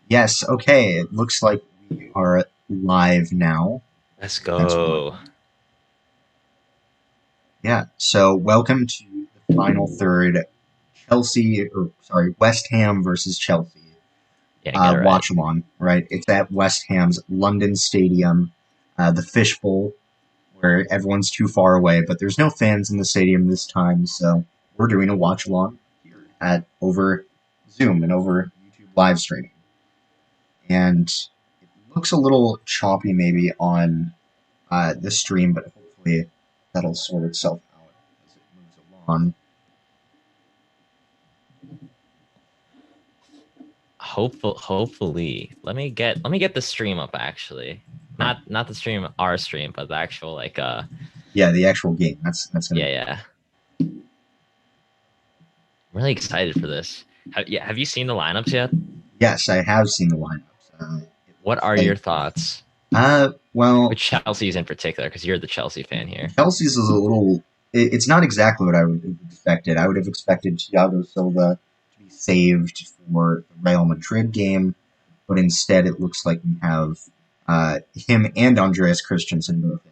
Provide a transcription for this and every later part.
Yes, okay. It looks like we are live now. Let's That's go. wonderful. Yeah, so welcome to the final third West Ham versus Chelsea Yeah, get it right. watch along, right? It's at West Ham's London Stadium, the Fishbowl, where everyone's too far away, but there's no fans in the stadium this time, so we're doing a watch along here at over Zoom and over YouTube live streaming. And it looks a little choppy maybe on the stream, but hopefully that'll sort itself out as it moves along. Hopefully. Let me get the stream up actually. Right. Not the stream our stream, but the actual Yeah, the actual game. That's gonna yeah, be yeah. I'm really excited for this. Have you seen the lineups yet? yes, I have seen the lineups. It What looks are like your thoughts? well, With Chelsea's in particular, because you're the Chelsea fan here. Chelsea's is a little. It's not exactly what I would have expected. I would have expected Thiago Silva to be saved for the Real Madrid game, but instead it looks like we have him and Andreas Christensen both in.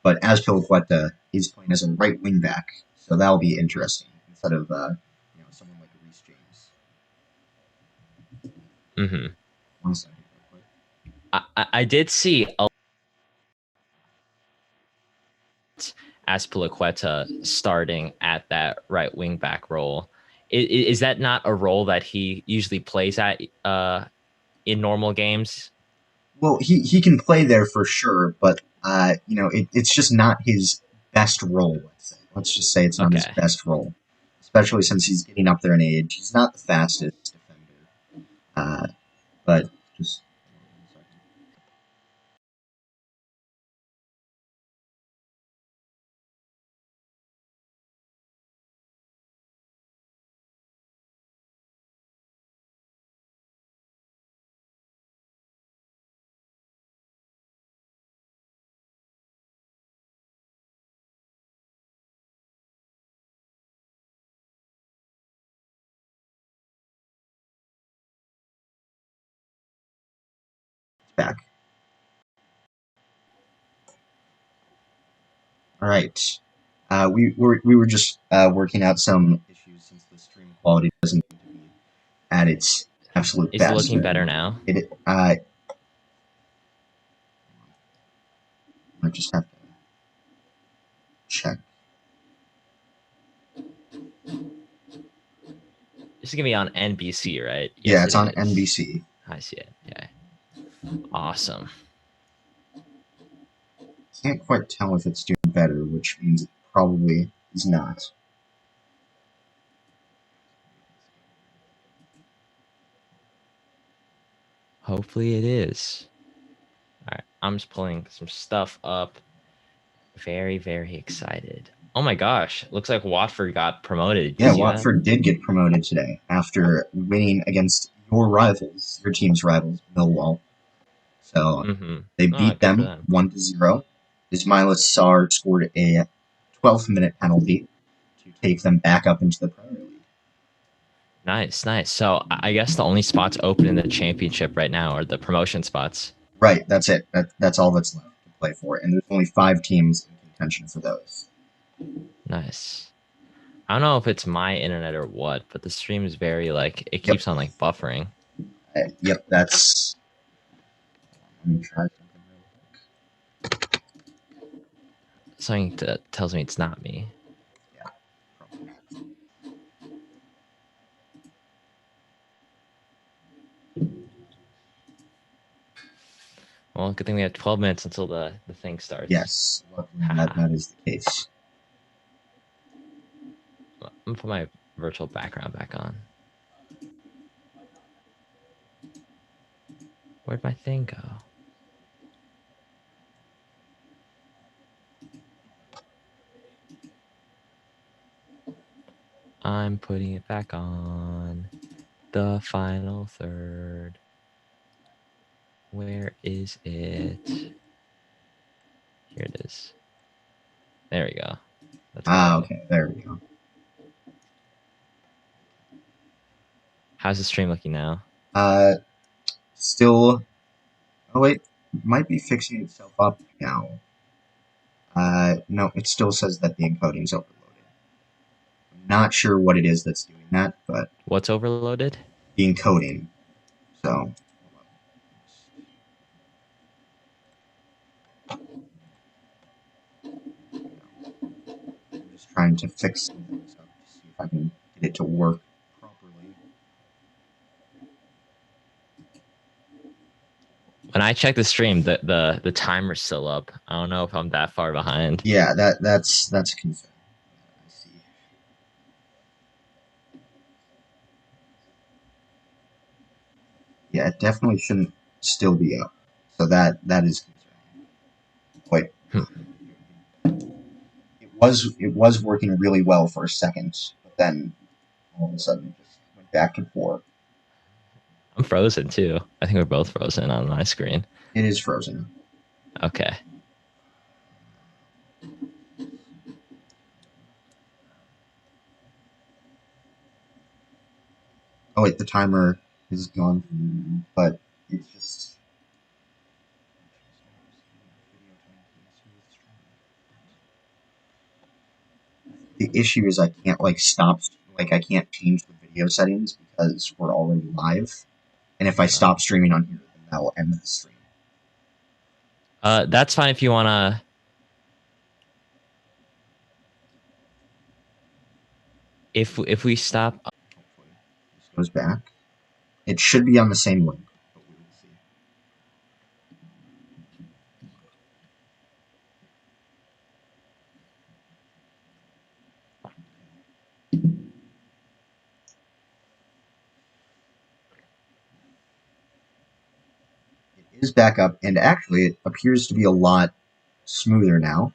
But Azpilicueta is playing as a right wing back, so that'll be interesting instead of someone like Reece James. Mm-hmm. One second, real quick. I did see Azpilicueta starting at that right wing back role. Is that not a role that he usually plays at in normal games? Well, he can play there for sure, but it's just not his best role. Let's just say it's not his Okay. best role, especially since he's getting up there in age. He's not the fastest defender, but just one second. It's back. All right. We were just working out some issues since the stream quality doesn't seem to be at its absolute Is it best. looking better now? It I just have to check. This is gonna be on NBC, right? Yeah, Yes, it's it on is. NBC. I see it. Yeah. Awesome. Can't quite tell if it's doing better, which means it probably is not. Hopefully it is. All right. I'm just pulling some stuff up. Very, very excited. Oh my gosh. Looks like Watford got promoted. Did you Yeah, see that? Watford did get promoted today after winning against your rivals, your team's rivals, Millwall. So Mm-hmm. they Oh, beat good for them them. 1-0. Ismaila Sarr scored a 12th minute penalty to take them back up into the Premier League. Nice, nice. So I guess the only spots open in the championship right now are the promotion spots. Right, that's it. That's all that's left to play for. And there's only 5 teams in contention for those. Nice. I don't know if it's my internet or what, but the stream is very it Yep. keeps on buffering. Yep, that's. Let me try something real Something that tells me it's not me. quick. Yeah, probably not. Well, good thing we have 12 minutes until the thing starts. Yes, luckily that, Haha. that is the case. I'm gonna put my virtual background back on. Where'd my thing go? I'm putting it back on. The final third. Where is it? Here it is. There we go. Let's go. Okay, there we go. How's the stream looking now? Uh, Still. Oh wait, it might be fixing itself up now. No, it still says that the encoding is overloaded. I'm not sure what it is that's doing that, but What's overloaded? the encoding. So I'm just trying to fix some things up to see if I can get it to work properly. When I check the stream, the timer's still up. I don't know if I'm that far behind. Yeah, that's a concern. I see. Yeah, it definitely shouldn't still be up. So that is concerning. Wait, Hmm. it was working really well for a second, but then all of a sudden it just went back to poor. I'm frozen too. I think we're both frozen on my screen. It is frozen. Okay. Oh wait, the timer is gone, but it's just. The issue is I can't I can't change the video settings because we're already live, and if I Uh, stop streaming on here, then that will end the stream. that's fine if you wanna. If we stop. Hopefully, this goes back. It should be on the same link, but we will see. It is back up, and actually, it appears to be a lot smoother now.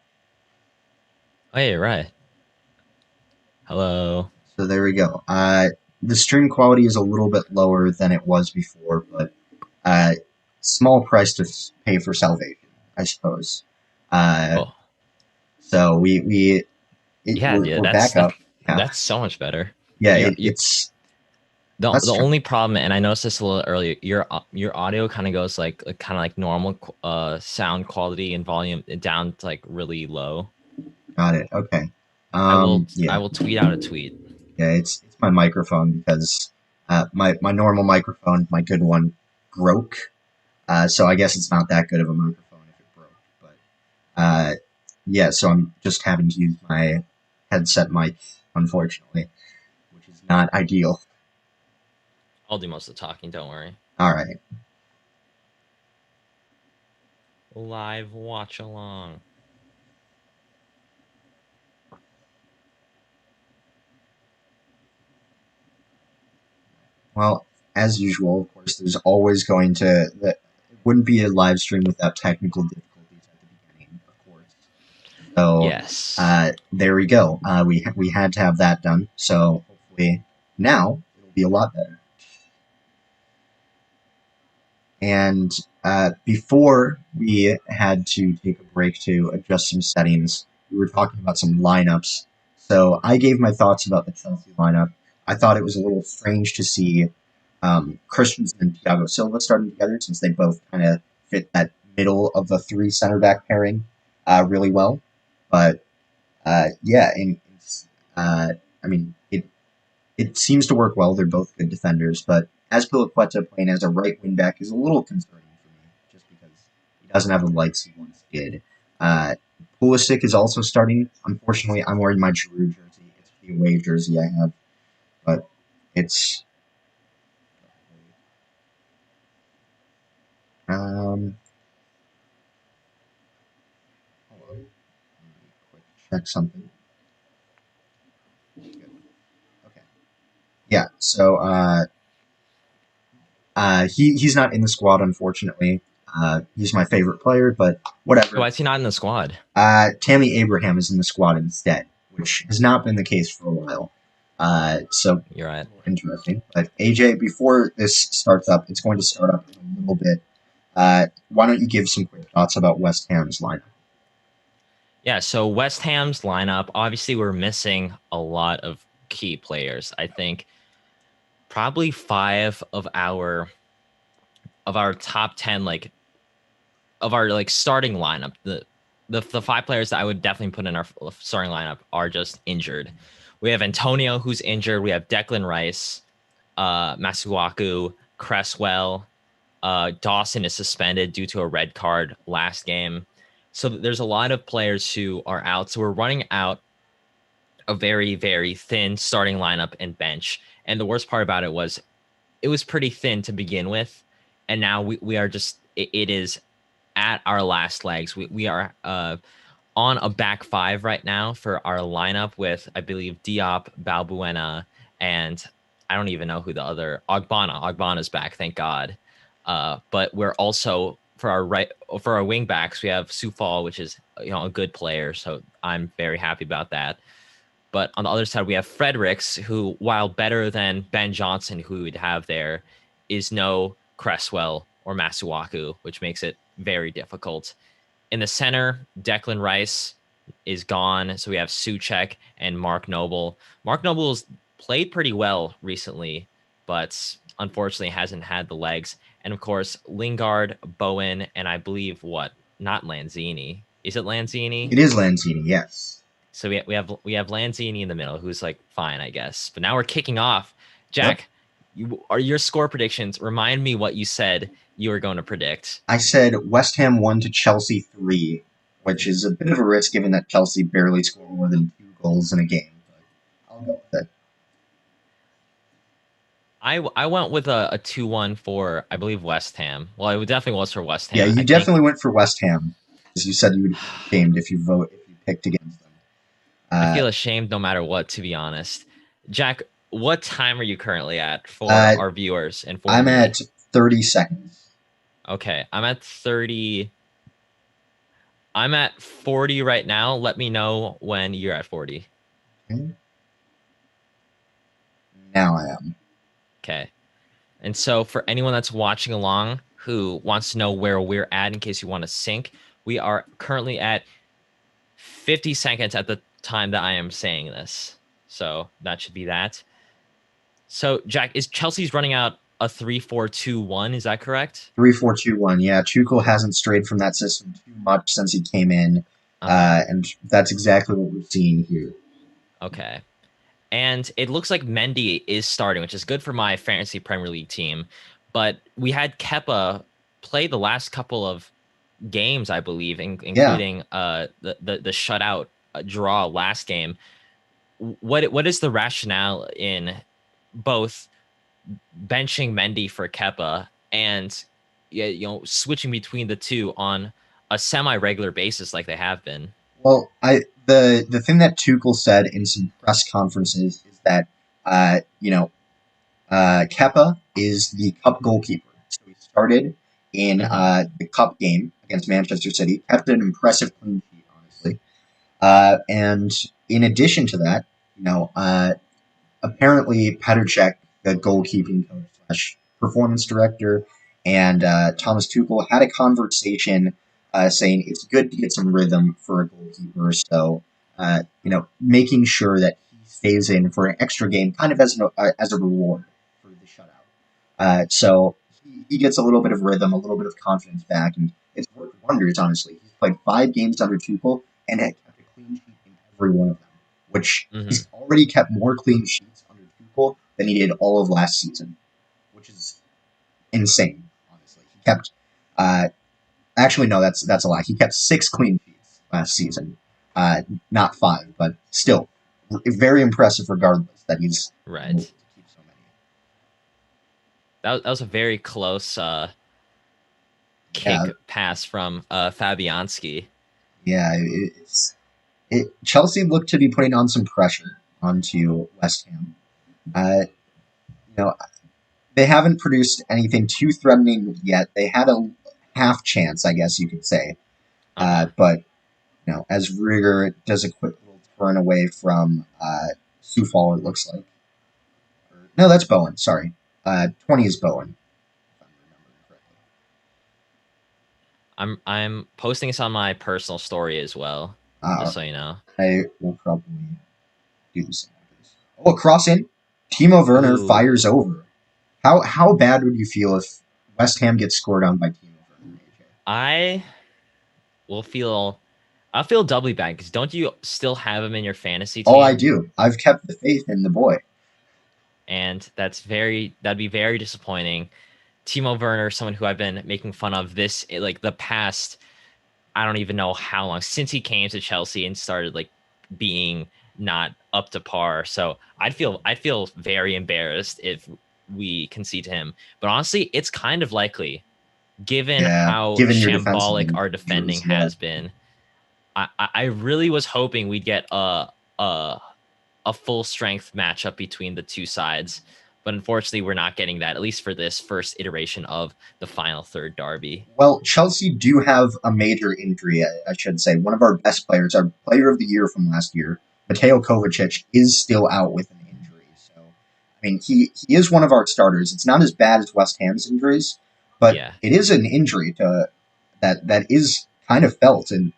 Oh, yeah, you're right. Hello. So there we go. The stream quality is a little bit lower than it was before, but uh, small price to pay for salvation, I suppose. Uh, Oh, so we're that's back up. Yeah, that's so much better. yeah. You're, you It's the that's true. only problem, and I noticed this a little earlier. Your audio kind of goes like kind of like normal sound quality and volume down to like really low. Got it. Okay. I Yeah, will tweet out a tweet. yeah. It's my microphone because my normal microphone, my good one, broke. So I guess it's not that good of a microphone if it broke. But yeah, so I'm just having to use my headset mic, unfortunately, which is not ideal. I'll do most of the talking. Don't worry. All right. Live watch along. Well, as usual, of course, there's always going to it wouldn't be a live stream without technical difficulties at the beginning, of course. So Yes. there we go. We had to have that done. So hopefully now it'll be a lot better. And before we had to take a break to adjust some settings, we were talking about some lineups. So I gave my thoughts about the Chelsea lineup. I thought it was a little strange to see Christensen and Thiago Silva starting together since they both kind of fit that middle of the three center back pairing really well. But yeah, I mean, it seems to work well. They're both good defenders, but Azpilicueta playing as a right wing back is a little concerning for me, just because he doesn't have the likes he once did. Pulisic is also starting. Unfortunately, I'm wearing my Giroud jersey. It's the away jersey I have, but it's hold on. Let me quick check something. Good. Okay. Yeah. So he's not in the squad, unfortunately. He's my favorite player, but Why whatever. is he not in the squad? Tammy Abraham is in the squad instead, which has not been the case for a while. So You're right. interesting. But AJ, before this starts up, it's going to start up in a little bit. Why don't you give some quick thoughts about West Ham's lineup? Yeah, so West Ham's lineup, obviously we're missing a lot of key players. I think probably five of our of our top 10, like of our like starting lineup, the five players that I would definitely put in our starting lineup are just injured. We have Antonio, who's injured. We have Declan Rice, Masuaku, Cresswell. Dawson is suspended due to a red card last game. So there's a lot of players who are out. So we're running out a very, very thin starting lineup and bench. And the worst part about it was pretty thin to begin with. And now we are just, it is at our last legs. We are on a back five right now for our lineup with, I believe, Diop, Balbuena, and I don't even know who the other Ogbonna. Ogbonna's back, thank God. But we're also for our wing backs, we have Sufal, which is a good player, so I'm very happy about that. But on the other side, we have Fredericks, who, while better than Ben Johnson, who we'd have there, is no Cresswell or Masuaku, which makes it very difficult. In the center, Declan Rice is gone. So we have Suchek and Mark Noble. Mark Noble's played pretty well recently, but unfortunately hasn't had the legs. And of course, Lingard, Bowen, and I believe not Lanzini. Is it Lanzini? It is Lanzini, yes. So we have Lanzini in the middle, who's like fine, I guess. But now we're kicking off. Yep. Jack, are your score predictions? Remind me what you said you were going to predict. I said West Ham 1 to Chelsea 3, which is a bit of a risk given that Chelsea barely score more than 2 goals in a game. But I'll go with it. I went with a 2-1 for, I believe, West Ham. Well, it definitely was for West Yeah, Ham. you I definitely think went for West Ham, as you said you would be ashamed if you picked against them. I Uh, feel ashamed no matter what, to be honest. Jack, what time are you currently at for uh, our viewers and for I'm me? at 30 seconds. Okay, I'm at 30. I'm at 40 right now. Let me know when you're at 40. Okay. Now I am. Okay. And so for anyone that's watching along who wants to know where we're at in case you want to sync, we are currently at 50 seconds at the time that I am saying this. So that should be that. So Jack, is Chelsea's running out a 3-4-2-1? Is that correct? 3-4-2-1. Yeah, Tuchel hasn't strayed from that system too much since he came in, Uh-huh. and that's exactly what we're seeing here. Okay. And it looks like Mendy is starting, which is good for my fantasy Premier League team. But we had Kepa play the last couple of games, I believe, Yeah. including the shutout draw last game. What is the rationale in both benching Mendy for Kepa and switching between the two on a semi-regular basis like they have been? Well, the thing that Tuchel said in some press conferences is that Kepa is the cup goalkeeper. So he started in Mm-hmm. the cup game against Manchester City, kept an impressive clean sheet, honestly. And in addition to that, you know, apparently Petr Cech, the goalkeeping coach slash performance director, and Thomas Tuchel had a conversation saying it's good to get some rhythm for a goalkeeper. So, making sure that he stays in for an extra game, kind of as a reward for the shutout. So he gets a little bit of rhythm, a little bit of confidence back, and it's worked wonders. Honestly, he's played 5 games under Tuchel and had kept a clean sheet in every one of them, which Mm-hmm. he's already kept more clean sheets under Tuchel than he did all of last season, which is insane. Honestly, he kept. Actually, no, that's a lie. He kept 6 clean sheets last season, not 5, but still very impressive. Regardless, that he's able to Right. keep so many. That was a very close Yeah, kick pass from Fabianski. yeah. Chelsea looked to be putting on some pressure onto West Ham. You know, they haven't produced anything too threatening yet. They had a half chance, I guess you could say. Uh-huh. But as Rudiger does a quick little turn away from Sufal, it looks like. No, that's Bowen. Sorry, 20 is Bowen. If I'm remembering correctly. I'm posting this on my personal story as well, just so you know. I will probably do the same after this. Oh, a cross in. Timo Werner Ooh. fires over. How bad would you feel if West Ham gets scored on by Timo Werner. AJ. I will feel I'll feel doubly bad because don't you still have him in your fantasy Oh, I team? do. I've kept the faith in the boy. And that'd be very disappointing. Timo Werner, someone who I've been making fun of this like the past, I don't even know how long since he came to Chelsea and started like being not up to par. So I'd feel very embarrassed if we concede to him. But honestly, it's kind of likely given Yeah, how given your defensive shambolic our defending injuries, yeah. has been. I really was hoping we'd get a a full strength matchup between the two sides. But unfortunately, we're not getting that, at least for this first iteration of the final third derby. Well, Chelsea do have a major injury, I should say. One of our best players, our player of the year from last year, Mateo Kovacic, is still out with an injury. So, I mean, he is one of our starters. It's not as bad as West Ham's injuries, but Yeah. it is an injury that is kind of felt. And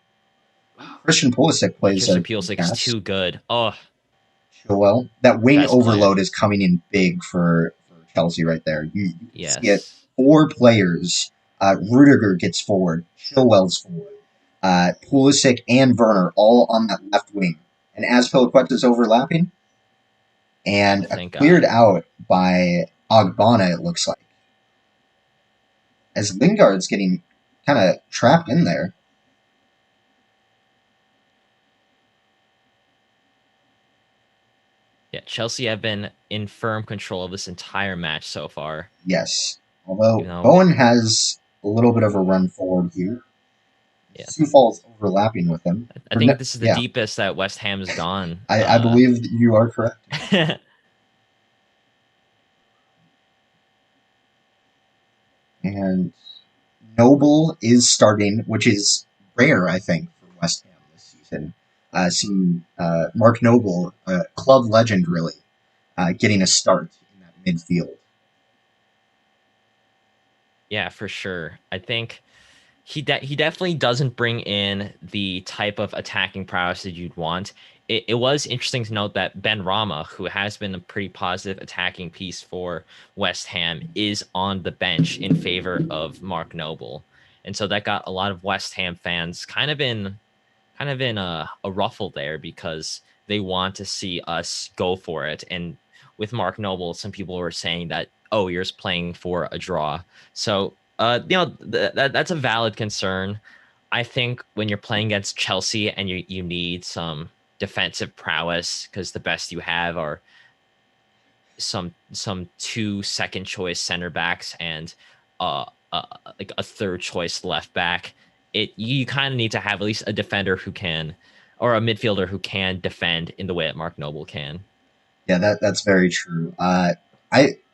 Christian Pulisic plays Christian a good Pulisic is cast. too good. Oh, Chilwell. That wing best player. overload is coming in big for Chelsea right there. You can see it. Yes. Four players. Rudiger gets forward. Chilwell's forward. Pulisic and Werner all on that left wing. And Azpilicueta is overlapping Oh, and thank cleared God. out by Ogbonna, it looks like. As Lingard's getting kind of trapped in there. Yeah, Chelsea have been in firm control of this entire match so far. Yes. Although You know, Bowen has a little bit of a run forward here. yeah. Sioux Falls overlapping with him. I Or think this is the yeah, deepest that West Ham has gone. I believe that you are correct. And Noble is starting, which is rare, I think, for West Ham this season. Seeing Mark Noble, a club legend, really, getting a start in that midfield. Yeah, for sure. I think he definitely doesn't bring in the type of attacking prowess that you'd want. It was interesting to note that Ben Rama, who has been a pretty positive attacking piece for West Ham, is on the bench in favor of Mark Noble, and so that got a lot of West Ham fans kind of in a ruffle there because they want to see us go for it. And with Mark Noble, some people were saying that, oh, you're just playing for a draw. So, that's a valid concern. I think when you're playing against Chelsea and you need some defensive prowess because the best you have are some two second choice center backs and like a third choice left back. You kind of need to have at least a defender who can, or a midfielder who can defend in the way that Mark Noble can. Yeah, that's very true.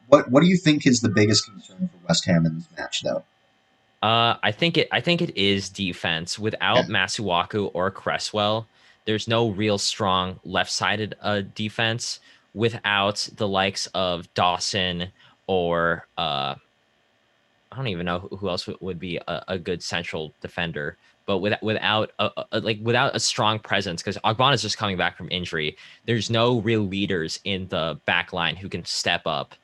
What do you think is the biggest concern for West Ham in this match, though? I think it is defense. Okay. Without Masuaku or Cresswell, there's no real strong left-sided defense. Without the likes of Dawson or I don't even know who else would be a good central defender. But without a strong presence, because Ogbonna is just coming back from injury, there's no real leaders in the back line who can step up.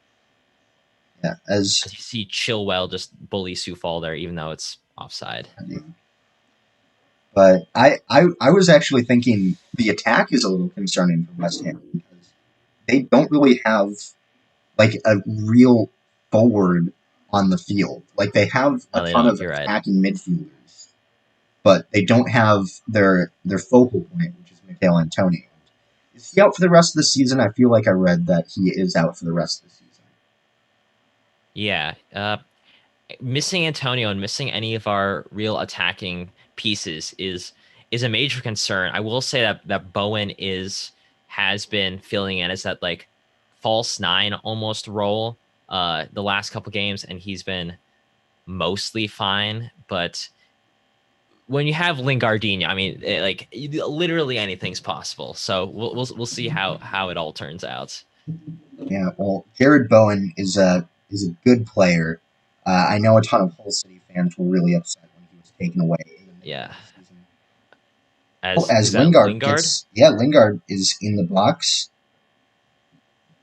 Yeah, as As you see Chilwell just bully Sioux Fall there, even though it's offside. but I was actually thinking the attack is a little concerning for West Ham because they don't really have like a real forward on the field. Like they have a No, they ton don't. of You're right. attacking midfielders, but they don't have their focal point, which is Mikel Antonio. Is he out for the rest of the season? I feel like I read that he is out for the rest of the season. Yeah. Missing Antonio and missing any of our real attacking pieces is a major concern. I will say that Bowen has been filling in as that like false nine almost role the last couple games, and he's been mostly fine. But when you have Lingardinho, I mean, literally anything's possible. So we'll see how it all turns out. Yeah, well, Jared Bowen is a good player. I know a ton of Hull City fans were really upset when he was taken away in the middle of Yeah. the season. Oh, As as is that Lingard Lingard? gets, yeah, Lingard is in the box,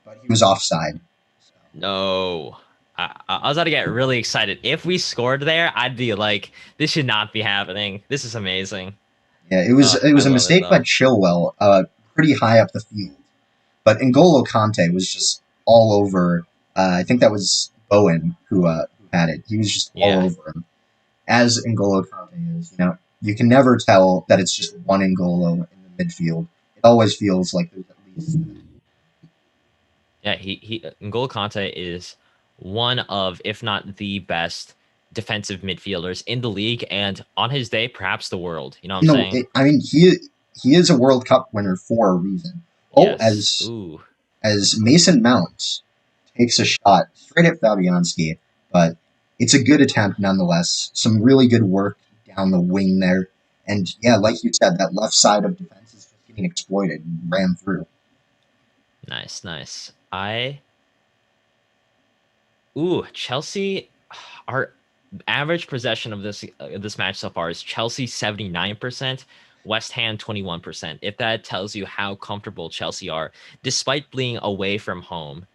but he was offside. So, No. I was about to get really excited. If we scored there, I'd be like, this should not be happening. This is amazing. Yeah, it I was a love it mistake by though. Chilwell, pretty high up the field. But N'Golo Kante was just all over. I think that was Bowen who had it. He was just all Yeah. over him. As N'Golo Kante is, you can never tell that it's just one N'Golo in the midfield. It always feels like there's at least. Yeah, he N'Golo Kante is one of, if not the best defensive midfielders in the league, and on his day, perhaps the world. You know what I'm saying? I mean, he is a World Cup winner for a reason. Oh, Yes. Ooh. as Mason Mount takes a shot straight at Fabianski, but it's a good attempt nonetheless. Some really good work down the wing there. And yeah, like you said, that left side of defense is just getting exploited and ran through. Nice, nice. Chelsea, our average possession of this match so far is Chelsea 79%, West Ham 21%. If that tells you how comfortable Chelsea are, despite being away from home,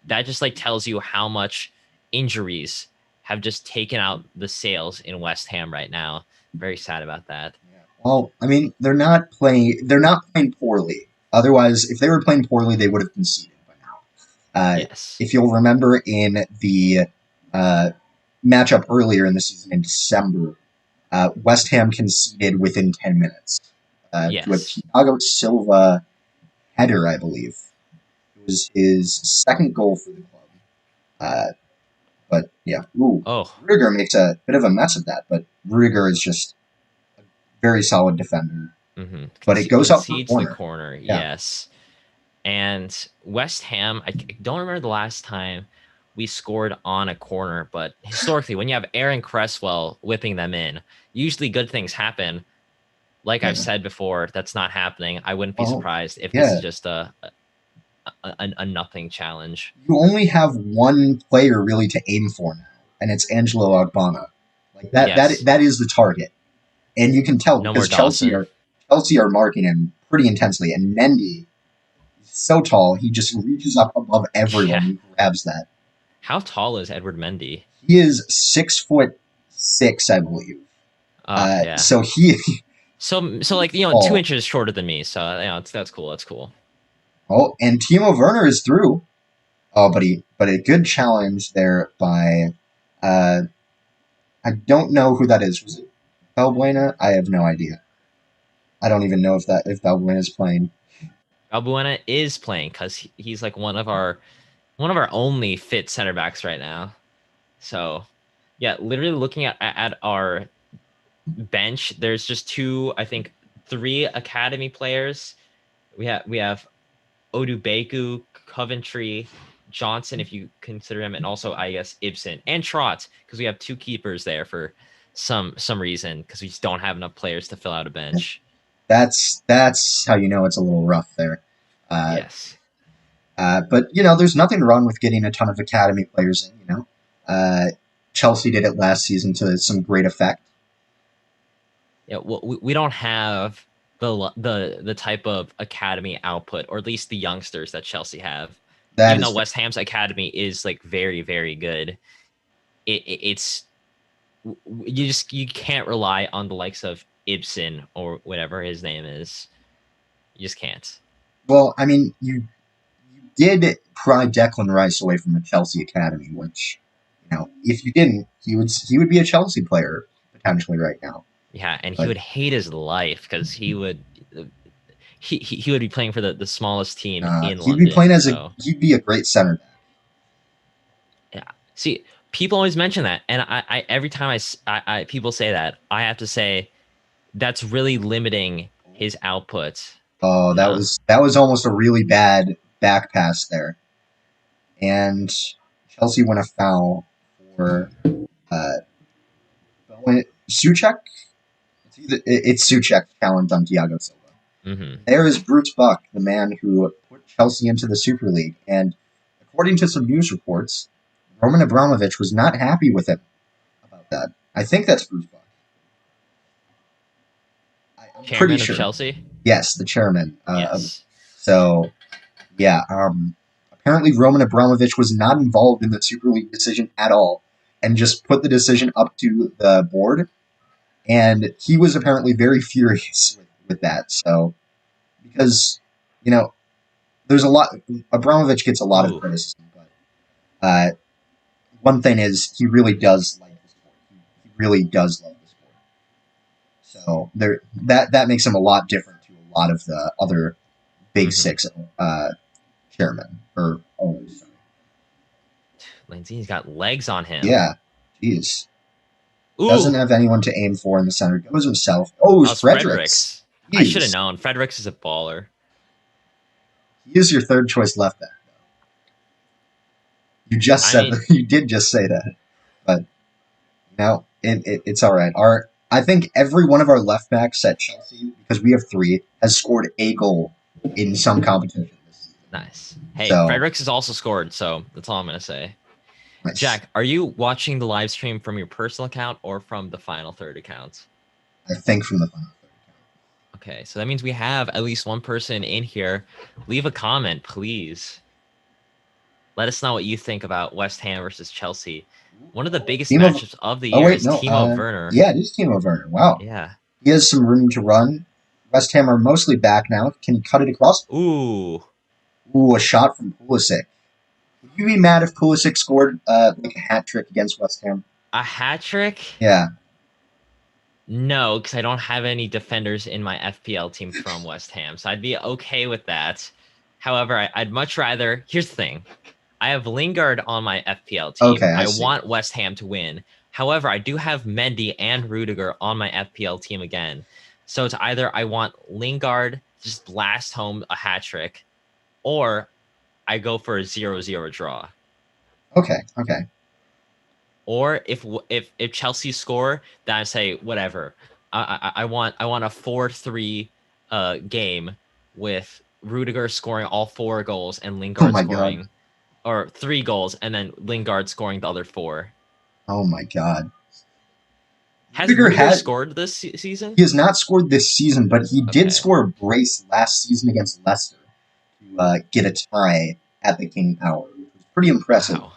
that just like tells you how much injuries have just taken out the sails in West Ham right now. Very sad about that. Well, I mean, they're not playing. They're not playing poorly. Otherwise, if they were playing poorly, they would have conceded by now. Yes. If you'll remember in the uh, matchup earlier in the season in December, West Ham conceded within 10 minutes to a Yes. Thiago Silva header, I believe. It was his second goal for the club. Uh, but yeah, Oh. Rudiger makes a bit of a mess of that, but Rudiger is just a very solid defender. Mm-hmm. But it goes up for a Concedes the corner. corner. Yeah. Yes. And West Ham, I don't remember the last time we scored on a corner, but historically, when you have Aaron Cresswell whipping them in, usually good things happen. Like I've Yeah. said before, that's not happening. I wouldn't be Well, surprised if this is yeah. just a nothing challenge. You only have one player really to aim for now, and it's Angelo Ogbonna. Like Yes, that is the target. And you can tell no more because Dawson. Chelsea are marking him pretty intensely. And Mendy, he's so tall, he just reaches up above everyone Yeah. and grabs that. How tall is Edward Mendy? He is 6'6", I believe. Yeah. So he So like 2 tall. inches shorter than me. So that's cool. That's cool. Oh, and Timo Werner is through. Oh, but a good challenge there by uh, I don't know who that is. Was it Balbuena? I have no idea. I don't even know if Balbuena is playing. Balbuena is playing because he's like one of our only fit center backs right now. So yeah, literally looking at our bench, there's just two, I think three academy players. We have Odubeku, Coventry, Johnson, if you consider him, and also I guess Ibsen and Trot, because we have two keepers there for some reason, because we just don't have enough players to fill out a bench. That's how you know it's a little rough there. Uh, Yes. but there's nothing wrong with getting a ton of academy players in. Chelsea did it last season to some great effect. Yeah, well, we don't have the type of academy output, or at least the youngsters that Chelsea have. That Even though is West Ham's academy is like very very good, it's you can't rely on the likes of Ibsen or whatever his name is. You just can't. well. I mean, you did pry Declan Rice away from the Chelsea academy, which if you didn't, he would be a Chelsea player potentially right now. Yeah, and he But would hate his life because he would be playing for the smallest team in he'd be playing London. as a So he'd be a great center back. yeah, see, people always mention that, and I every time I people say that, I have to say that's really limiting his output. Oh, You know. that was almost a really bad back pass there, and Chelsea won a foul for uh, Suchek. It's Suchek challenged on Thiago Silva. Mm-hmm. There is Bruce Buck, the man who put Chelsea into the Super League, and according to some news reports, Roman Abramovich was not happy with him about that. I think that's Bruce Buck. I'm pretty Chairman of sure. Chelsea. Yes, the chairman. Yes. So yeah. apparently Roman Abramovich was not involved in the Super League decision at all and just put the decision up to the board. And he was apparently very furious with that. So, because, you know, there's a lot, Abramovich gets a lot of Ooh. criticism, but one thing is he really does like the sport. He really does love the sport. So that makes him a lot different to a lot of the other Big Six chairmen or owners. Sorry. Lanzini's got legs on him. Yeah, jeez. Doesn't Ooh, have anyone to aim for in the center. Goes himself. Oh, that it's was Fredericks. Fredericks. I should have Jeez. known. Fredericks is a baller. He is your third choice left back. You just I said mean, that. You did just say that, but no, it's all right. I think every one of our left backs at Chelsea, because we have three, has scored a goal in some competition this season. nice. Hey, So Fredericks has also scored, so that's all I'm gonna say. nice. Jack, are you watching the live stream from your personal account or from the Final Third account? I think from the final third. Okay, so that means we have at least one person in here. Leave a comment, please. Let us know what you think about West Ham versus Chelsea. One of the biggest matchups of the Oh year wait, is no. Timo Werner. Yeah, it is Timo Werner. Wow, Yeah. he has some room to run. West Ham are mostly back now. Can he cut it across? Ooh. Ooh, a shot from Pulisic. Would you be mad if Pulisic scored like a hat trick against West Ham? A hat trick? Yeah. No, because I don't have any defenders in my FPL team from West Ham, so I'd be okay with that. However, I'd much rather. Here's the thing: I have Lingard on my FPL team. Okay, I I see. want West Ham to win. However, I do have Mendy and Rudiger on my FPL team again. So it's either I want Lingard to just blast home a hat trick, or I go for a 0-0 draw. Okay. Okay. Or if Chelsea score, then I say whatever. I want a 4-3 game with Rudiger scoring all 4 goals and Oh Lingard my god. scoring, or 3 goals and then Lingard scoring the other 4. Oh my god. Has Rudiger Rudiger had scored this season? he has not scored this season, but he did Okay. score a brace last season against Leicester to get a tie at the King Power, which was pretty impressive. Wow.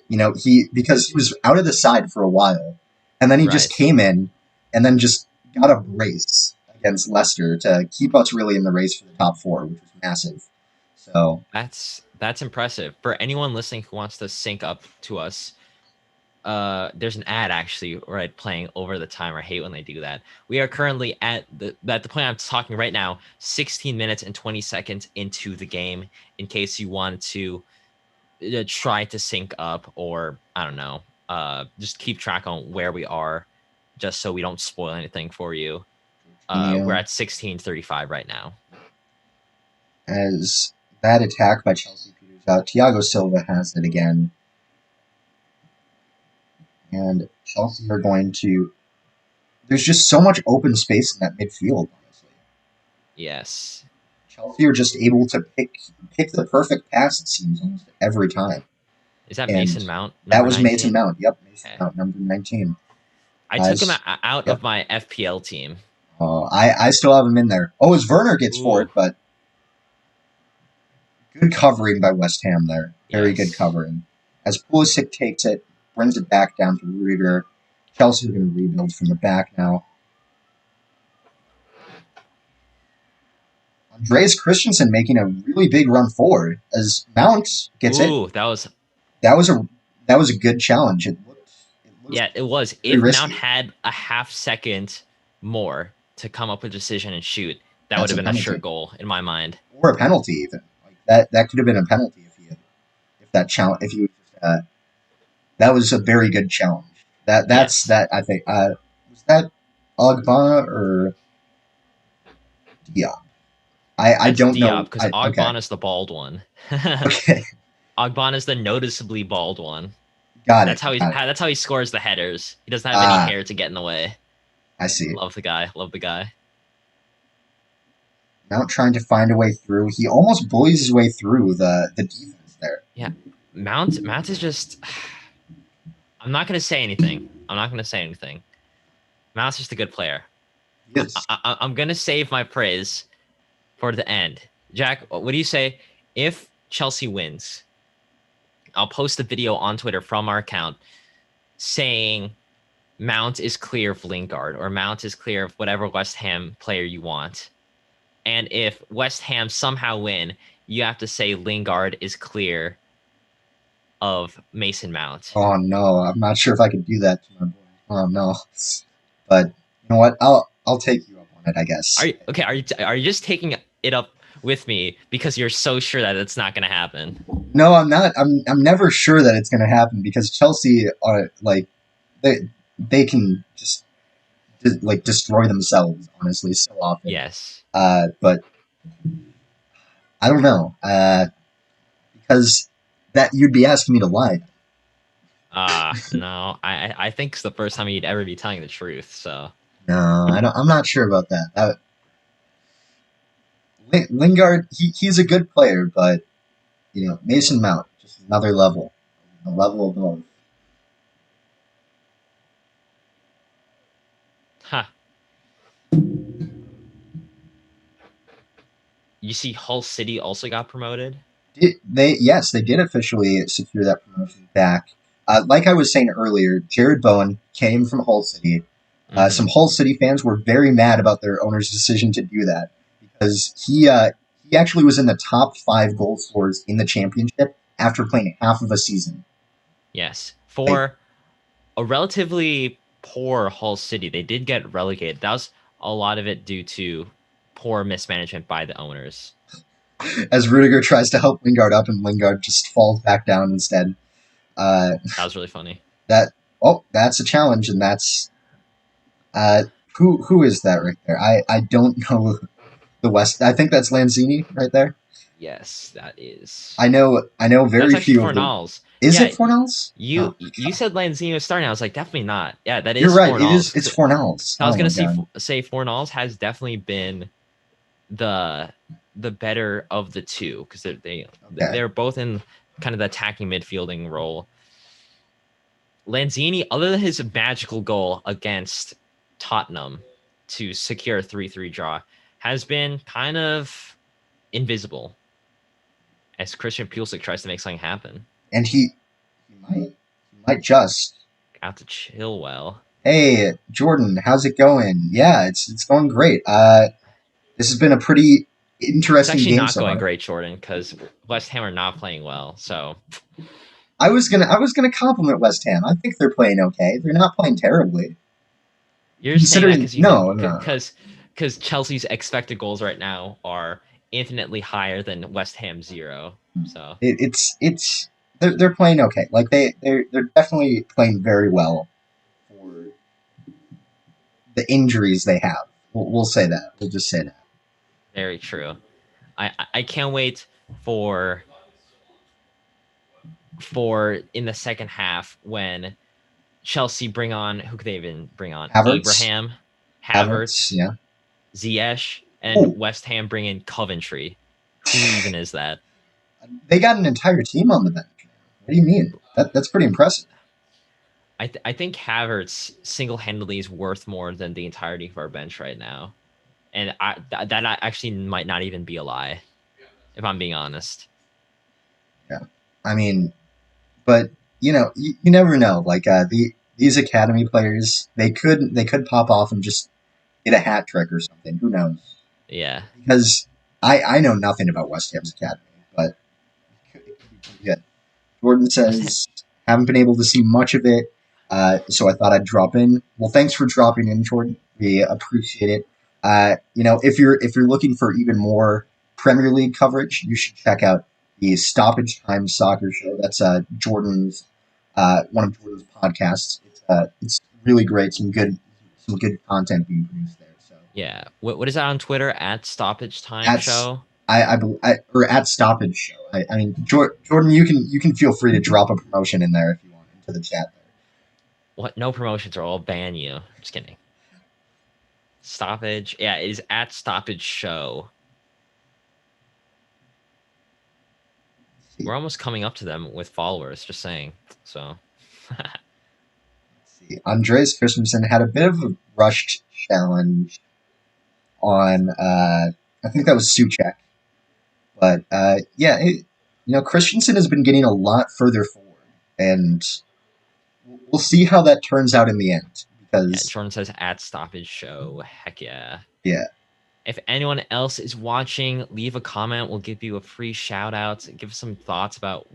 Because he was out of the side for a while, and then he just Right. came in and then just got a brace against Leicester to keep us really in the race for the top 4, which was massive. So That's impressive. For anyone listening who wants to sync up to us, there's an ad actually right playing over the timer. I hate when they do that. We are currently at the point I'm talking right now, 16 minutes and 20 seconds into the game. In case you want to try to sync up, or I don't know, just keep track on where we are, just so we don't spoil anything for you. We're at 16:35 right now. as that attack by Chelsea peters out, Thiago Silva has it again. And Chelsea are going to. There's just so much open space in that midfield, honestly. Yes. Chelsea are just able to pick the perfect pass, it seems, almost every time. Is that And Mason Mount? That was 19? Mason Mount. Yep, Mason Okay. Mount, number 19. I took him out of my FPL team. I still have him in there. Oh, as Werner gets for it, but good covering by West Ham there. Very good covering. As Pulisic takes it, brings it back down to Rudiger. Chelsea are going to rebuild from the back now. Andreas Christensen making a really big run forward as Mount gets it. Ooh, that was a good challenge. It looked it was. If Mount had a half second more to come up with a decision and shoot, that would have been a sure goal in my mind. Or a penalty even. Like that could have been a penalty that was a very good challenge. I think was that Ogbonna or Diop? I don't know. Because Ogbonna is the bald one. Okay. Ogbonna is the noticeably bald one. That's how he scores the headers. He doesn't have any hair to get in the way. I see. Love the guy. Mount trying to find a way through. He almost bullies his way through the defense there. Yeah. Mount is just. I'm not going to say anything. Mount's just a good player. Yes. I'm going to save my praise for the end. Jack, what do you say if Chelsea wins, I'll post a video on Twitter from our account saying Mount is clear of Lingard or Mount is clear of whatever West Ham player you want. And if West Ham somehow win, you have to say Lingard is clear of Mason Mount. Oh no, I'm not sure if I could do that to my boy. Oh no, but you know what? I'll take you up on it, I guess. Are you okay? Are you just taking it up with me because you're so sure that it's not going to happen? No, I'm not. I'm never sure that it's going to happen because Chelsea are like they can just like destroy themselves honestly so often. Yes. But I don't know because that you'd be asking me to lie. No. I think it's the first time you'd ever be telling the truth. So No, I don't. I'm not sure about that. Lingard, he's a good player, but you know Mason Mount just another level, a level above. huh. You see, Hull City also got promoted. Yes, they did officially secure that promotion back. Like I was saying earlier, Jared Bowen came from Hull City. Some Hull City fans were very mad about their owner's decision to do that because he actually was in the top 5 goal scorers in the championship after playing half of a season. Yes, Like, for a relatively poor Hull City, they did get relegated. That was a lot of it due to poor mismanagement by the owners. as Rudiger tries to help Lingard up, and Lingard just falls back down instead. Uh, That was really funny. that's a challenge, and that's uh, who is that right there? I don't know the West. I think that's Lanzini right there. Yes, that is. I know That's very actually few of the. Fornals. Is Yeah, it Fornals? Oh, you said Lanzini was starting. I was like, definitely not. Yeah, that you're is right. It is. Fornals. It's Fornals. I was Oh my gonna god. say Fornals has definitely been the better of the two because Okay. they're both in kind of the attacking midfielding role. Lanzini, other than his magical goal against Tottenham to secure a 3-3 draw, has been kind of invisible as Christian Pulisic tries to make something happen. And he might just. Out to Chilwell. Hey Jordan, how's it going? Yeah, it's going great. This has been a pretty It's interesting actually game not so going far. great, Jordan, because West Ham are not playing well. So I was gonna compliment West Ham. I think they're playing okay. They're not playing terribly. you're saying that Considering because no, no, because Chelsea's expected goals right now are infinitely higher than West Ham 0. So it's they're playing okay. Like they're definitely playing very well for the injuries they have. We'll say that. We'll just say that. very true. I can't wait for in the second half when Chelsea bring on who could they even bring on? Havertz, Abraham, Havertz, Havertz, yeah. Ziyech, and Oh, West Ham bring in Coventry. Who even is that? they got an entire team on the bench. What do you mean? That's pretty impressive. I think Havertz single handedly is worth more than the entirety of our bench right now, and that actually might not even be a lie, if I'm being honest. Yeah, I mean, but you never know. Like these academy players, they could pop off and just get a hat trick or something. Who knows? Yeah, Because I know nothing about West Ham's academy, but it could be pretty good. Jordan says, haven't been able to see much of it, so I thought I'd drop in. Well, thanks for dropping in, Jordan. We appreciate it. If you're looking for even more Premier League coverage, you should check out the Stoppage Time Soccer Show. That's Jordan's one of Jordan's podcasts. It's really great. Some good content being produced there. So yeah. What is that on Twitter at Stoppage Time that's Show? or at Stoppage Show. I mean, Jordan, you can feel free to drop a promotion in there if you want into the chat there. What? No promotions, or I'll ban you. Just kidding. Stoppage. Yeah, it is at Stoppage Show. We're almost coming up to them with followers. Just saying. So. Let's see. Andreas Christensen had a bit of a rushed challenge on I think that was Suchek, but yeah, Christensen has been getting a lot further forward, and we'll see how that turns out in the end. Yeah, Because Jordan says at stoppage show. Heck yeah. yeah, If anyone else is watching, leave a comment. We'll give you a free shout out. Give some thoughts about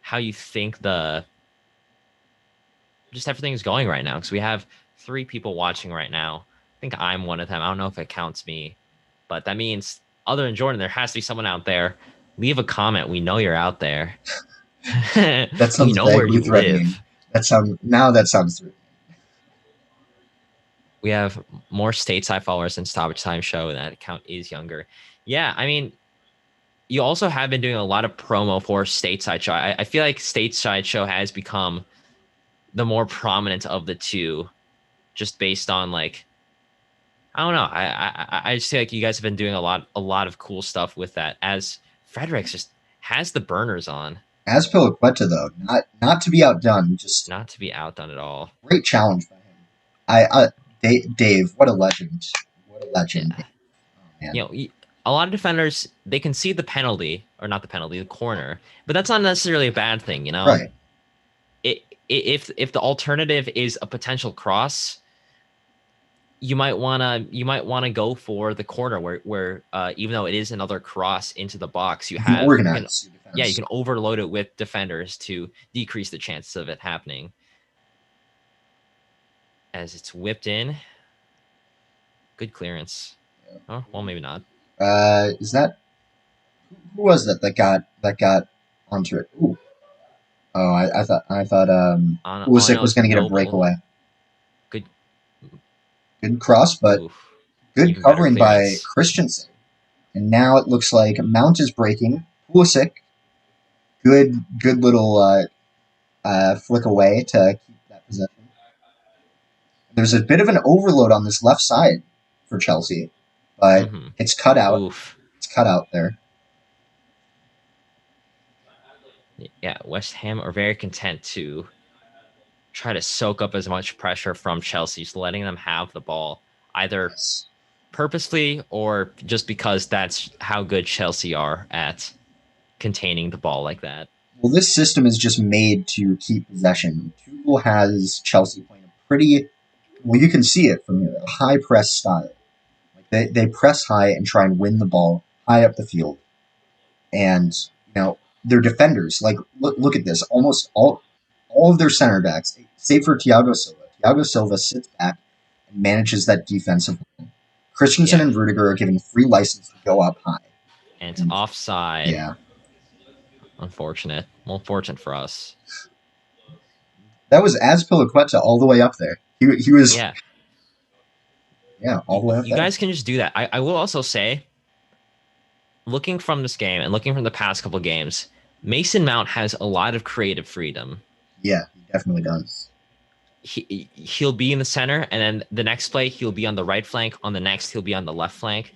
how you think just everything is going right now. Because we have 3 people watching right now. I think I'm one of them. I don't know if it counts me, but that means other than Jordan, there has to be someone out there. Leave a comment. We know you're out there. that We sounds know where vaguely you threatening. live. That sounds threatening. We have more stateside followers than stoppage time show. That account is younger. Yeah, I mean, you also have been doing a lot of promo for stateside show. I feel like stateside show has become the more prominent of the two, just based on like I don't know. I just feel like you guys have been doing a lot of cool stuff with that. As Fredericks just has the burners on, As Piliqueta, though, not to be outdone, just not to be outdone at all. great challenge by him. Dave, what a legend! What a legend! Yeah, Oh, man. you know, a lot of defenders they can see the penalty or not the penalty, the corner, but that's not necessarily a bad thing. Right. If the alternative is a potential cross, you might wanna go for the corner where even though it is another cross into the box, You can you can organize your yeah you defense. can overload it with defenders to decrease the chances of it happening. As it's whipped in, good clearance. Oh well, maybe not. Is that who was that got onto it? Ooh. Oh, I thought On Pulisic it was was going to get a Noble. breakaway. Good. Good cross, but Oof. good Even better covering by clearance. Christensen. And now it looks like Mount is breaking. Pulisic, good little flick away to keep that possession. There's a bit of an overload on this left side for Chelsea, but Mm-hmm. it's cut out. Oof. It's cut out there. Yeah, West Ham are very content to try to soak up as much pressure from Chelsea, just letting them have the ball, either Yes. purposely or just because that's how good Chelsea are at containing the ball like that. Well, this system is just made to keep possession. Tuchel has Chelsea playing a pretty well. You can see it from here, a high press style. Like they press high and try and win the ball high up the field, and their defenders. Like look at this, almost all of their center backs, save for Thiago Silva. Thiago Silva sits back and manages that defensive line. Christensen Yeah, and Rudiger are given free license to go up high. and it's And offside. yeah, Unfortunate. Well, fortunate for us. that was Azpilicueta all the way up there. He was Yeah, all the way up you there. guys can just do that. I will also say, looking from this game and looking from the past couple games, Mason Mount has a lot of creative freedom. Yeah, he definitely does. He'll be in the center, and then the next play he'll be on the right flank. On the next, he'll be on the left flank.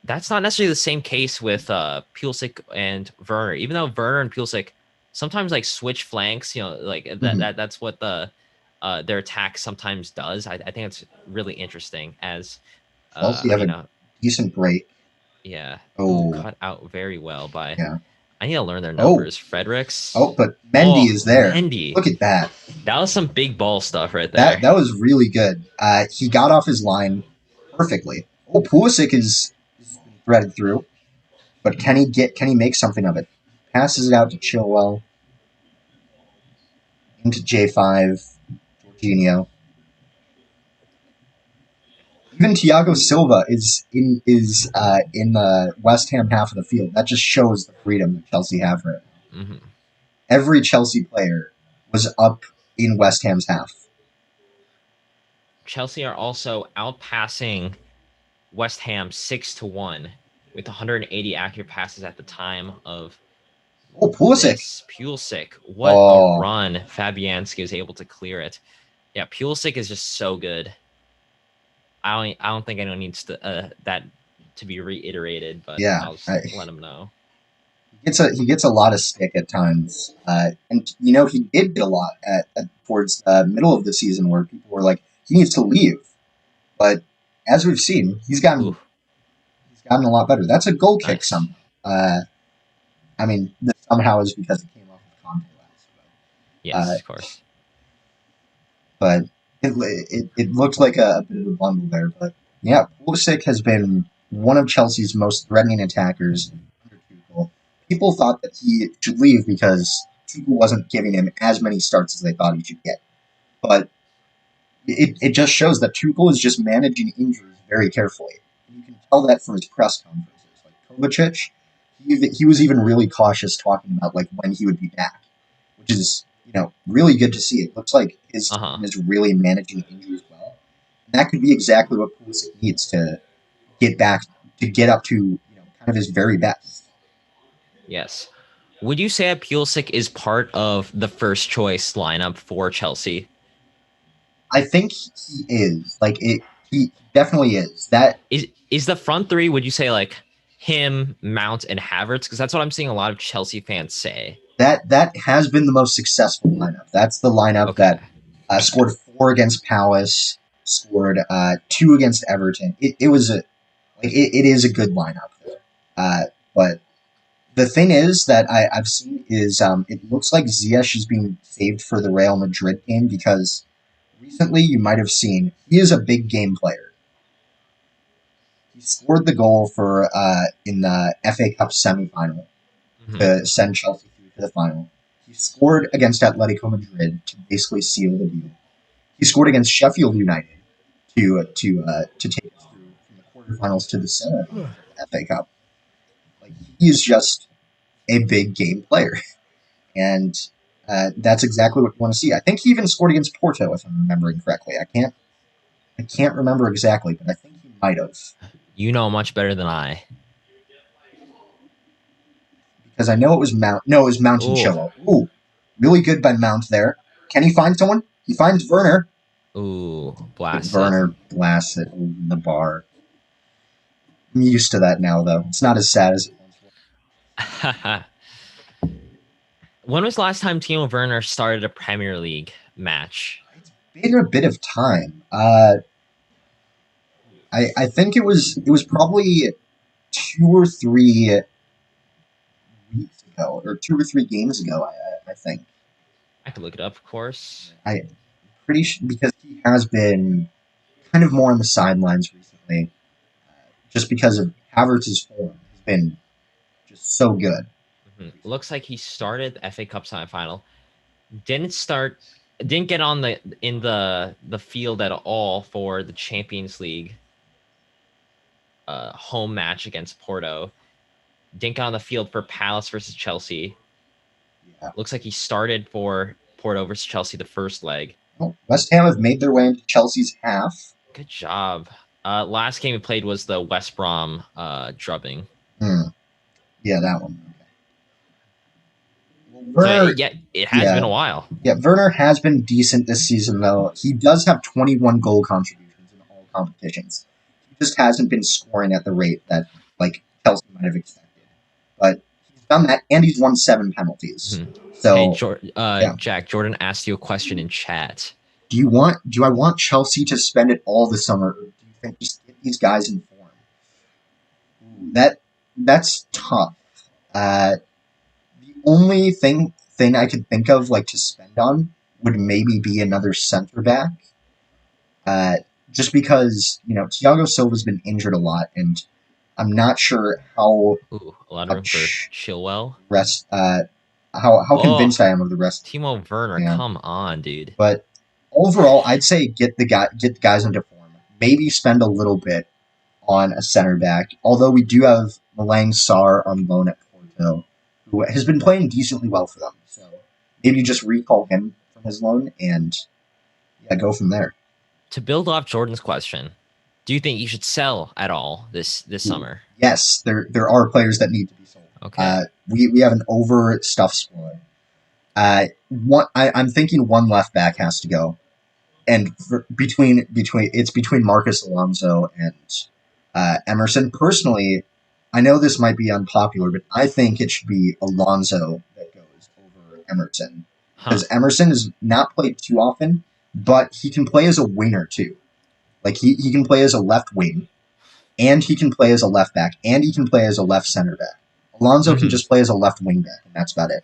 That's not necessarily the same case with Pulisic and Werner. Even though Werner and Pulisic sometimes like switch flanks, like Mm-hmm. that's what their attack sometimes does. I think it's really interesting as Chelsea have a decent break. yeah. Ooh, Oh, cut out very well by. yeah. I need to learn their Oh, numbers. Fredericks. but Mendy Oh, is there. Mendy. Look at that. That was some big ball stuff right That there. that was really good. He got off his line perfectly. Oh, Pulisic is threaded through, but can he make something of it? Passes it out to Chilwell into J5, Jorginho. Even Thiago Silva is in the West Ham half of the field. That just shows the freedom that Chelsea have right now. Mm-hmm. Every Chelsea player was up in West Ham's half. Chelsea are also outpassing West Ham 6-1 with 180 accurate passes at the time of Oh, Pulisic. this. Pulisic, what a Oh, run! Fabianski is able to clear it. Yeah, Pulisic is just so good. I don't think anyone needs that to be reiterated, but yeah. I'll just let him know. He gets a lot of stick at times, and he did get a lot towards the middle of the season where people were like he needs to leave, but as we've seen, he's gotten Ooh, a lot better. That's a goal kick nice. somehow. I mean, this somehow is because it came off of Conte last. Yes, of course. But it looked like a bit of a bundle there. But yeah, Pulisic has been one of Chelsea's most threatening attackers under Tuchel. People thought that he should leave because Tuchel wasn't giving him as many starts as they thought he should get. But it just shows that Tuchel is just managing injuries very carefully. And you can tell that from his press conferences. Like Kovacic, he was even really cautious talking about like when he would be back, which is really good to see. It looks like his team is really managing injuries well. And that could be exactly what Pulisic needs to get back to get up to kind of his very best. Yes. Would you say that Pulisic is part of the first choice lineup for Chelsea? I think he is. Like he definitely is. That is the front three. Would you say like him, Mount, and Havertz? Because that's what I'm seeing a lot of Chelsea fans say. That has been the most successful lineup. That's the lineup that scored 4 against Palace, scored 2 against Everton. It was it is a good lineup. But the thing is that I've seen is it looks like Ziyech is being saved for the Real Madrid game because recently you might have seen he is a big game player. He scored the goal for in the FA Cup semifinal to send Chelsea through to the final. He scored against Atletico Madrid to basically seal the deal. He scored against Sheffield United to take us through from the quarterfinals to the semifinals of the FA Cup. Like he is just a big game player, and that's exactly what we want to see. I think he even scored against Porto, if I'm remembering correctly. I can't remember exactly, but I think he might have. You know much better than I. Because I know it was Mount. No, it was Mount and Chilwell. Ooh, really good by Mount there. Can he find someone? He finds Werner. Ooh, blast Werner blasts it in the bar. I'm used to that now, though. It's not as sad as it was. When was the last time Timo Werner started a Premier League match? It's been a bit of time. I think it was probably 2 or 3 weeks ago, or 2 or 3 games ago. I think. I could look it up, of course. I'm pretty sure because he has been kind of more on the sidelines recently, just because of Havertz's form has been just so good. Looks like he started the FA Cup semifinal. Didn't get on the field at all for the Champions League home match against Porto. Didn't get on the field for Palace versus Chelsea. Yeah. Looks like he started for Porto versus Chelsea the first leg. Well, West Ham have made their way into Chelsea's half. Good job. Last game he played was the West Brom drubbing. Yeah, that one. Werner, so, yeah, it has been a while. Yeah, Werner has been decent this season, though. He does have 21 goal contributions in all competitions. He just hasn't been scoring at the rate that Chelsea might have expected. But he's done that, and he's won 7 penalties. So, hey, Jack, Jordan asked you a question in chat. Do I want Chelsea to spend it all this summer, or do you think just get these guys in form? That's tough. The only thing I could think of to spend on would maybe be another center back. Just because Thiago Silva's been injured a lot, and I'm not sure how a lot of room for Chilwell. How convinced I am of the rest. Timo Werner, come on, dude. But overall, I'd say get the guys into form. Maybe spend a little bit on a center back. Although we do have Malang Sarr on loan at Porto, who has been playing decently well for them. So maybe just recall him from his loan and go from there. To build off Jordan's question, do you think you should sell at all this summer? Yes, there are players that need to be sold. Okay. We have an overstuffed squad. I'm thinking one left back has to go, and between Marcus Alonso and Emerson. Personally, I know this might be unpopular, but I think it should be Alonso that goes over Emerson because Emerson has not played too often, but he can play as a winger too. He can play as a left wing, and he can play as a left back, and he can play as a left center back. Alonso can Mhm. just play as a left wing back, and that's about it.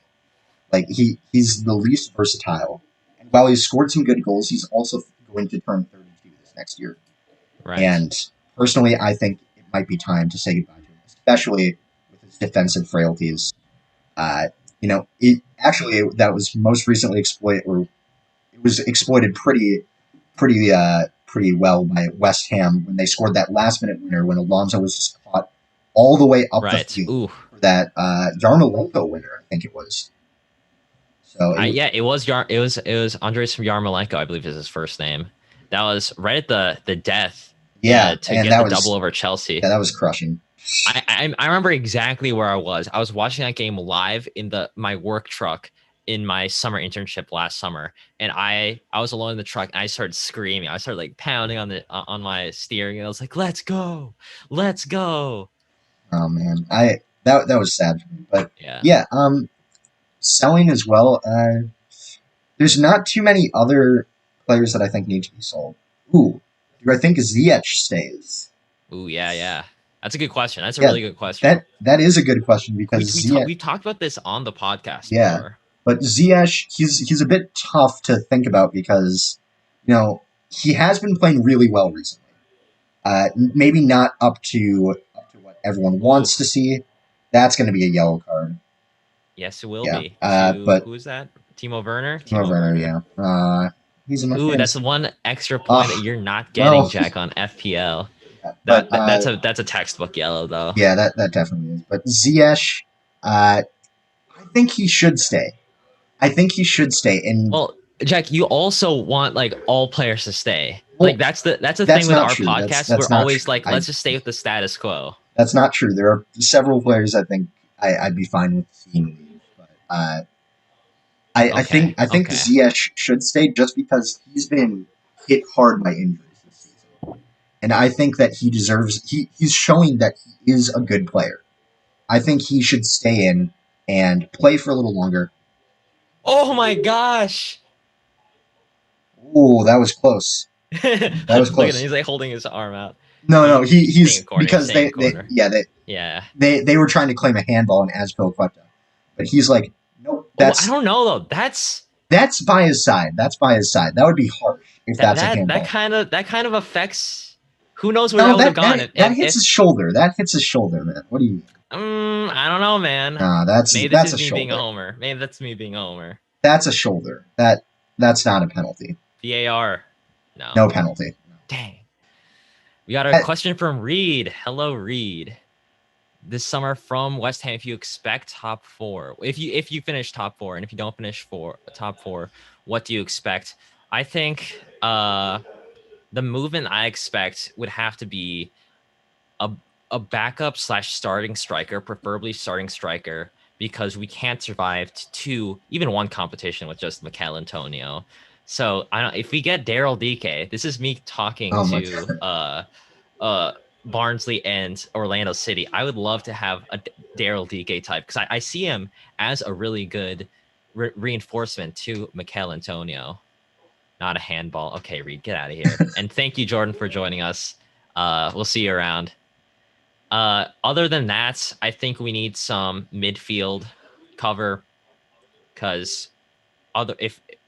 Like he's the least versatile. And while he's scored some good goals, he's also going to turn 32 this next year. Right. And personally, I think it might be time to say goodbye to him, especially with his defensive frailties. Uh, it actually that was most recently exploited, or it was exploited pretty well by West Ham when they scored that last minute winner when Alonso was just caught all the way up the Right. field Ooh. for that Yarmolenko winner, I think it was. So Yeah, it was Andres Yarmolenko, I believe is his first name. That was right at the death yeah, to and get the double over Chelsea. that was crushing. I remember exactly where I was. I was watching that game live in my work truck in my summer internship last summer, and I was alone in the truck and I started screaming. I started like pounding on my steering, and I was like, "Let's go, let's go!" Oh man, that was sad for me, but Yeah. yeah, selling as well. There's not too many other players that I think need to be sold. Ooh, do I think Ziyech stays? Ooh, yeah, yeah. That's a good question. That's a Yeah, really good question. that is a good question because Ziyech. We've talked about this on the podcast Yeah, before. but Ziyech, he's a bit tough to think about because he has been playing really well recently. Maybe not up to what everyone Ooh, wants to see. That's going to be a yellow card. yes, it will Yeah, be. To but who is that? Timo Werner. Timo Timo Werner, Werner. yeah, he's in my Ooh, that's fantasy. one extra point that Oh you're not getting, no, Jack, on FPL. but That's a textbook yellow though. yeah, that definitely is. But Ziyech, I think he should stay. I think he should stay. And Well, Jack, you also want like all players to stay. Like well, that's the thing that's with not our true. podcast. We're That's not always true. like, let's just stay with the status quo. That's not true. There are several players I think I'd be fine with seeing leave, but Okay, I think okay. Ziyech should stay just because he's been hit hard by injuries this season, and I think that he deserves. He's showing that he is a good player. I think he should stay in and play for a little longer. Oh my gosh! Oh, that was close. Look That was at him. close. He's like holding his arm out. No, He's staying in he's corner. He's because staying in corner. yeah Yeah. they were trying to claim a handball on Azpilicueta, but he's like, nope, Oh, I don't know though. that's by his side. That's by his side. That would be harsh if that's a handball. That kind of affects. Who knows where No, that would have gone that hits his shoulder. That hits his shoulder, man. What do you mean? I don't know, man. Nah, Maybe this that's is a me being a shoulder. homer. Maybe that's me being a homer. That's a shoulder. That's not a penalty. VAR. No. No penalty. Dang. We got a That, question from Reed. Hello, Reed. This summer from West Ham, if you expect top four, if you finish top four, and if you don't finish top four, what do you expect? I think the movement I expect would have to be a a backup slash starting striker, preferably starting striker, because we can't survive two, even one competition with just Mikel Antonio. So I don't. If we get Daryl DK, this is me talking oh my to god. uh Barnsley and Orlando City. I would love to have a Daryl DK type because I see him as a really good reinforcement to Mikel Antonio. Not a handball. Okay, Reed, get out of here. And thank you, Jordan, for joining us. We'll see you around. Other than that, I think we need some midfield cover because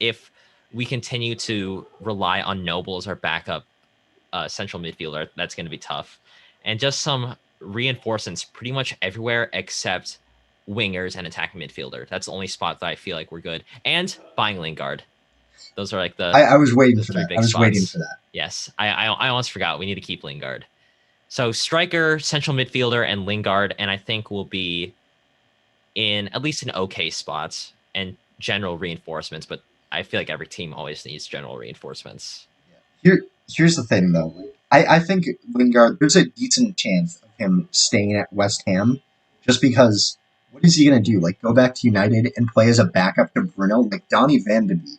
if we continue to rely on Noble as our backup central midfielder, that's going to be tough. And just some reinforcements pretty much everywhere except wingers and attacking midfielder. That's the only spot that I feel like we're good. And buying Lingard. Those are like I was waiting the for three that. I big was waiting spots. for that. Yes, I almost forgot. We need to keep Lingard. So striker, central midfielder, and Lingard, and I think we'll be in at least an okay spots and general reinforcements. But I feel like every team always needs general reinforcements. Here's the thing though. I think Lingard. There's a decent chance of him staying at West Ham, just because. What is he gonna do? Like go back to United and play as a backup to Bruno? Like Donny Van de Beek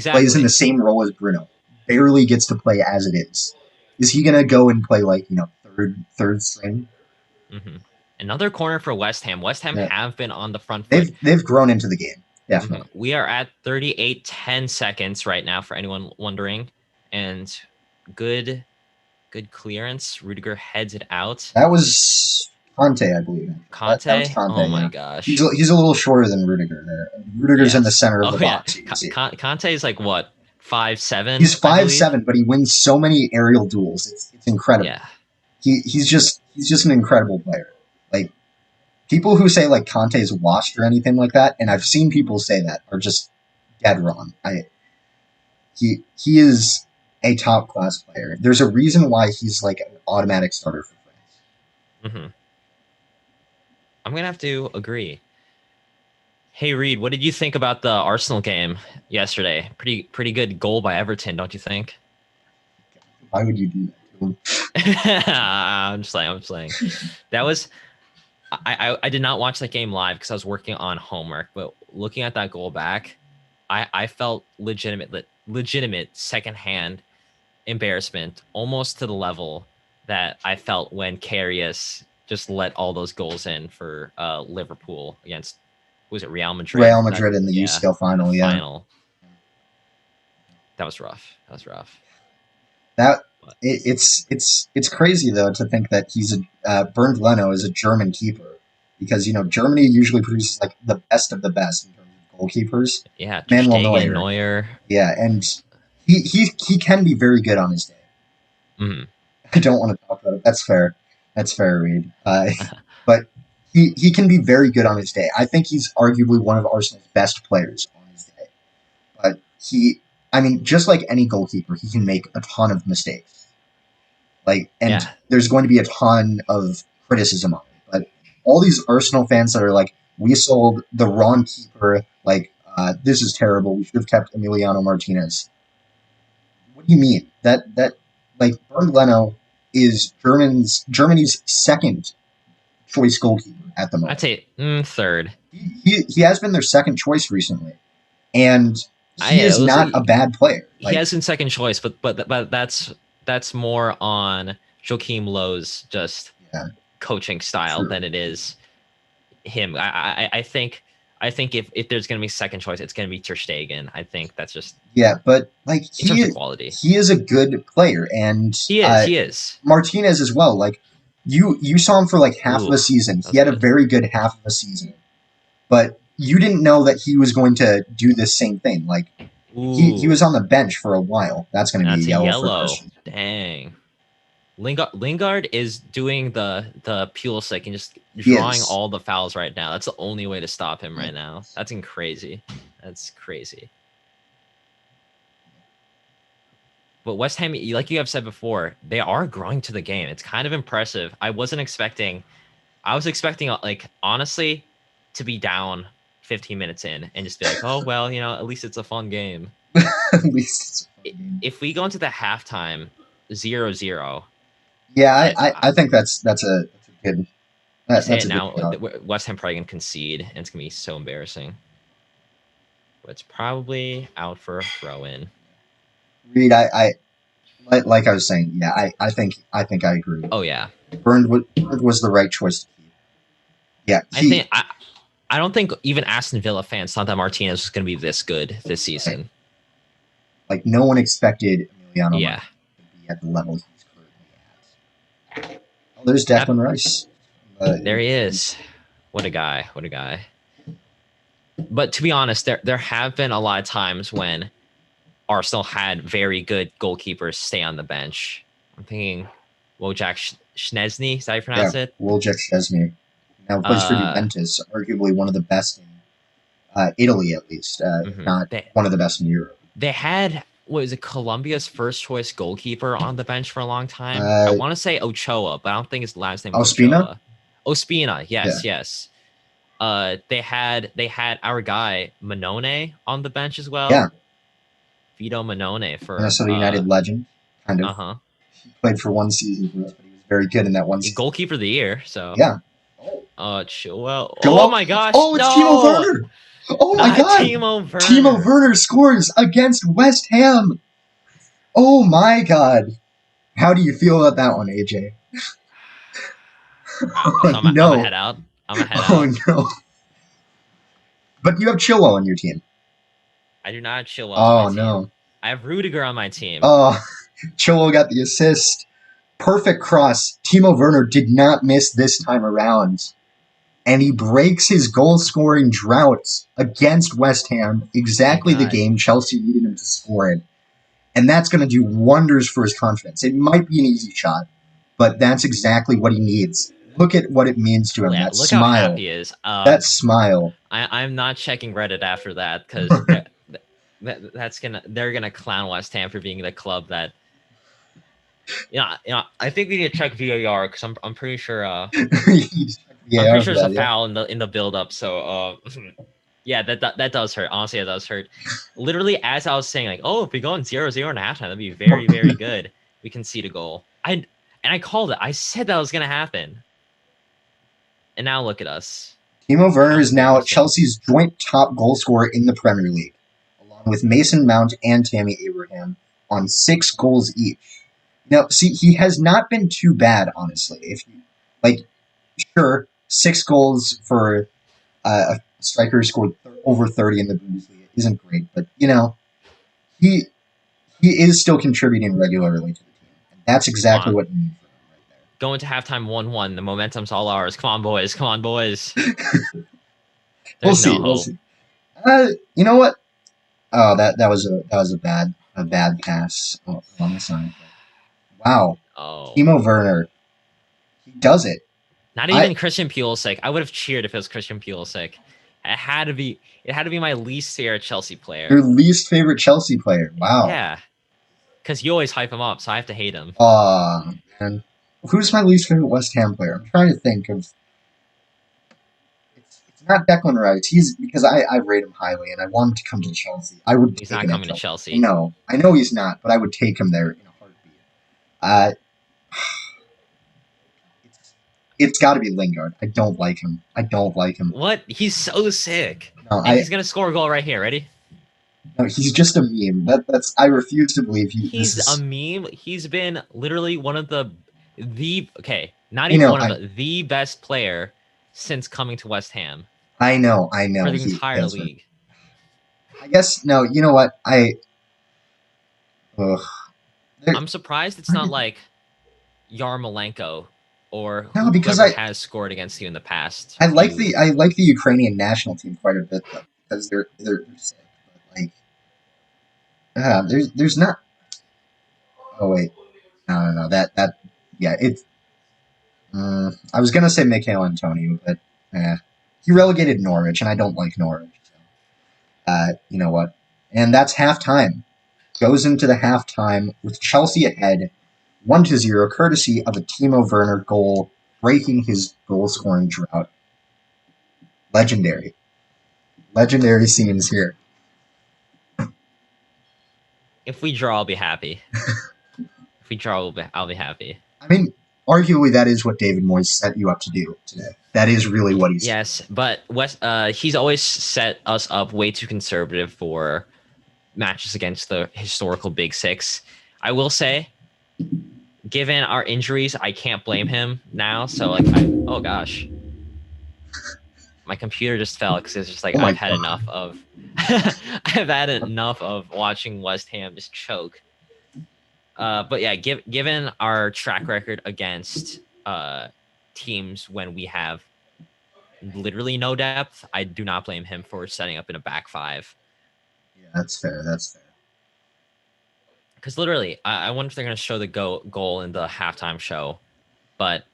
plays in the Exactly. same role as Bruno. Barely gets to play as it is. Is he gonna go and play like third string? Mm-hmm. Another corner for West Ham. West Ham Yeah. have been on the front foot. They've grown into the game, definitely. Mm-hmm. We are at 38-10 seconds right now for anyone wondering, and good clearance. Rudiger heads it out. That was Conte, I believe. That was Conte. Oh Conte. my Yeah, gosh. he's a little shorter than Rudiger there. Rudiger's in the Yes. center of Oh the yeah. box. You can see Conte is like what, he's 5'7", I five believe. seven, but he wins so many aerial duels. It's incredible. Yeah. He's just an incredible player. Like people who say like Conte's washed or anything like that, and I've seen people say that are just dead wrong. He is a top class player. There's a reason why he's like an automatic starter for France. hmm I'm gonna have to agree. Hey Reed, what did you think about the Arsenal game yesterday? Pretty good goal by Everton, don't you think? Why would you do that to him? I'm just saying. That was I did not watch that game live because I was working on homework, but looking at that goal back, I felt legitimate secondhand embarrassment, almost to the level that I felt when Karius just let all those goals in for Liverpool against, was it Real Madrid? Real That, Madrid in the yeah, UCL in the final, yeah. final. That was rough. That was rough. That But it's crazy though to think that he's Bernd Leno is a German keeper because Germany usually produces like the best of the best in terms of goalkeepers. yeah, Ter Manuel Stegen, Neuer, Neuer. yeah, and he can be very good on his day. Mhm. I don't want to talk about it. That's fair. That's fair, Reed. But he can be very good on his day. I think he's arguably one of Arsenal's best players on his day. But I mean, just like any goalkeeper, he can make a ton of mistakes. And Yeah, there's going to be a ton of criticism on it. But all these Arsenal fans that are like, we sold the wrong keeper, like, this is terrible. We should have kept Emiliano Martinez. What do you mean? That like Bernd Leno is Germany's second choice goalkeeper at the I'd moment. say third. He has been their second choice recently, and he I is will not a say bad player. he has been second choice, but that's more on Joachim Low's just Yeah, coaching style true. than it is him. I think if there's gonna be second choice, it's gonna be Ter Stegen. I think that's just Yeah, but like in terms of quality. he is a good player, and He is. He is. Martinez as well. Like you saw him for like half of Ooh, a season. that He was had a good. very good half of a season, but you didn't know that he was going to do this same thing. Like he Ooh, was on the bench for a while. That's going to be a that's a yellow for yellow. Christian. Dang. Lingard is doing the Pulisic and just He drawing is. all the fouls right now. That's the only way to stop him right now. That's crazy. That's crazy. But West Ham, like you have said before, they are growing to the game. It's kind of impressive. I was expecting like honestly to be down 15 minutes in and just be like, oh well, at least it's a fun game. At least it's a fun game. If we go into the halftime 0-0, Yeah, I, I think that's a good I say that's it a good now. shout. West Ham probably gonna concede, and it's gonna be so embarrassing. But it's probably out for a throw in. Reed, like I was saying, yeah, I think I agree. Oh yeah, Burned was the right choice to keep. Yeah, I think I don't think even Aston Villa fans thought that Martinez was gonna be this good this right. season. Like no one expected Emiliano Yeah, Martinez to be at the level he's currently at. Oh, there's that Declan Rice. there he is. What a guy! What a guy! But to be honest, there have been a lot of times when Arsenal had very good goalkeepers stay on the bench. I'm thinking Wojak Szczesny, is that how you Yeah, pronounce it? Wojciech Szczesny now plays for Uh, Juventus, arguably one of the best in Italy, at least, if mhm. not one of the best in Europe. They had, what is it, Colombia's first choice goalkeeper on the bench for a long time. I Uh, want to say Ochoa, but I don't think his last name was Ospina, Ochoa. Ospina, yeah, yes, yes. They had our guy Manone on the bench as yeah, well. Vito Manone for Minnesota United legend, kind of. uh-huh. He played for one season for us, but he was very good in that one season. Goalkeeper of the year, so Yeah. Oh, Chilwell. Oh Joel. my gosh, Oh, it's Timo no! Werner. Oh my Not God. Timo Timo Werner. Werner scores against West Ham. Oh my God. How do you feel about that one, AJ? So Oh, I'm a no. head out. I'm a head Oh out. no. But you have Chilwell on your team. I do not have Chilwell on my Oh team. no. I have Rudiger on my team. Oh, Chilwell got the assist. Perfect cross. Timo Werner did not miss this time around. And he breaks his goal scoring drought against West Ham, My exactly the God. game Chelsea needed him to score in. And that's going to do wonders for his confidence. It might be an easy shot, but that's exactly what he needs. Look at what it means to him. Yeah, That look how smile. happy he is. That smile. I'm not checking Reddit after that because they're gonna clown West Ham for being the club that I think we need to check VAR because I'm pretty sure I'm Yeah, pretty for sure there's a that, yeah. foul in the build up. So yeah, that does hurt. Honestly, it does hurt. Literally, as I was saying, like, oh, if we go in 0-0 in halftime, that'd be very, very good. We can see the goal. I called it. I said that was gonna happen. And now look at us. Timo Werner Now is look at now West Ham. Chelsea's joint top goal scorer in the Premier League, along with Mason Mount and Tammy Abraham on 6 goals each. Now, see, he has not been too bad, honestly. If you like, sure, 6 goals for a striker who scored over 30 in the Bundesliga isn't great, but he he is still contributing regularly to the team, and that's exactly what you need from him right Going to halftime 1-1. The momentum's all ours. Come on, boys. Come on, boys. there. We'll There's no see. We'll hope. see. You know what? Oh, that was a bad pass on the side. Wow, Oh. Timo Werner, he does it. Not I even Christian Pulisic. I would have cheered if it was Christian Pulisic. It had to be my least favorite Chelsea player. Your least favorite Chelsea player. Wow. Yeah. Because you always hype him up, so I have to hate him. Man. Who's my least favorite West Ham player? I'm trying to think of. It's not Declan Rice. He's because I rate him highly and I want him to come to Chelsea. I would. He's take not him at coming to Chelsea. No, I know he's not, but I would take him there in a heartbeat. Uh, it's got to be Lingard. I don't like him. I don't like him. What? He's so sick. No, And he's going to score a goal right here. Ready? No, he's just a meme. That's. I refuse to believe he. He's This is, a meme. He's been literally one of the not even one of the best player since coming to West Ham. I know. For the entire league. I guess no. You know what? I'm surprised it's not like Yarmolenko or because has scored against you in the past. I like the Ukrainian national team quite a bit though, because they're sick. But there's not. Oh wait, no that yeah it's. I was gonna say Michail Antonio, but he relegated Norwich, and I don't like Norwich. So, you know what? And that's halftime. Goes into the halftime with Chelsea ahead, 1-0, courtesy of a Timo Werner goal, breaking his goal-scoring drought. Legendary scenes here. If we draw, I'll be happy. If we draw, I'll be happy. I mean, arguably, that is what David Moyes set you up to do today. That is really what he's. Yes, but he's always set us up way too conservative for matches against the historical Big Six. I will say, given our injuries, I can't blame him now. So oh gosh, my computer just fell because it's just like I've had enough of. I've had enough of watching West Ham just choke. But yeah, given our track record against teams when we have literally no depth, I do not blame him for setting up in a back five. Yeah, that's fair. Because literally, I wonder if they're going to show the goal in the halftime show, but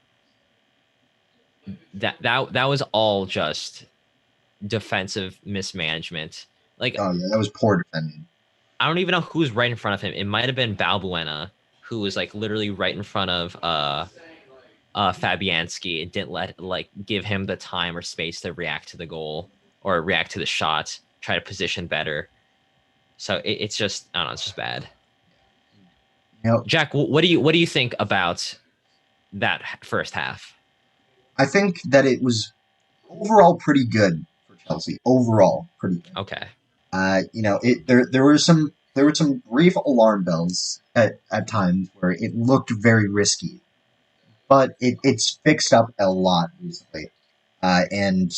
that was all just defensive mismanagement. Like, oh yeah, that was poor defending. I don't even know who's right in front of him. It might have been Balbuena, who was like literally right in front of Fabianski. It didn't give him the time or space to react to the goal or react to the shot, try to position better. So it's just, I don't know, it's just bad. Jack, what do you think about that first half? I think that it was overall pretty good for Chelsea. Overall, pretty good. Okay. There were some brief alarm bells at times where it looked very risky, but it's fixed up a lot recently. And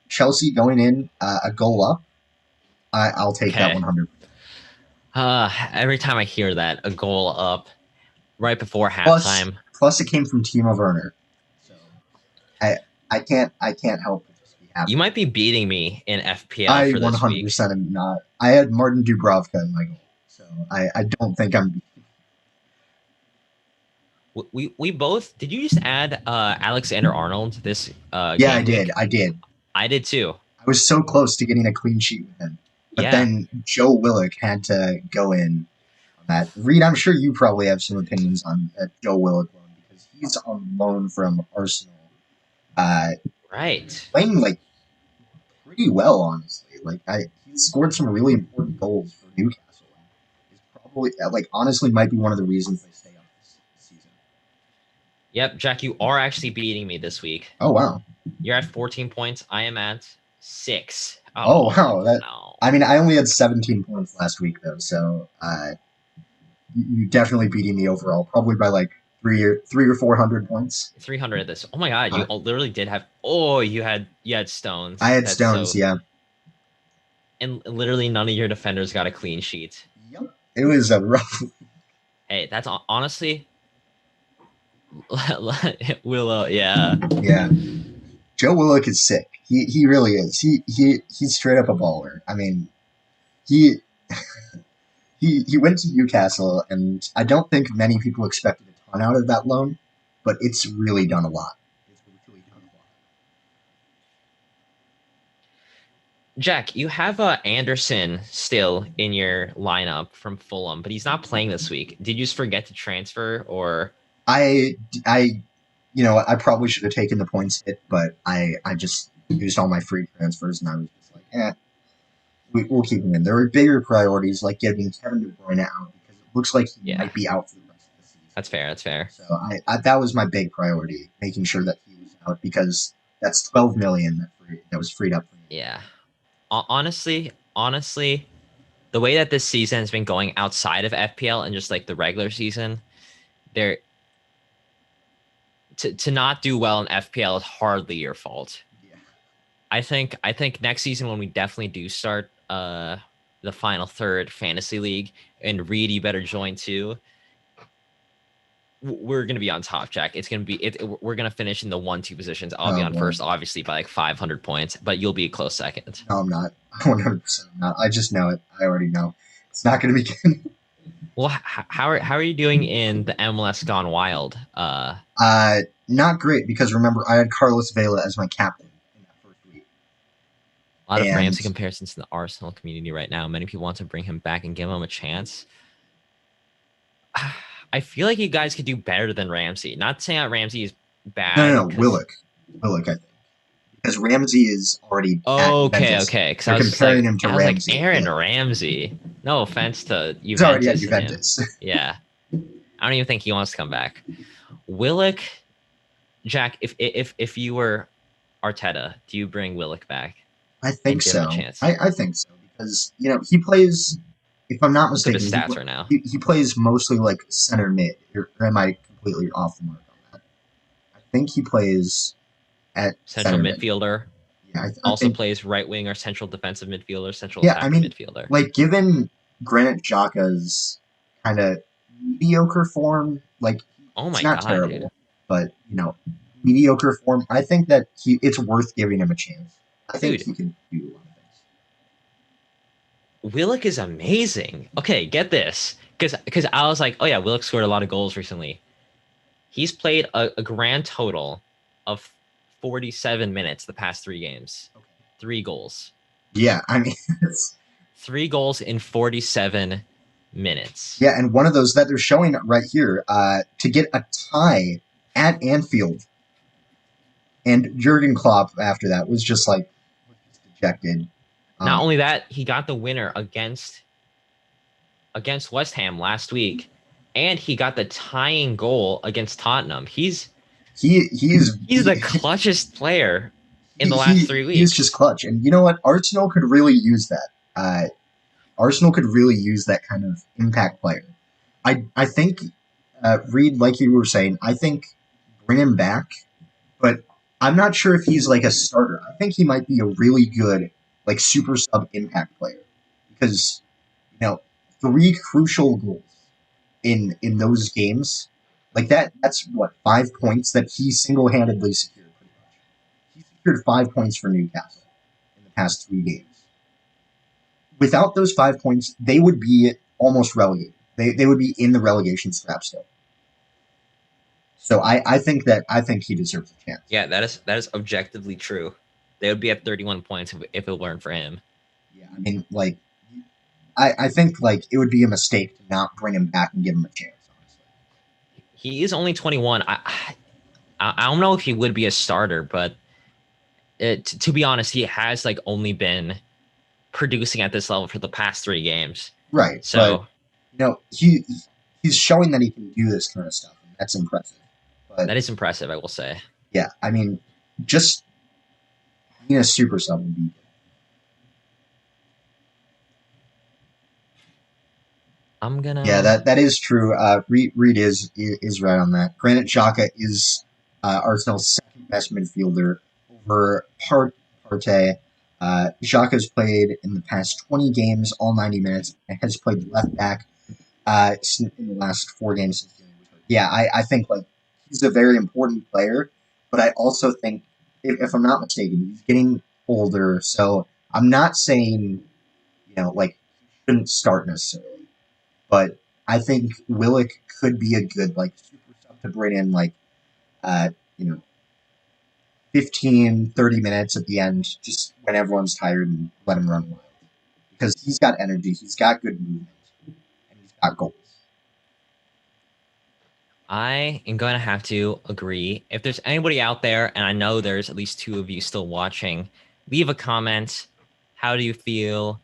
Chelsea going in a goal up, I'll take that 100%. Every time I hear that, a goal up, right before Plus, halftime. plus it came from Timo Werner. So I I can't help but just be happy. You might be beating me in FPL I for this week. 100% am not. I had Martin Dubravka in my goal, so I don't think I'm. We both did you just add Alexander Arnold this Yeah, I game did. week? I did. I did too. I was so close to getting a clean sheet with him, but Yeah. then Joe Willock had to go in on that. Reed, I'm sure you probably have some opinions on that Joe Willock loan because he's on loan from Arsenal, uh, Right. playing like pretty well, honestly. Like he scored some really important goals for Newcastle. And is probably like honestly might be one of the reasons they stay up this season. Yep, Jack, you are actually beating me this week. Oh wow. You're at 14 points. I am at 6. Oh Oh wow. That no. I mean I only had 17 points last week though, so you definitely beating me overall, probably by like 300 or 400 points. 300 at this. Oh my god, you Uh, literally did have. Oh, you had I stones. had That's Stones, so. yeah. And literally none of your defenders got a clean sheet. Yep. It was a rough. Hey, that's honestly. Willow, yeah. Yeah. Joe Willock is sick. He really is. He's straight up a baller. I mean, he he went to Newcastle, and I don't think many people expected a ton out of that loan, but it's really done a lot. It's really done a lot. Jack, you have Anderson still in your lineup from Fulham, but he's not playing this week. Did you just forget to transfer, or I, I probably should have taken the points hit, but I just used all my free transfers, and I was just like, we'll keep him in. There were bigger priorities, like getting Kevin De Bruyne out, because it looks like he yeah, might be out for the rest of the season. that's fair. That's fair. So that was my big priority, making sure that he was out, because that's 12 million that was freed up for me. Yeah. Honestly, the way that this season has been going outside of FPL and just like the regular season, there to not do well in FPL is hardly your fault. Yeah. I think next season when we definitely do start the final third fantasy league, and Reed, you better join too. We're gonna be on top, Jack. It's gonna be we're gonna finish in the 1-2 positions. I'll be on boy. first, obviously by like 500 points, but you'll be a close second. No, I'm not. 100% not. I just know it. I already know. It's not going to be good. Well, how are you doing in the MLS Gone Wild? Not great, because remember, I had Carlos Vela as my captain in that first week. A lot of And Ramsey comparisons in the Arsenal community right now. Many people want to bring him back and give him a chance. I feel like you guys could do better than Ramsey. Not saying that Ramsey is bad. No, Willock, I think, because Ramsey is already okay. Because I was comparing him to Ramsey. Aaron Ramsey. No offense to Juventus. He's already at Juventus. Yeah, I don't even think he wants to come back. Willock, Jack. If you were Arteta, do you bring Willock back? I think so. Him a chance? I think so, because he plays. If I'm not mistaken, his stats right now. He plays mostly like center mid. Or am I completely off the mark on that? I think he plays at central midfielder. Yeah, also plays right wing or central defensive midfielder, central midfielder. Like given Granit Xhaka's kind of mediocre form, like it's not terrible, dude. But mediocre form. I think that it's worth giving him a chance. I think he can do a lot of things. Willock is amazing. Okay, get this, because I was like, oh yeah, Willock scored a lot of goals recently. He's played a grand total of 47 minutes the past 3 games. 3 goals. Yeah, I mean, 3 goals in 47 minutes. Yeah, and one of those that they're showing right here to get a tie at Anfield. And Jurgen Klopp after that was just like dejected. Not only that, he got the winner against West Ham last week, and he got the tying goal against Tottenham. He's the clutchest player in the last 3 weeks. He's just clutch. And you know what? Arsenal could really use that. Arsenal could really use that kind of impact player. I think, Reed, like you were saying, I think bring him back, but I'm not sure if he's like a starter. I think he might be a really good like super sub impact player, because 3 crucial goals in those games, like that's what 5 points that he single handedly secured. Pretty much, he secured 5 points for Newcastle in the past 3 games. Without those 5 points, they would be almost relegated. They would be in the relegation scrap still. So I think he deserves a chance. Yeah, that is objectively true. They would be at 31 points if it weren't for him. Yeah, I mean, like, I think like it would be a mistake to not bring him back and give him a chance. Honestly, He is only 21. I don't know if he would be a starter, but to be honest, he has like only been producing at this level for the past 3 games. right? But So he's showing that he can do this kind of stuff, and that's impressive. But that is impressive, I will say. yeah, I mean, just being a super sub would be good. I'm gonna. Yeah, that is true. Reed is right on that. Granit Xhaka is Arsenal's second best midfielder over Partey. Xhaka's played in the past 20 games, all 90 minutes, and has played left back in the last 4 games since he was hurt. Yeah, I think like he's a very important player, but I also think, if I'm not mistaken, he's getting older. So I'm not saying like he shouldn't start necessarily. But I think Willock could be a good like super sub to bring in like uh, you know 15, 30 minutes at the end, just when everyone's tired, and let him run wild. Because he's got energy, he's got good movement, and he's got goals. I am going to have to agree. If there's anybody out there, and I know there's at least 2 of you still watching, leave a comment. How do you feel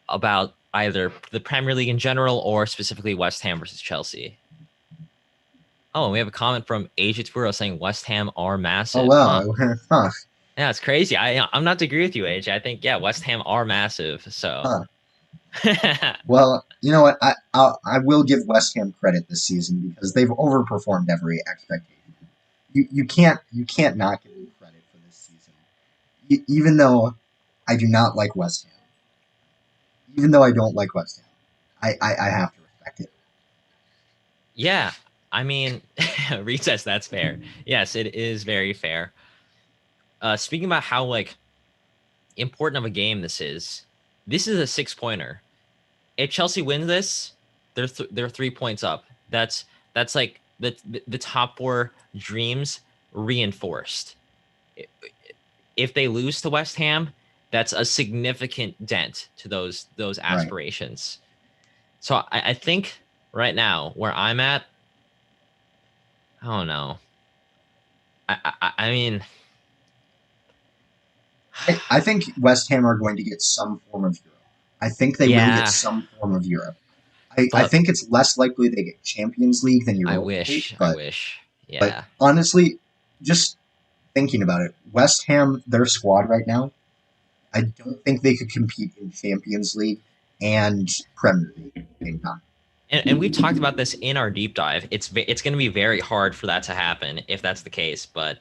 about either the Premier League in general or specifically West Ham versus Chelsea? Oh, and we have a comment from Agent Buro saying West Ham are massive. Oh wow, huh? Yeah, it's crazy. I'm not to agree with you, AJ. I think West Ham are massive. So, Well, you know what? I will give West Ham credit this season because they've overperformed every expectation. You can't not give them credit for this season, even though I do not like West Ham. Even though I don't like West Ham, I have to respect it. yeah, I mean, Reed says that's fair. Yes, it is very fair. Speaking about how like important of a game this is a 6-pointer. If Chelsea wins this, they're 3 points up. That's like the top 4 dreams reinforced. If they lose to West Ham, that's a significant dent to those Right. aspirations. So I think right now where I'm at, I don't know. I mean, I think West Ham are going to get some form of Europe. I think they will get yeah, some form of Europe. I but think it's less likely they get Champions League than I Europa League, wish, I but wish, but yeah. honestly, just thinking about it, West Ham, their squad right now, I don't think they could compete in Champions League and Premier League at the same time. And we've talked about this in our deep dive. It's going to be very hard for that to happen if that's the case. But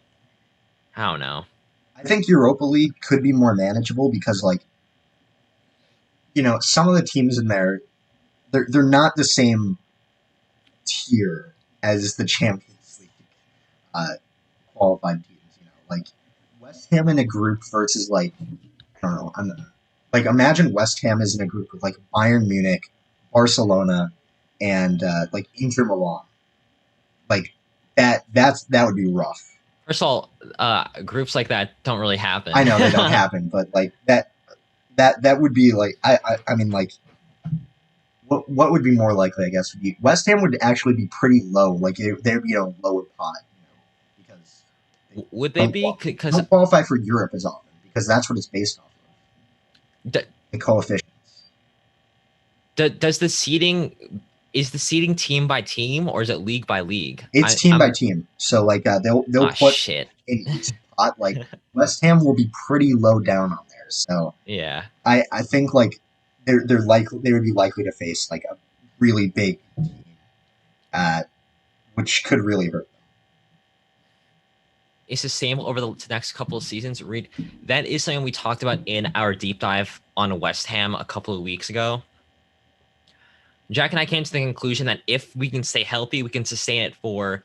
I don't know. I think Europa League could be more manageable because, like, some of the teams in there, they're not the same tier as the Champions League uh, qualified teams. Like West Ham in a group versus like I don't know. Like imagine West Ham is in a group with like Bayern Munich, Barcelona, and like Inter Milan. Like that would be rough. First of all, groups like that don't really happen. I know they don't happen, but like that would be like I mean like what would be more likely? I guess would be West Ham would actually be pretty low. Like they'd be a lower pot, because would they be? they Because don't qualify for Europe as often because that's what it's based off of. d- The coefficients. does the seeding is the seeding team by team or is it league by league? It's team by team. So like they'll put shit. in each spot. Like West Ham will be pretty low down on there. So Yeah. I think like they're likely they would be likely to face like a really big team, which could really hurt them. It's the same over the next couple of seasons. Reed, that is something we talked about in our deep dive on West Ham a couple of weeks ago. Jack and I came to the conclusion that if we can stay healthy, we can sustain it for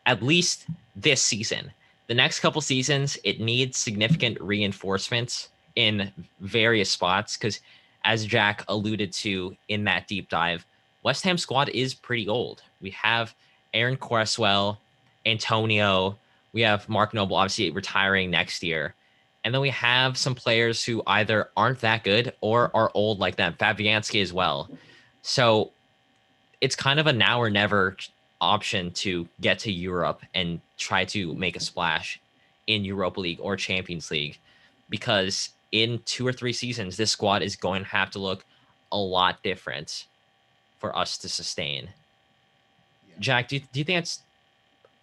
at least this season. The next couple seasons, it needs significant reinforcements in various spots because, as Jack alluded to in that deep dive, West Ham squad is pretty old. We have Aaron Cresswell, Antonio, we have Mark Noble obviously retiring next year. And then we have some players who either aren't that good or are old like them, Fabianski as well. So it's kind of a now or never option to get to Europe and try to make a splash in Europa League or Champions League, because in 2 or 3 seasons, this squad is going to have to look a lot different for us to sustain. Jack, do you think that's?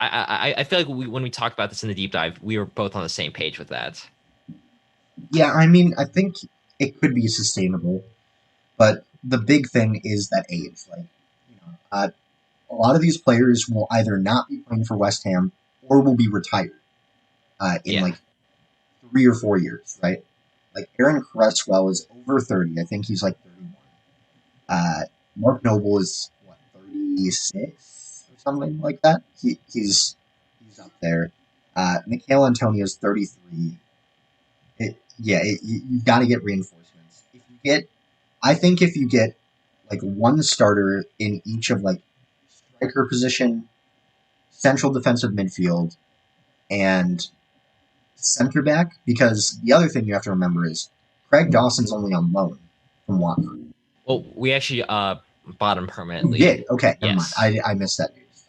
I feel like when we talked about this in the deep dive, we were both on the same page with that. Yeah, I mean, I think it could be sustainable, but the big thing is that age. Like, a lot of these players will either not be playing for West Ham or will be retired in Yeah. like 3 or 4 years, right? Like Aaron Cresswell is over 30. I think he's like 31. Mark Noble is what, 36 or something like that. He's up there. Mikel Antonio is 33. You've got to get reinforcements. I think if you get like one starter in each of like striker position, central defensive midfield, and center back, because the other thing you have to remember is Craig Dawson's only on loan from Watford. Well, we actually bought him You permanently. did? Okay, never mind. Yes. I missed that news.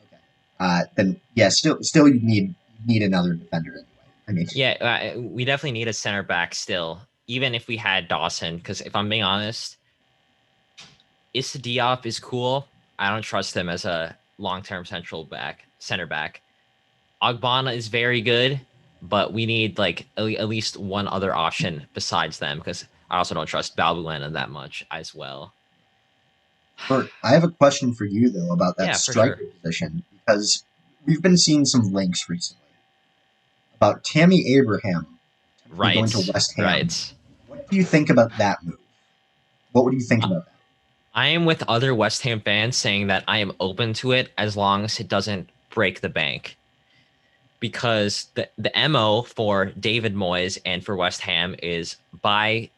Okay. Then yeah, still you need another defender anyway. I mean, Yeah, we definitely need a center back still, even if we had Dawson. Because if I'm being honest, Issa Diop is cool. I don't trust him as a long-term center back. Ogbonna is very good, but we need like at least one other option besides them, because I also don't trust Balbuena that much as well. Bert, I have a question for you though about that Yeah, for striker sure. position, because we've been seeing some links recently about Tammy Abraham potentially going to Right, West Ham. right. What do you think about that move? What would you think Uh, about that? I am with other West Ham fans saying that I am open to it as long as it doesn't break the bank. Because the MO for David Moyes and for West Ham is buy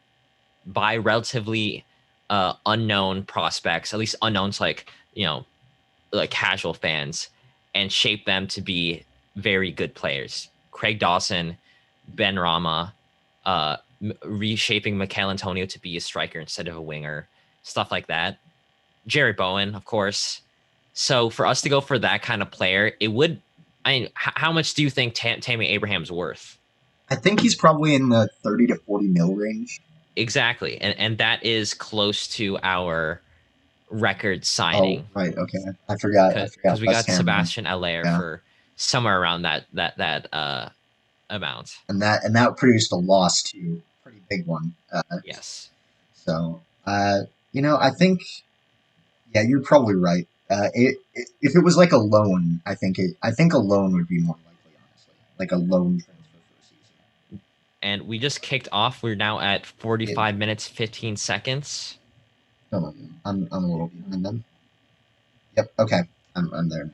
relatively unknown prospects, at least unknowns like like casual fans, and shape them to be very good players. Craig Dawson, Ben Rama, reshaping Mikel Antonio to be a striker instead of a winger, stuff like that. Jerry Bowen, of course. So for us to go for that kind of player, it would. I mean, how much do you think Tammy Abraham's worth? I think he's probably in the 30 to 40 mil range. Exactly, and that is close to our record Oh, signing, right. Okay. I forgot. I because forgot we West got Ham. Sebastian Allaire Yeah. for somewhere around that amount. And that produced a loss too, pretty big one. Yes, So, I think, yeah, you're probably right. If it was like a loan, I think a loan would be more likely, honestly, like a loan transfer for a season. and we just kicked off. We're now at It, 45 minutes 15 seconds. hold on, I'm a little behind them. Yep. Okay. I'm there.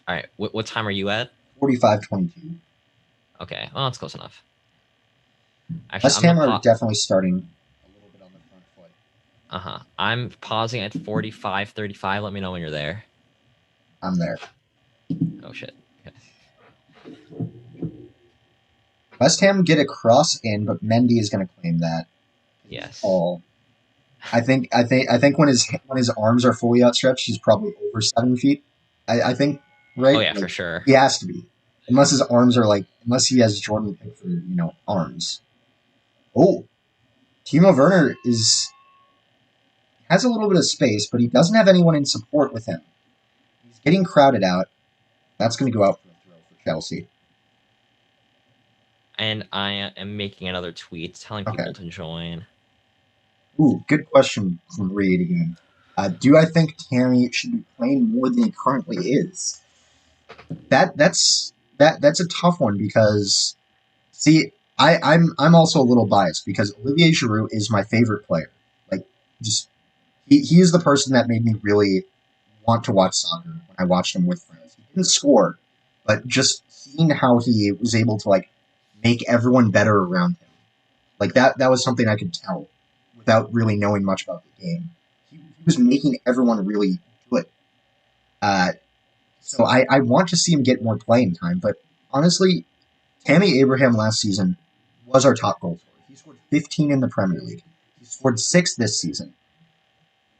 All right, what time are you at? 45-22. Okay, well, that's close enough. Actually, West I'm gonna Ham are definitely starting a little bit on the front foot. I'm pausing at 45:35. Let me know when you're there. I'm there. Oh shit. Okay. West Ham get a cross in, but Mendy is going to claim that. Yes. Oh, I think when his arms are fully outstretched, he's probably over 7 feet. I think, right? Oh yeah, for Like, sure. he has to be, unless his arms are like, unless he has Jordan Pickford, arms. Oh, Timo Werner has a little bit of space, but he doesn't have anyone in support with him. He's getting crowded out. That's going to go out for a throw for Chelsea. And I am making another tweet telling Okay. people to join. Ooh, good question from Reed again. Do I think Tammy should be playing more than he currently is? That's a tough one because, see, I'm also a little biased because Olivier Giroud is my favorite player. Like, just He is the person that made me really want to watch soccer when I watched him with friends. He didn't score, but just seeing how he was able to like make everyone better around him, like that was something I could tell without really knowing much about the game. He was making everyone really good. Uh, so I want to see him get more playing time, but honestly, Tammy Abraham last season was our top goal scorer. He scored 15 in the Premier League. He scored 6 this season.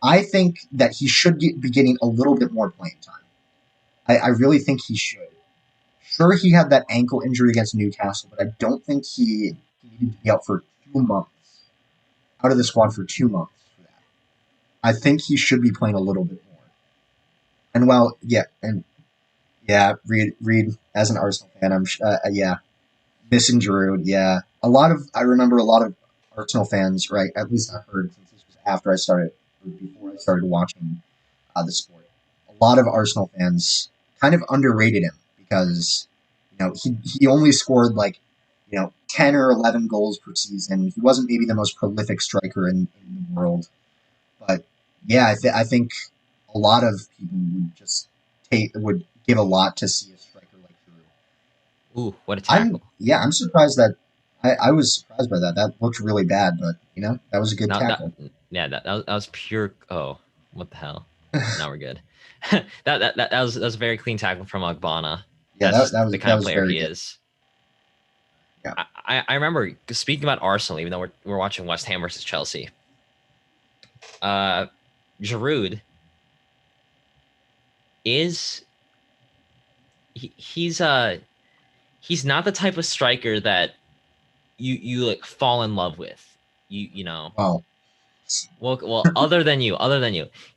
I think that he should be getting a little bit more playing time. I really think he should. Sure, he had that ankle injury against Newcastle, but I don't think he needed to be out for 2 months, out of the squad for 2 months for that. I think he should be playing a little bit more. And well, yeah, Reed as an Arsenal fan, yeah, missing Giroud, yeah. I remember a lot of Arsenal fans, right? At least I heard since this was after I started, or before I started watching the sport. A lot of Arsenal fans kind of underrated him because he only scored like 10 or 11 goals per season. He wasn't maybe the most prolific striker in the world, but yeah, I think a lot of people would give a lot to see a striker like Giroud. Ooh, what a tackle! I'm surprised that I was surprised by that. That looked really bad, but that was a good Now that tackle. yeah, that was pure. Oh, what the hell? Now we're good. That was a very clean tackle from Ogbonna. Yeah, That's just the that kind of was player very he good. is. Yeah. I remember speaking about Arsenal, even though we're watching West Ham versus Chelsea. Uh, Giroud is he's not the type of striker that you like fall in love with. You know. Wow. Well, other than you,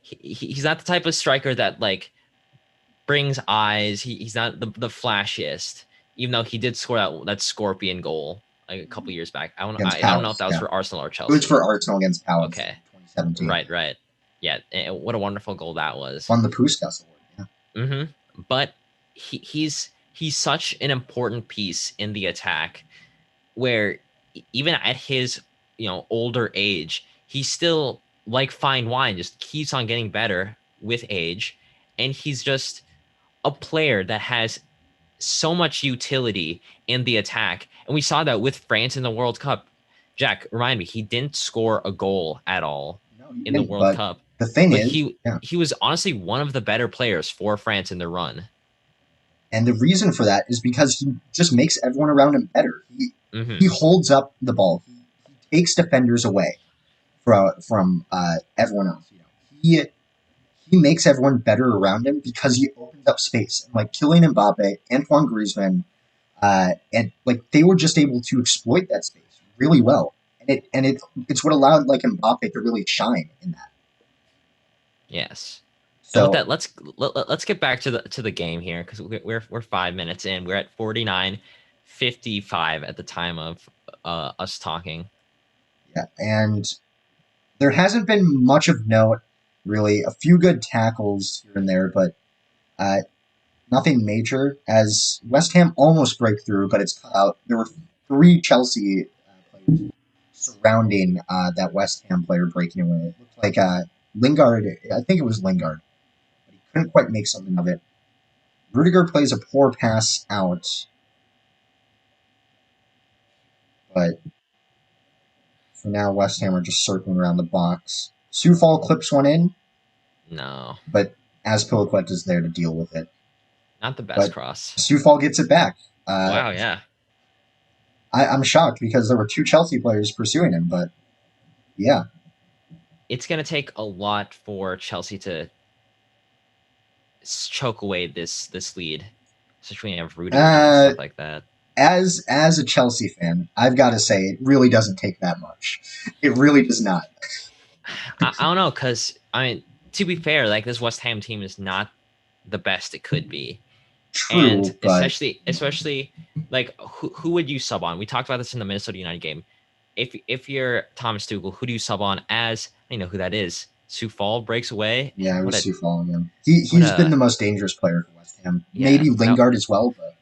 he's not the type of striker that like brings eyes. He's not the flashiest, even though he did score that scorpion goal like a couple years back. Against I don't know if Palace, that was yeah. for Arsenal or It was Chelsea. for Arsenal against Palace Okay, in 2017. right. Yeah, what a wonderful goal that was. Won the Puskas Award. Yeah. But he's such an important piece in the attack where even at his older age, he's still like fine wine, just keeps on getting better with age, and he's just a player that has so much utility in the attack. And we saw that with France in the World Cup. Jack, remind me, he didn't score a goal at all No, he in the didn't. World But Cup, the thing but is, he yeah, he was honestly one of the better players for France in the run. and the reason for that is because he just makes everyone around him better. He Hmm. holds up the ball. He takes defenders away from everyone else. He makes everyone better around him because he opens up space. And like Kylian Mbappe, Antoine Griezmann, and like they were just able to exploit that space really well. It's what allowed like Mbappe to really shine in that. Yes. And with So that, let's get back to the game here because we're 5 minutes in. We're at 49-55 at the time of us talking. yeah, and there hasn't been much of note really. A few good tackles here and there, but uh, nothing major. As West Ham almost break through, but it's cut out. There were 3 Chelsea players surrounding that West Ham player breaking away. It looked like Lingard. I think it was Lingard, but he couldn't quite make something of it. Rudiger plays a poor pass out, but for now, West Ham are just circling around the box. Soufal clips one in, No, but Azpilicueta is there to deal with it. not the best But cross. Soufal gets it back. Wow, yeah. I'm shocked because there were 2 Chelsea players pursuing him, but yeah. It's gonna take a lot for Chelsea to choke away this lead, especially when you have Rudiger doing Uh, stuff like that. as a Chelsea fan, I've got to say it really doesn't take that much. It really does not. I don't know, because I mean, to be fair, like this West Ham team is not the best it could be, and True, but especially like who would you sub on? We talked about this in the Minnesota United game. If you're Thomas Tuchel, who do you sub on as? I know who that is. Sioux Fall breaks away. yeah, it What was a Soufal again. what He's been a the most dangerous player for West Ham. yeah. Maybe Lingard as well, but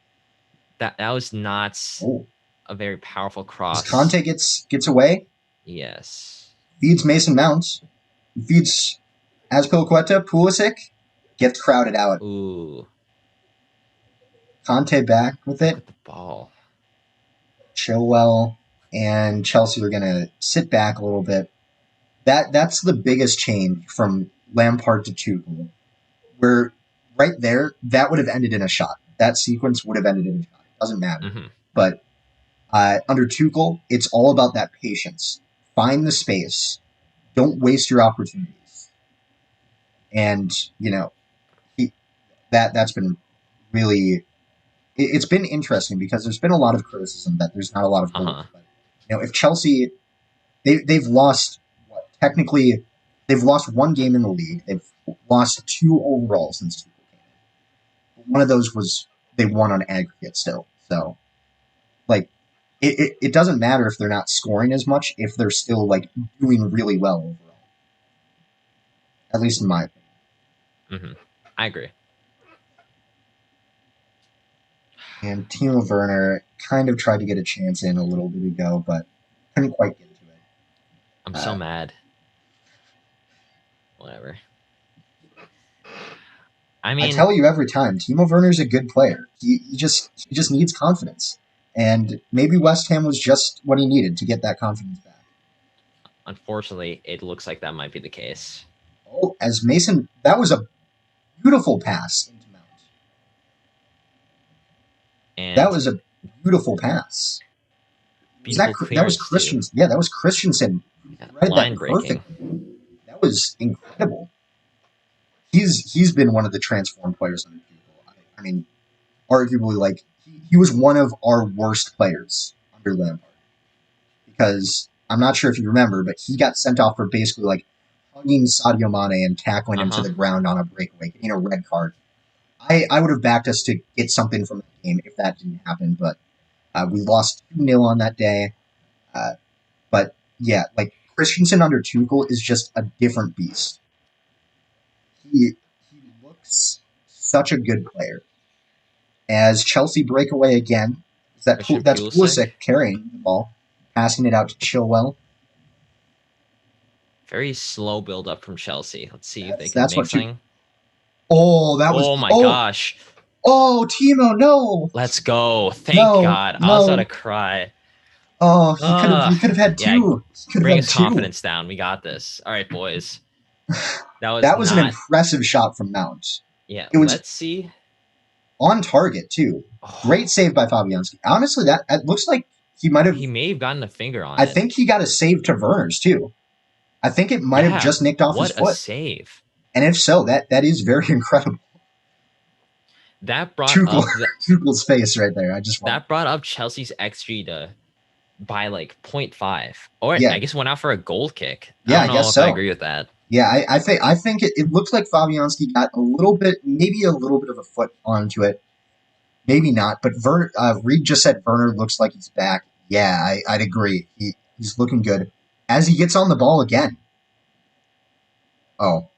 That was not oh, a very powerful as cross. Conte gets away, Yes. feeds Mason Mount. He feeds Azpilicueta, Pulisic, gets crowded out. Ooh, Conte back with back it. with the ball. Chilwell and Chelsea are going to sit back a little bit. That's the biggest change from Lampard to Tuchel, where right there, that would have ended in a shot. That sequence would have ended in a shot. It doesn't matter. Mm-hmm. But under Tuchel, it's all about that patience. Find the space. Don't waste your opportunities. And, that's been really it's been interesting because there's been a lot of criticism that there's not a lot of goals. But if Chelsea they've lost technically they've lost one game in the league. They've lost 2 overall since Tuchel came in. One of those was they won on aggregate still. So like it doesn't matter if they're not scoring as much if they're still like doing really well overall. At least in my opinion. Mm-hmm. I agree. And Timo Werner kind of tried to get a chance in a little bit ago, but couldn't quite get to it. I'm so mad. Whatever. I mean, I tell you every time, Timo Werner's a good player. He just needs confidence, and maybe West Ham was just what he needed to get that confidence back. Unfortunately, it looks like that might be the case. Oh, as Mason, that was a beautiful pass into Mount. And that was a beautiful pass. That was Christensen. Yeah, that was Christensen. Yeah, line breaking. That was incredible. He's been one of the transformed players under Tuchel. I mean, arguably, like he was one of our worst players under Lampard. Because I'm not sure if you remember, but he got sent off for basically like hugging Sadio Mane and tackling him to the ground on a breakaway, getting a red card. I would have backed us to get something from the game if that didn't happen, but we lost 2-0 on that day. But yeah, like Christensen under Tuchel is just a different beast. He looks such a good player. As Chelsea break away again, that's Pulisic carrying the ball, passing it out to Chilwell. Very slow build up from Chelsea. Let's see if they can make something. Oh my gosh. Oh, Timo, no. Let's go. Thank God. I was about to cry. Oh, he could have had 2. Yeah, bring his confidence down. We got this. All right, boys. That was an impressive shot from Mount. Yeah, let's see. On target, too. Great save by Fabianski. Honestly, that looks like he may have gotten a finger on it. I think he got a save to Werner's, too. I think it might have just nicked off his foot. What a save. And if so, that is very incredible. That brought up Tuchel's face right there. That brought up Chelsea's XG by like 0.5. Or yeah. I guess went out for a goal kick. I guess so. I agree with that. Yeah, I think it looks like Fabianski got maybe a little bit of a foot onto it. Maybe not, but Reed just said Werner looks like he's back. Yeah, I'd agree. He's looking good. As he gets on the ball again. Oh.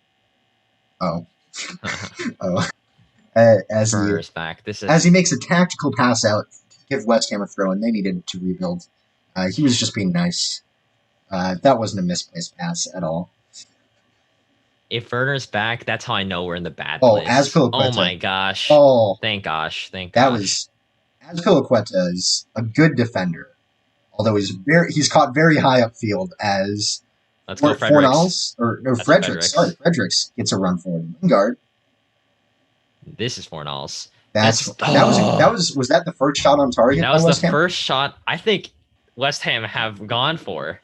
As Werner's back. As he makes a tactical pass out to give West Ham a throw, and they needed to rebuild. He was just being nice. That wasn't a misplaced pass at all. If Werner's back, that's how I know we're in the bad place. Azpilicueta. Oh my gosh. Oh. Thank gosh. Azpilicueta is a good defender. Although he's caught very high upfield as Let's go Fredericks. Fredericks. Sorry, Fredericks gets a run forward. Lingard. This is Fornals. Was that the first shot on target? That was the first shot I think West Ham have gone for.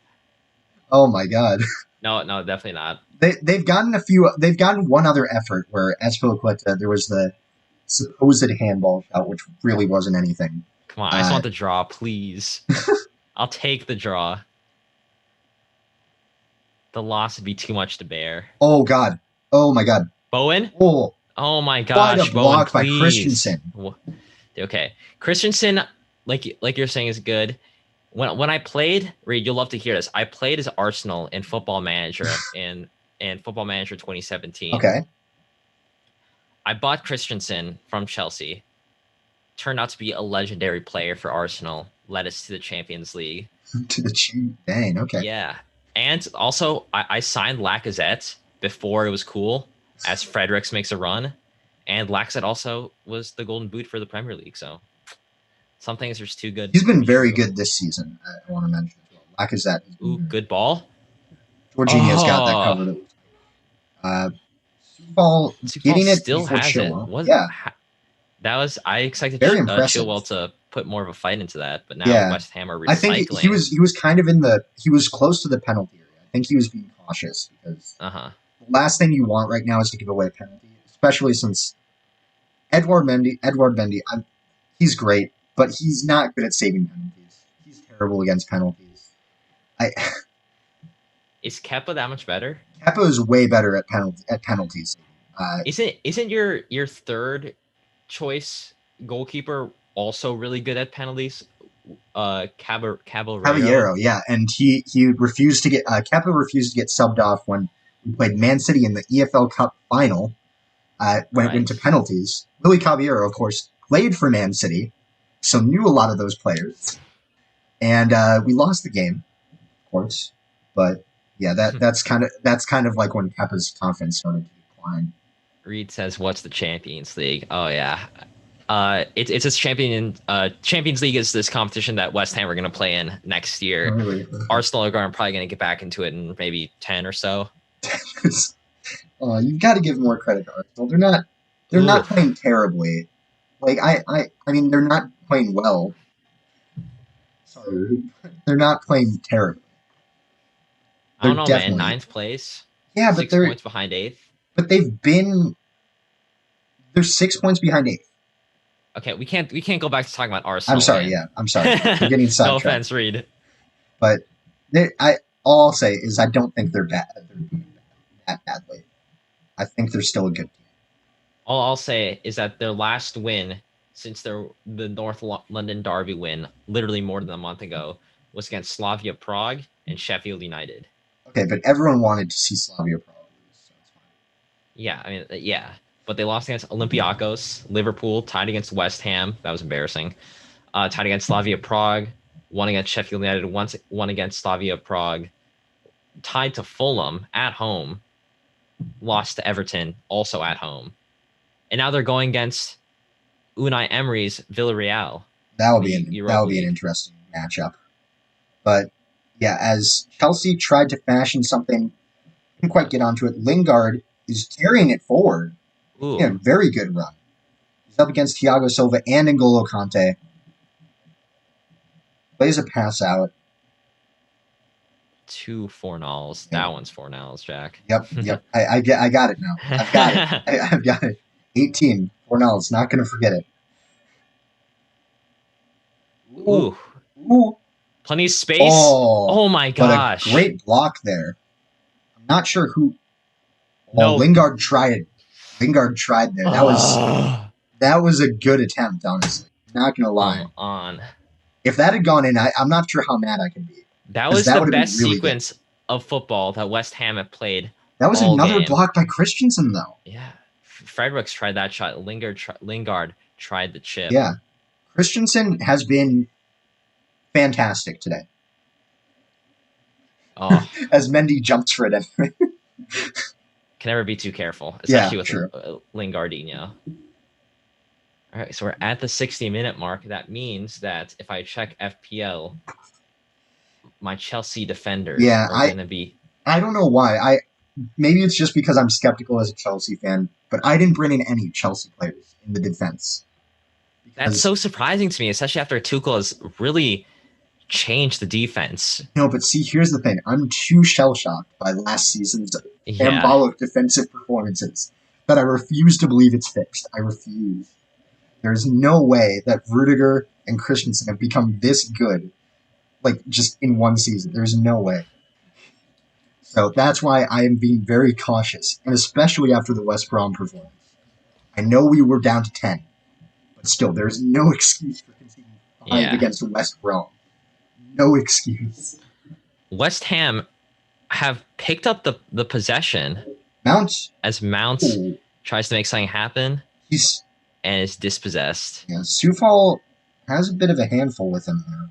Oh my God. No, definitely not. They've gotten one other effort where Azpilicueta, there was the supposed handball shot, which really wasn't anything. Come on, I just want the draw, please. I'll take the draw. The loss would be too much to bear. Oh God. Oh my God. Bowen? Oh my gosh. Quite a block by Christensen. Okay. Christensen, like you're saying, is good. When I played, Reed, you'll love to hear this. I played as Arsenal in Football Manager in Football Manager 2017. Okay. I bought Christensen from Chelsea. Turned out to be a legendary player for Arsenal. Led us to the Champions League. Dang, okay. Yeah. And also, I signed Lacazette before it was cool, as Fredericks makes a run, and Lacazette also was the Golden Boot for the Premier League. So some things are just too good He's to been be very true. good this season. I want to mention as well. Lacazette has been Ooh, very good ball. good. Jorginho's got that Oh, covered. Sufal Sufal getting it still before has it. Chilwell. Was Yeah, that was I expected very impressive. Chilwell to put more of a fight into that, but now Yeah, West Ham are I think recycling. he was kind of in the he was close to the penalty area. I think he was being cautious because Uh huh. the last thing you want right now is to give away a penalty, especially since Edward Mendy, he's great, but he's not good at saving penalties. He's terrible against penalties. I Is Kepa that much better? Kepa is way better at penalties. Isn't your third choice goalkeeper also really good at penalties? Caballero. Caballero, yeah, and he refused to get Kepa refused to get subbed off when we played Man City in the EFL Cup final when it went to Right. penalties. Willie Caballero, of course, played for Man City, so knew a lot of those players, and we lost the game, of course. But yeah, that's kind of like when Kepa's confidence started to decline. Reed says, "What's the Champions League?" Oh yeah, it's a Champions League is this competition that West Ham are going to play in next year. Really, Arsenal are probably going to get back into it in maybe 10 or so. you've got to give more credit to Arsenal. They're Ooh, not playing terribly. Like I mean, they're not playing well. Sorry, they're not playing terribly. I They're don't know, man. definitely Ninth place, yeah, but 6 points behind eighth. they've been they're 6 points behind eighth. Okay, we can't go back to talking about I'm Arsenal, sorry, man. yeah, I'm sorry. We're getting No sidetracked. offense, Reed. But I all I'll say is I don't think they're bad. They're doing that badly. I think they're still a good team. All I'll say is that their last win since the London Derby win, literally more than a month ago, was against Slavia Prague and Sheffield United. Okay, but everyone wanted to see Slavia Prague lose, so it's fine. Yeah, I mean, yeah, but they lost against Olympiacos, Liverpool, tied against West Ham. That was embarrassing. Tied against Slavia Prague, won against Sheffield United, won against Slavia Prague, tied to Fulham at home, lost to Everton also at home, and now they're going against Unai Emery's Villarreal in the That Europa will be an League. interesting matchup. But yeah, as Chelsea tried to fashion something, didn't quite get onto it. Lingard is carrying it forward. Ooh, Yeah, very good run. He's up against Thiago Silva and N'Golo Kante. Plays a pass out. 2 4-0s. Yeah. That one's 4-0s, Jack. Yep. I got it now. I've got it. I've got it. 18. 4 It's not going to forget it. Ooh. Ooh, Ooh. plenty of space. Oh, Oh my but a gosh. great block there. I'm not sure who. Oh, No. Lingard tried. Lingard tried there. That was a good attempt, honestly. Not gonna lie. Come on. If that had gone in, I'm not sure how mad I could be That because was that the would have been best really good. sequence of football that West Ham have played That was all another game. block by Christensen, though. Yeah. Fredericks tried that shot. Lingard tried the chip. Yeah, Christensen has been fantastic today. Oh, As Mendy jumps for it anyway. can never be too careful, Yeah, especially with true. Lingardinho. All right, so we're at the 60-minute mark. That means that if I check FPL, my Chelsea defenders Yeah, are going to be. I don't know why. Maybe it's just because I'm skeptical as a Chelsea fan, but I didn't bring in any Chelsea players in the defense. That's so surprising to me, especially after Tuchel has really changed the defense. No, but see, here's the thing. I'm too shell-shocked by last season's Yeah, shambolic defensive performances that I refuse to believe it's fixed. I refuse. There's no way that Rudiger and Christensen have become this good, like, just in one season. There's no way. So that's why I am being very cautious, and especially after the West Brom performance. I know we were down to 10, but still, there's no excuse for conceding 5 yeah. against West Brom. No excuse. West Ham have picked up the possession Mount, as Mount ooh, tries to make something happen he's and is dispossessed. yeah. Sufal has a bit of a handful with him there.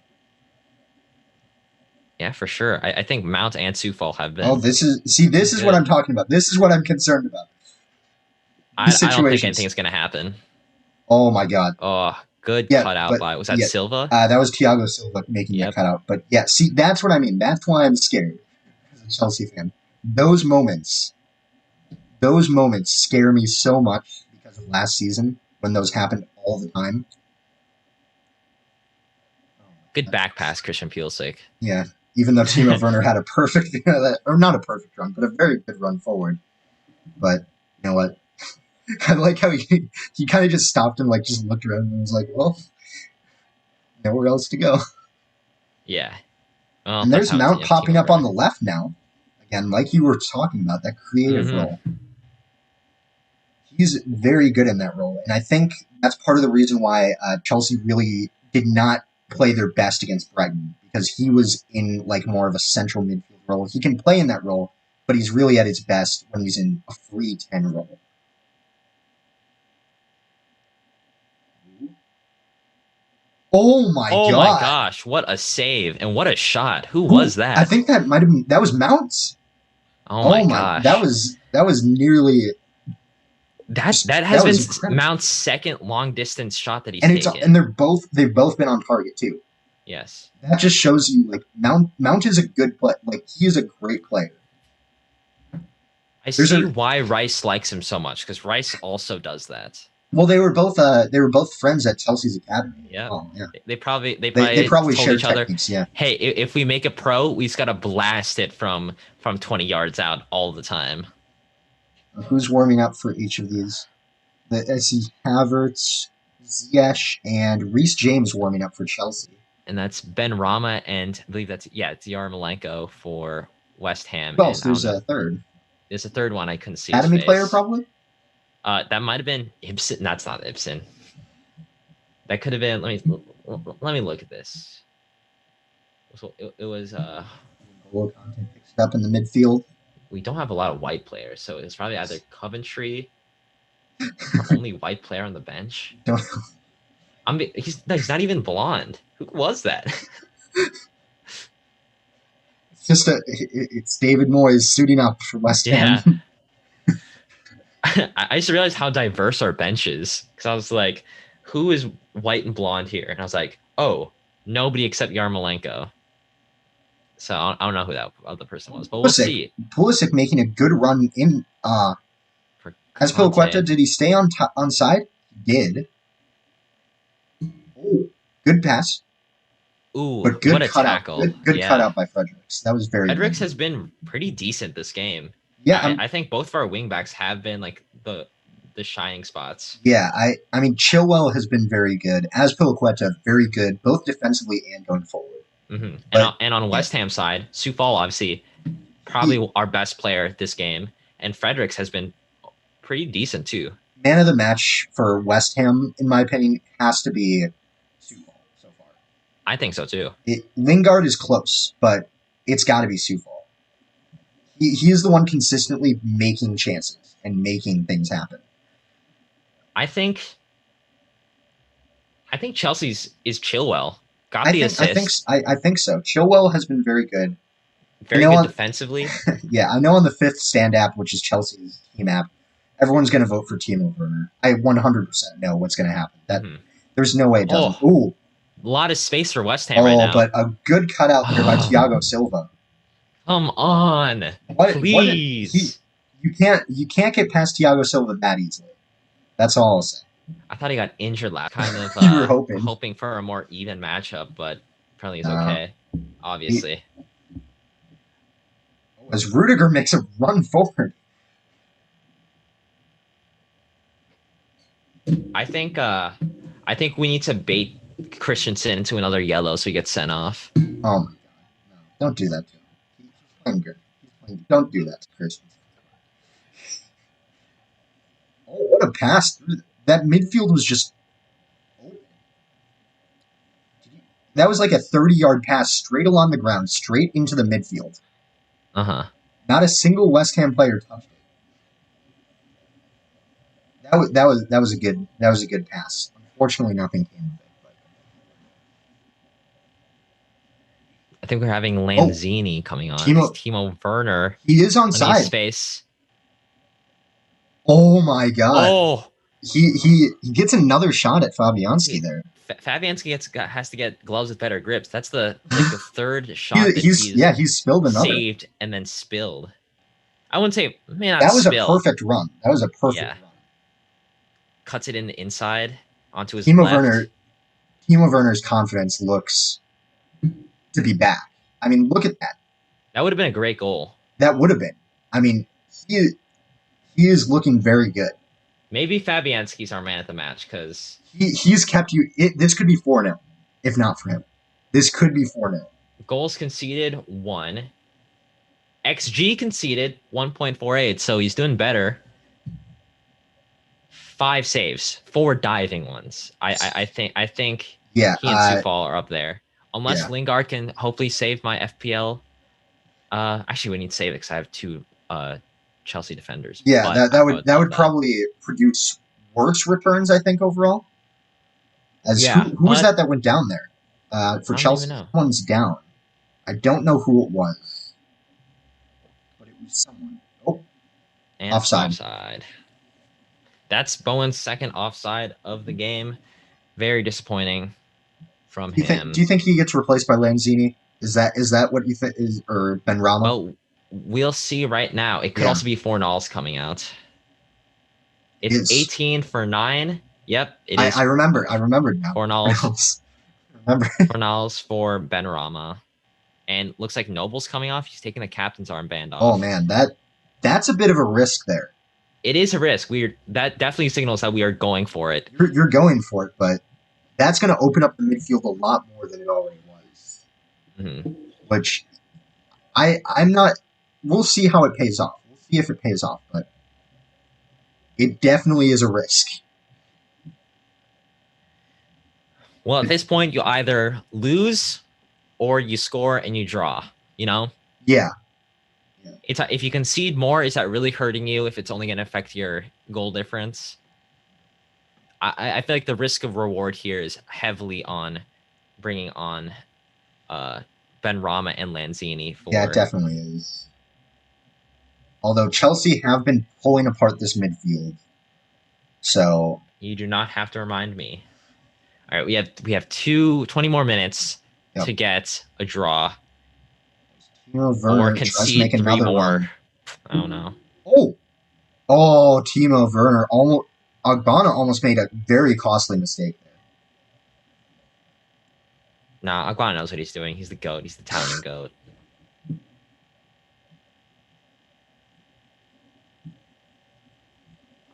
Yeah, for sure. I think Mount and Sioux Fall have Oh, been this is what good. I'm talking about. This is what I'm concerned about. These I don't think situations. anything's gonna happen. Oh my god. Oh, good Yeah, cutout but by was that yeah, Silva? that was Thiago Silva making that Yep. cutout. But yeah, see, that's what I mean. That's why I'm scared as a Chelsea fan. Those moments, those moments scare me so much because of last season when those happened all the time. Oh my Good god. back pass, Christian Pulisic. Yeah, even though Timo Werner had a perfect, or not a perfect run, but a very good run forward. But you know what? I like how he kind of just stopped and like just looked around and was like, well, nowhere else to go. Yeah. Well, And that's there's how Mount popping Timo up on Werner. the left now. Again, like you were talking about, that creative Mm-hmm. role. He's very good in that role. And I think that's part of the reason why Chelsea really did not play their best against Brighton, because he was in like more of a central midfield role. He can play in that role, but he's really at his best when he's in a free 10 role. Oh my Oh my god. gosh, what a save and what a shot. Who Who was I that? think that might have been that was Mount. Oh my Oh my, gosh. that was nearly That has that been was incredible. Mount's second long distance shot that he's And taken. they've both been on target too. Yes. That just shows you like Mount is a good play. Like he is a great player. I There's see a why Rice likes him so much because Rice also does that. well, they were both friends at Chelsea's academy. Yep. Oh yeah, They they probably probably told share each other, techniques. Yeah. "Hey, if we make a pro, we just gotta blast it from 20 yards out all the time." Who's warming up for each of these? I see Havertz, Ziyech, and Reece James warming up for Chelsea. And that's Ben Rama and I believe that's it's Yarmolenko for West Ham. Who else? And I don't There's know. a third There's a third one I couldn't see his academy player, face. probably. That might have been Ibsen. That's not Ibsen. That could have been. Let me look at this. So it was. Content picks it up in the midfield. We don't have a lot of white players, so it's probably either Coventry, our only white player on the bench. Don't He's not even blonde. Who was that? it's David Moyes suiting up for West Yeah. Ham. I used to realize how diverse our bench is because I was like, who is white and blonde here? And I was like, oh, nobody except Yarmolenko. So I don't know who that other person was, but we'll see. Pulisic making a good run in. For As Pilaqueta, Conte. did he stay on side? He did. Oh, good pass, Ooh, but what good a cutout. tackle. Good Yeah. cutout by Fredericks. That was very Fredericks good. has been pretty decent this game. Yeah, I think both of our wingbacks have been like the shining spots. yeah. I mean, Chilwell has been very good. As Pilaqueta, very good, both defensively and going forward. Mm-hmm. But And on yeah, West Ham side, Sioux Fall obviously probably our best player this game, and Fredericks has been pretty decent too. man of the match for West Ham, in my opinion, has to be Sufal so far. I think so too. Lingard is close, but it's got to be Sufal. He is the one consistently making chances and making things happen. I think Chelsea's is Chilwell. Got the assist. I think so. Chilwell has been very good. Very good defensively. Yeah, I know on the fifth stand app, which is Chelsea's team app, everyone's going to vote for Timo Werner. I 100% know what's going to happen. There's no way it doesn't. Ooh, a lot of space for West Ham right now. But a good cutout there by Thiago Silva. Come on, please. You can't get past Thiago Silva that easily. That's all I'll say. I thought he got injured last. Kind of you were hoping for a more even matchup, but apparently he's okay. Obviously. As Rudiger makes a run forward. I think we need to bait Christensen into another yellow so he gets sent off. Oh my god. No, don't do that to him. He's playing good. Don't do that to Christensen. Oh, what a pass. That midfield was just open. That was like a 30-yard pass straight along the ground, straight into the midfield. Uh-huh. Not a single West Ham player touched it. That was a good pass. Unfortunately, nothing came of it. think we're having Oh, Lanzini coming on. It's Timo Werner. he is on Plenty of side. space. Oh my god. Oh, He gets another shot at Fabianski there. Fabianski has to get gloves with better grips. That's the third shot that he's spilled another. Saved and then spilled. I wouldn't say that was spill. a perfect run. That was a perfect run. Cuts it in the inside onto his Timo left. Timo Werner's confidence looks to be back. I mean, look at that. That would have been a great goal. That would have been. I mean, he is looking very good. Maybe Fabianski's our man at the match because he's kept you. This could be 4-0 if not for him. This could be 4-0. Goals conceded 1. XG conceded 1.48, so he's doing better. 5 saves, 4 diving ones. I think he and Sufal are up there. Unless Lingard can hopefully save my FPL. Actually, we need to save it because I have 2 Chelsea defenders. Yeah, that would probably produce worse returns, I think, overall. Who was that went down there? For Chelsea, someone's down. I don't know who it was, but it was someone. Oh, and offside. That's Bowen's second offside of the game. Very disappointing from him. Do you think he gets replaced by Lanzini? Is that what you think is, or Benrahma? Well, we'll see right now. It could also be Fornals coming out. It's 18 for 9. Yep, it is. I remembered now. Fornals. Fornals for Benrahma. And looks like Noble's coming off. He's taking the captain's armband off. Oh man, that's a bit of a risk there. It is a risk. That definitely signals that we are going for it. You're going for it, but that's going to open up the midfield a lot more than it already was. Mm-hmm. Which I'm not. We'll see how it pays off. We'll see if it pays off, but it definitely is a risk. Well, at this point, you either lose or you score and you draw. You know? Yeah. If you concede more, is that really hurting you? If it's only going to affect your goal difference, I feel like the risk of reward here is heavily on bringing on Benrahma and Lanzini. Yeah, it definitely is. Although Chelsea have been pulling apart this midfield, so you do not have to remind me. All right, we have 20 more minutes to get a draw. Or concede 3 more. Run. I don't know. Oh, Timo Werner. Ogbonna almost made a very costly mistake there. Nah, Ogbonna knows what he's doing. He's the GOAT. He's the Italian GOAT.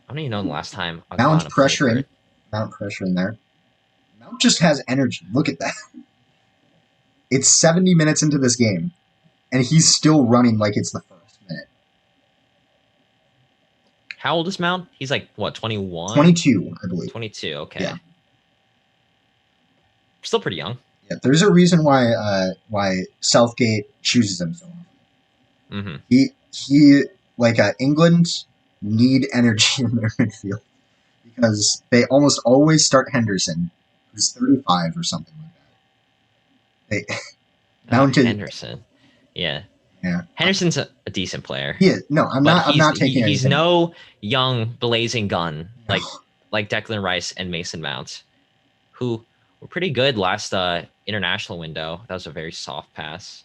I don't even know the last time Ogbonna Mount pressure in there. Mount just has energy. Look at that. It's 70 minutes into this game. And he's still running like it's the first minute. How old is Mount? He's like, what, 21? 22, I believe. 22, okay. Yeah. Still pretty young. Yeah, there's a reason why Southgate chooses him so often. Mm-hmm. He England need energy in their midfield because they almost always start Henderson, who's 35 or something like that. Henderson. Yeah. Henderson's a decent player. Yeah, no, I'm not taking He's no young blazing gun like Declan Rice and Mason Mount, who were pretty good last international window. That was a very soft pass.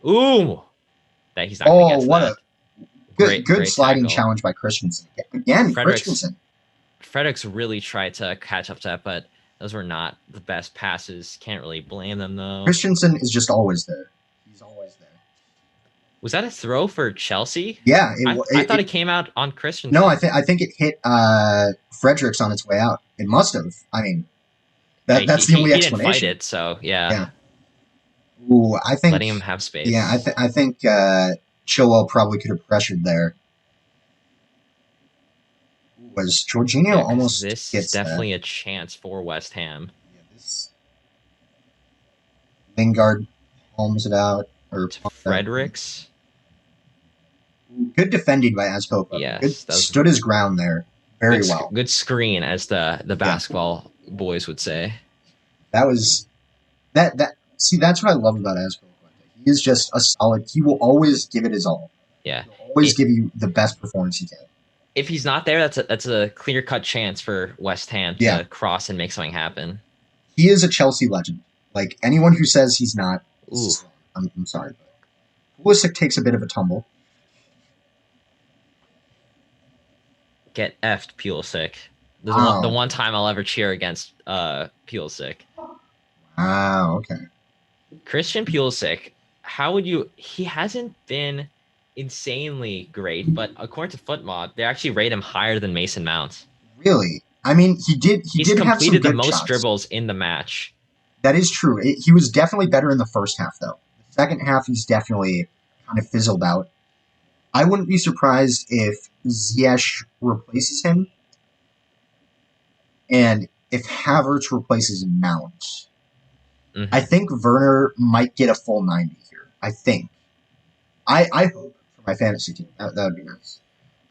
Ooh. That he's not going to get to what that. a good sliding challenge by Christensen. Again, Christensen. Fredericks really tried to catch up to that, but those were not the best passes. Can't really blame them, though. Christensen is just always there. He's always there. Was that a throw for Chelsea? Yeah. I thought it came out on Christensen. No, I think it hit Fredericks on its way out. It must have. I mean, that's the only explanation. He didn't fight it, so yeah. Ooh, I think letting him have space. Yeah, I think Chilwell probably could have pressured there. Was Jorginho almost? This is definitely a chance for West Ham. Yeah, Lingard palms it out, or Fredericks. Good defending by Azpilicueta. Yes, stood his ground there very well. Good screen, as the basketball boys would say. That was that. See, that's what I love about Azpilicueta. is just a solid. He will always give it his all. Yeah. He'll always give you the best performance he can. If he's not there, that's a clear cut chance for West Ham to cross and make something happen. He is a Chelsea legend. Like anyone who says he's not, Ooh. I'm sorry, but Pulisic takes a bit of a tumble. Get effed, Pulisic. This is the one time I'll ever cheer against Pulisic. Wow, okay. Christian Pulisic, how would you? He hasn't been insanely great, but according to FootMod, they actually rate him higher than Mason Mount. Really? I mean, he did have some good the most shots. dribbles in the match. That is true. He was definitely better in the first half, though. The second half, he's definitely kind of fizzled out. I wouldn't be surprised if Ziyech replaces him, and if Havertz replaces Mount. Mm-hmm. I think Werner might get a full 90 here. I think. I hope for my fantasy team. That would be nice.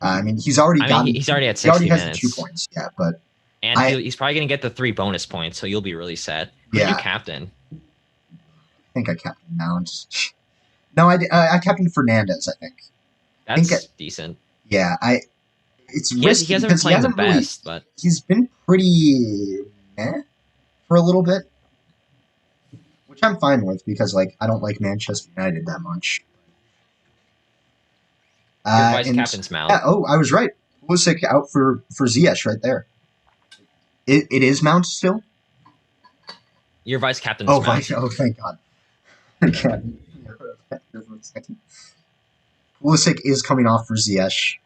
I mean, he's already he's already at 60 minutes. He already has minutes. the 2 points, yeah, but... And he's probably going to get the 3 bonus points, so you'll be really sad. Who did you captain? I think I captained Mount. No, I captained Fernandez, I think. That's decent. Yeah, it's risky he hasn't been playing the best, but... He's been pretty meh for a little bit. Which I'm fine with, because, like, I don't like Manchester United that much. Your vice captain's Mount. Yeah, I was right. Pulisic out for Ziyech right there. It is Mount still? Your vice captain's Mount. Oh, thank God. Pulisic is coming off for Ziyech.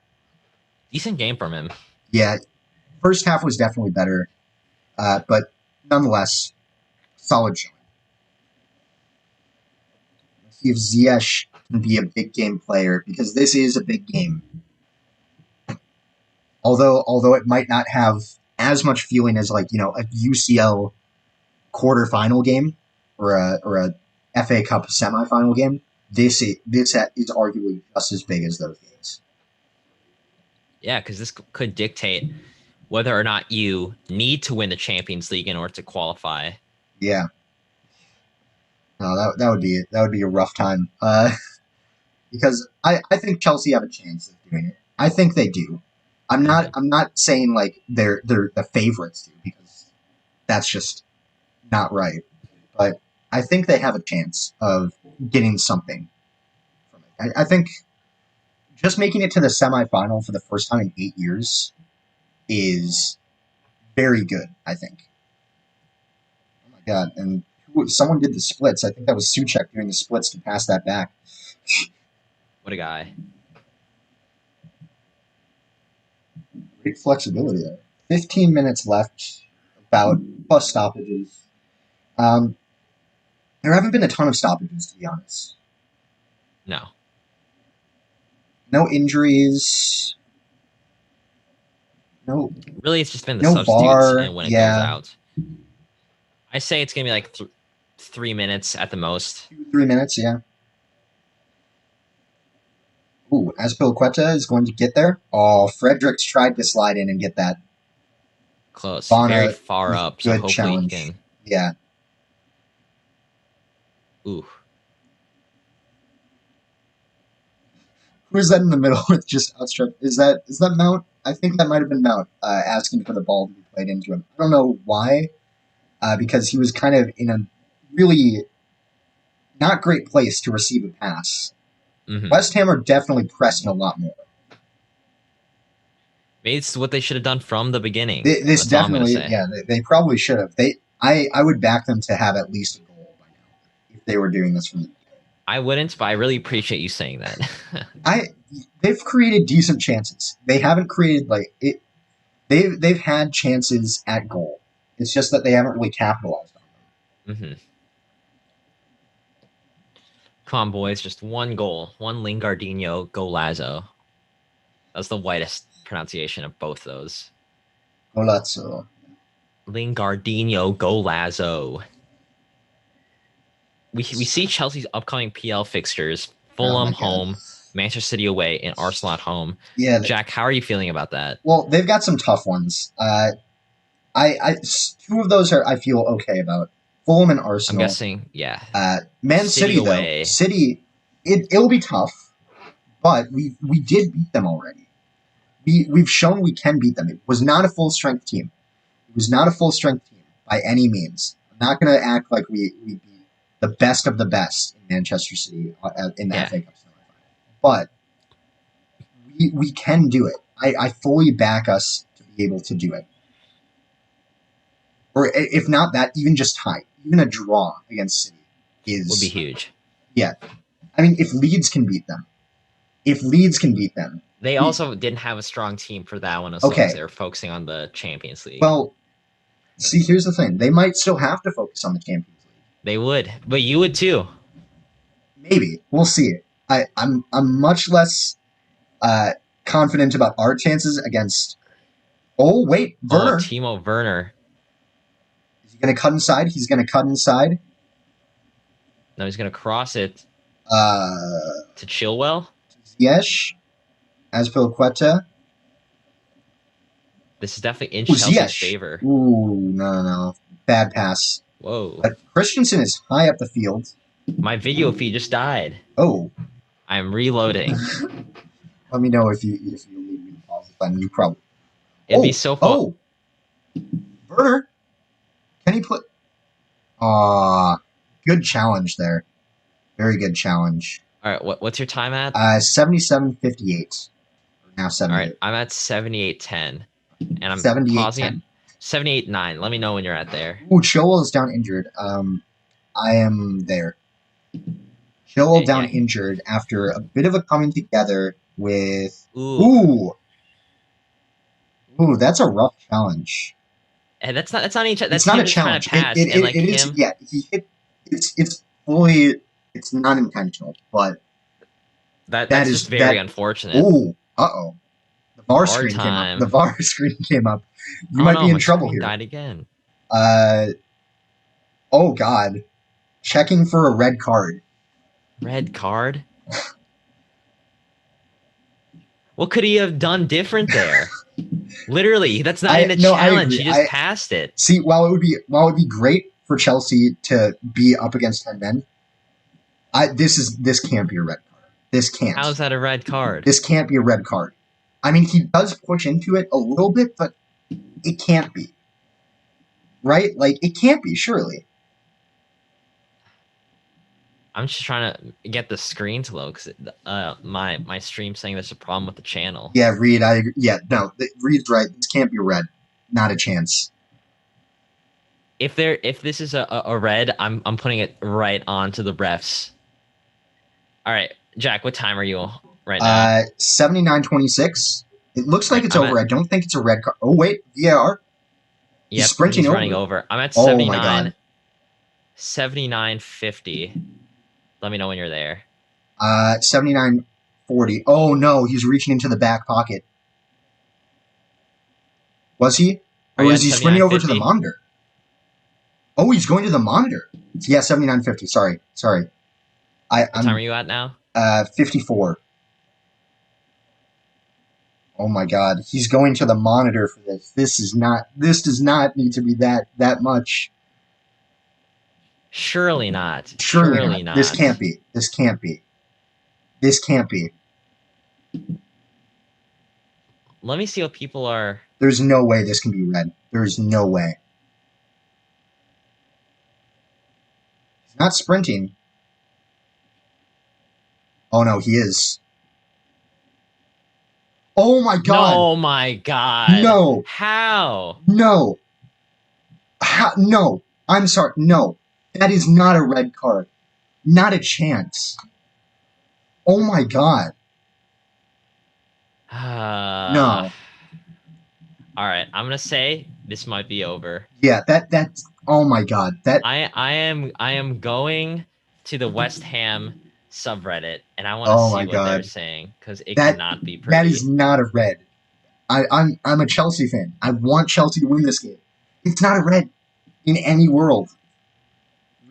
Decent game from him. Yeah. First half was definitely better. But nonetheless, solid showing. Let's see if Ziyech can be a big game player, because this is a big game. Although it might not have as much feeling as, like, you know, a UCL quarterfinal game or a FA Cup semifinal game, this is arguably just as big as those games. Yeah, because this could dictate whether or not you need to win the Champions League in order to qualify. Yeah. No, that would be a rough time. Because I think Chelsea have a chance of doing it. I think they do. I'm not saying like they're the favorites, because that's just not right. But I think they have a chance of getting something from it. I think just making it to the semifinal for the first time in 8 years is very good, I think. Oh my God. And someone did the splits. I think that was Suchek doing the splits to pass that back. What a guy. Great flexibility there. 15 minutes left, about, plus stoppages. There haven't been a ton of stoppages, to be honest. No. No injuries. No. Really, it's just been the substitutes VAR, and when it goes out. I say it's going to be like 3 minutes at the most. 3 minutes, yeah. Ooh, Azpilicueta is going to get there. Oh, Fredericks tried to slide in and get that. Close. Very far up, so hopefully challenge. He can. Yeah. Ooh. Who is that in the middle with just outstretched? Is that Mount? I think that might have been Mount asking for the ball to be played into him. I don't know why, because he was kind of in a really not great place to receive a pass. Mm-hmm. West Ham are definitely pressing a lot more. Maybe it's what they should have done from the beginning. This definitely, yeah, they probably should have. I would back them to have at least a goal by now if they were doing this from the beginning. I wouldn't, but I really appreciate you saying that. They've created decent chances. They haven't created like it. They've had chances at goal. It's just that they haven't really capitalized on them. Mm-hmm. Come on, boys! Just one goal, one Lingardinho Golazo. That's the whitest pronunciation of both those. Golazo. Lingardinho Golazo. We see Chelsea's upcoming PL fixtures: Fulham home, Manchester City away, and Arsenal at home. Yeah, Jack, how are you feeling about that? Well, they've got some tough ones. I two of those I feel okay about. Fulham and I'm Arsenal. guessing, yeah. Man City City, away. though. City, it'll be tough, but we did beat them already. We've shown we can beat them. It was not a full-strength team. It was not a full-strength team by any means. I'm not going to act like we beat the best of the best in Manchester City in the Yeah. FA Cup semifinal. But we can do it. I fully back us to be able to do it. Or if not that, even just tie. Even a draw against City Would be huge. Yeah. I mean, if Leeds can beat them. They also didn't have a strong team for that one as long as they were focusing on the Champions League. Well, see, here's the thing. They might still have to focus on the Champions League. They would, but you would too. Maybe. We'll see. I'm much less confident about our chances against... Oh, wait. Werner. Oh, Timo Werner. Is he going to cut inside? He's going to cut inside. No, he's going to cross it to Chilwell. Ziyech. Azpilicueta. This is definitely in Chelsea's favor. Ooh, no. Bad pass. Whoa. But Christensen is high up the field. My video feed just died. Oh. I'm reloading. Let me know if you need me to pause the button. You probably... It'd be so fun. Oh! Werner! Can he play... good challenge there. Very good challenge. All right, what's your time at? 77:58. Now 78. All right, I'm at 78:10. And I'm 78, pausing at 78:9. Let me know when you're at there. Ooh, Chilwell is down injured. I am there. Chilwell down injured after a bit of a coming together with... Ooh, that's a rough challenge. And that's not each. It's not a challenge. It is. Yeah, he hit. It's fully. It's not intentional, but that's just very unfortunate. Ooh, the VAR screen came up. The VAR screen came up. You might be in trouble here. Died again. Oh God, checking for a red card. Red card. What could he have done different there? Literally, that's not even a challenge. He just passed it. See, while it would be great for Chelsea to be up against 10 men, this can't be a red card. This can't. How is that a red card? This can't be a red card. I mean, he does push into it a little bit, but it can't be. Right? Like, it can't be, surely. I'm just trying to get the screen to load because my stream's saying there's a problem with the channel. Yeah, Reed, I agree. Yeah, no, Reed's right. This can't be red. Not a chance. If this is a red, I'm putting it right onto the refs. All right, Jack, what time are you right now? 79:26. It looks like it's over. I don't think it's a red card. Oh wait, VAR. He's sprinting over. Running over. I'm at 79. Oh my God. 79:50. Let me know when you're there. 79:40. Oh no, he's reaching into the back pocket. Was he? Or is he sprinting over to the monitor? Oh, he's going to the monitor. Yeah, 79:50. Sorry. What time are you at now? 54. Oh my God, he's going to the monitor for this. This does not need to be that much. Surely not. Surely not. This can't be. Let me see what people are... There's no way this can be red. There's no way. He's not sprinting. Oh no, he is. Oh my God. Oh my God. No. How? No. No. I'm sorry. No. That is not a red card. Not a chance. Oh my God. No. All right, I'm gonna say this might be over. Yeah, that's. Oh my God. I am going to the West Ham subreddit, and I want to see what they're saying because it cannot be pretty. That is not a red. I'm a Chelsea fan. I want Chelsea to win this game. It's not a red in any world.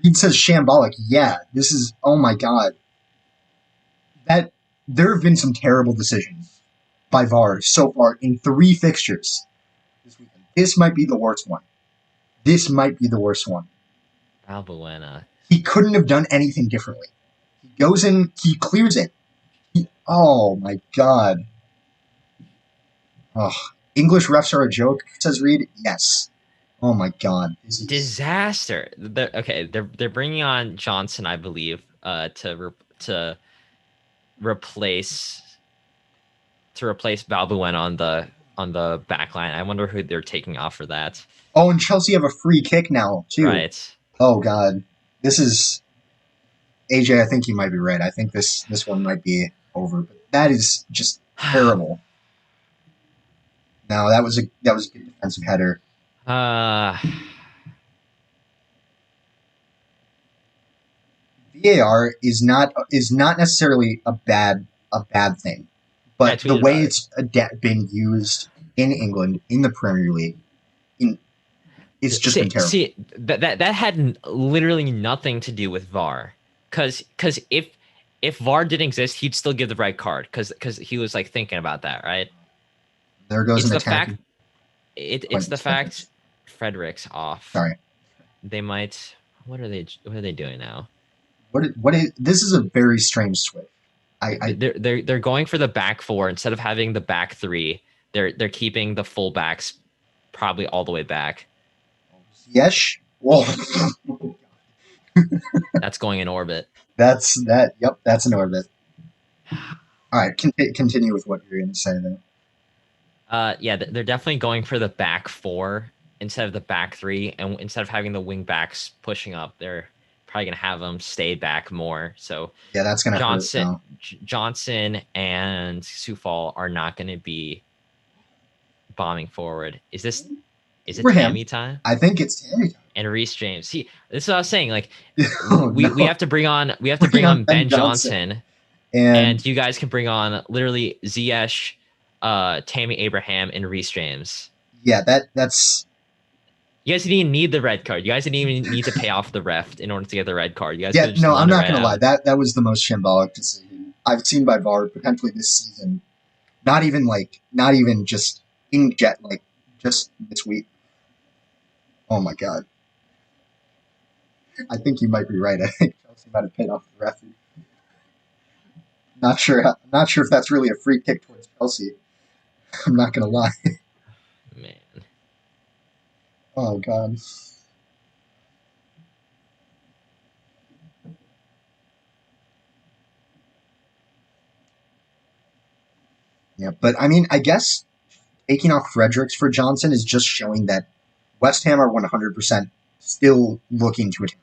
Reed says shambolic. Yeah, this is. Oh my God. There have been some terrible decisions by VAR so far in 3 fixtures this weekend. This might be the worst one. Balbuena. He couldn't have done anything differently. He goes in, he clears it. Oh my god. Oh, English refs are a joke, says Reed. Yes. Oh my god. This is Disaster. They're bringing on Johnson, I believe, to replace Balbuena on the back line. I wonder who they're taking off for that. Oh, and Chelsea have a free kick now, too. Right. Oh god. This is AJ, I think you might be right. I think this one might be over. But that is just terrible. No, that was a good defensive header. VAR is not necessarily a bad thing, but the way it's been used in England in the Premier League, it's just been terrible. See, that had literally nothing to do with VAR, because if VAR didn't exist, he'd still give the red card because he was like thinking about that, right? There goes it's an the attack. fact. It's the fact. Frederick's off. Sorry. They might. What are they doing now? This is a very strange switch. They're going for the back four instead of having the back three. They're keeping the full backs probably all the way back. Yes. Whoa. That's going in orbit. That's an orbit. All right, continue with what you're going to say though. Yeah, they're definitely going for the back four instead of the back three, and instead of having the wing backs pushing up, they're probably gonna have them stay back more. So yeah, that's gonna hurt. Johnson and Sufal are not gonna be bombing forward. Is it Tammy time? I think it's Tammy time. And Reece James. See, this is what I was saying. Like, we have to bring on Ben Johnson, and you guys can bring on literally Ziyech, Tammy Abraham, and Reece James. Yeah, that's. You guys didn't even need the red card. You guys didn't even need to pay off the ref in order to get the red card. You guys no, I'm not gonna lie. That was the most shambolic decision I've seen by VAR potentially this season. Not even just just this week. Oh my god. I think you might be right. I think Chelsea might have paid off the ref. Not sure if that's really a free kick towards Chelsea. I'm not gonna lie. Man. Oh god. Yeah, but I mean, I guess taking off Fredericks for Johnson is just showing that West Ham are 100% still looking to attack.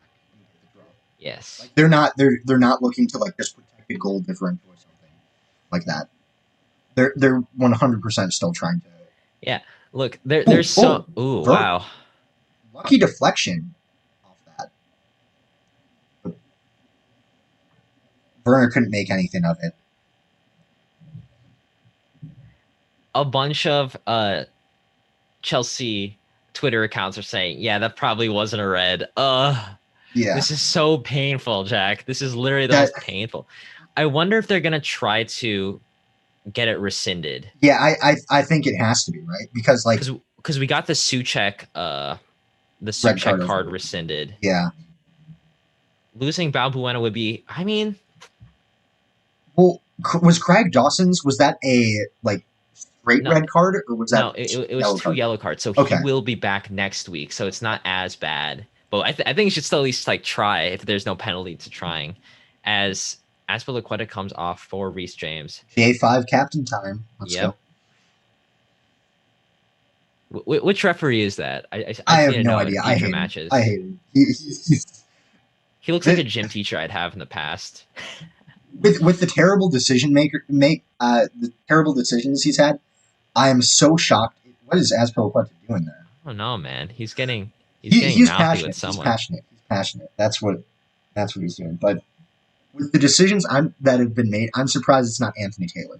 Yes. Like they're not looking to like just protect a goal differential or something like that. They're 100% still trying to. Yeah. Look, there's wow. Lucky deflection off that. But Werner couldn't make anything of it. A bunch of Chelsea Twitter accounts are saying, yeah, that probably wasn't a red. Yeah. This is so painful, Jack. This is literally the most painful. I wonder if they're gonna try to get it rescinded. Yeah, I think it has to be, right? Because we got the Souček card rescinded. Yeah. Losing Balbuena would be, I mean, well, was Craig Dawson's, was that a straight red card, or was that? No, it was two yellow cards. So he will be back next week, so it's not as bad. But I think you should still at least try if there's no penalty to trying. As Azpilicueta comes off for Reece James. J5 captain time. Let's go. Which referee is that? I have no idea. I hate matches. I hate him. He looks like a gym teacher I'd have in the past. With the terrible the terrible decisions he's had, I am so shocked. What is Azpilicueta doing there? Oh no, man! He's getting passionate. With someone. He's passionate. That's what he's doing. But with the decisions that have been made, I'm surprised it's not Anthony Taylor.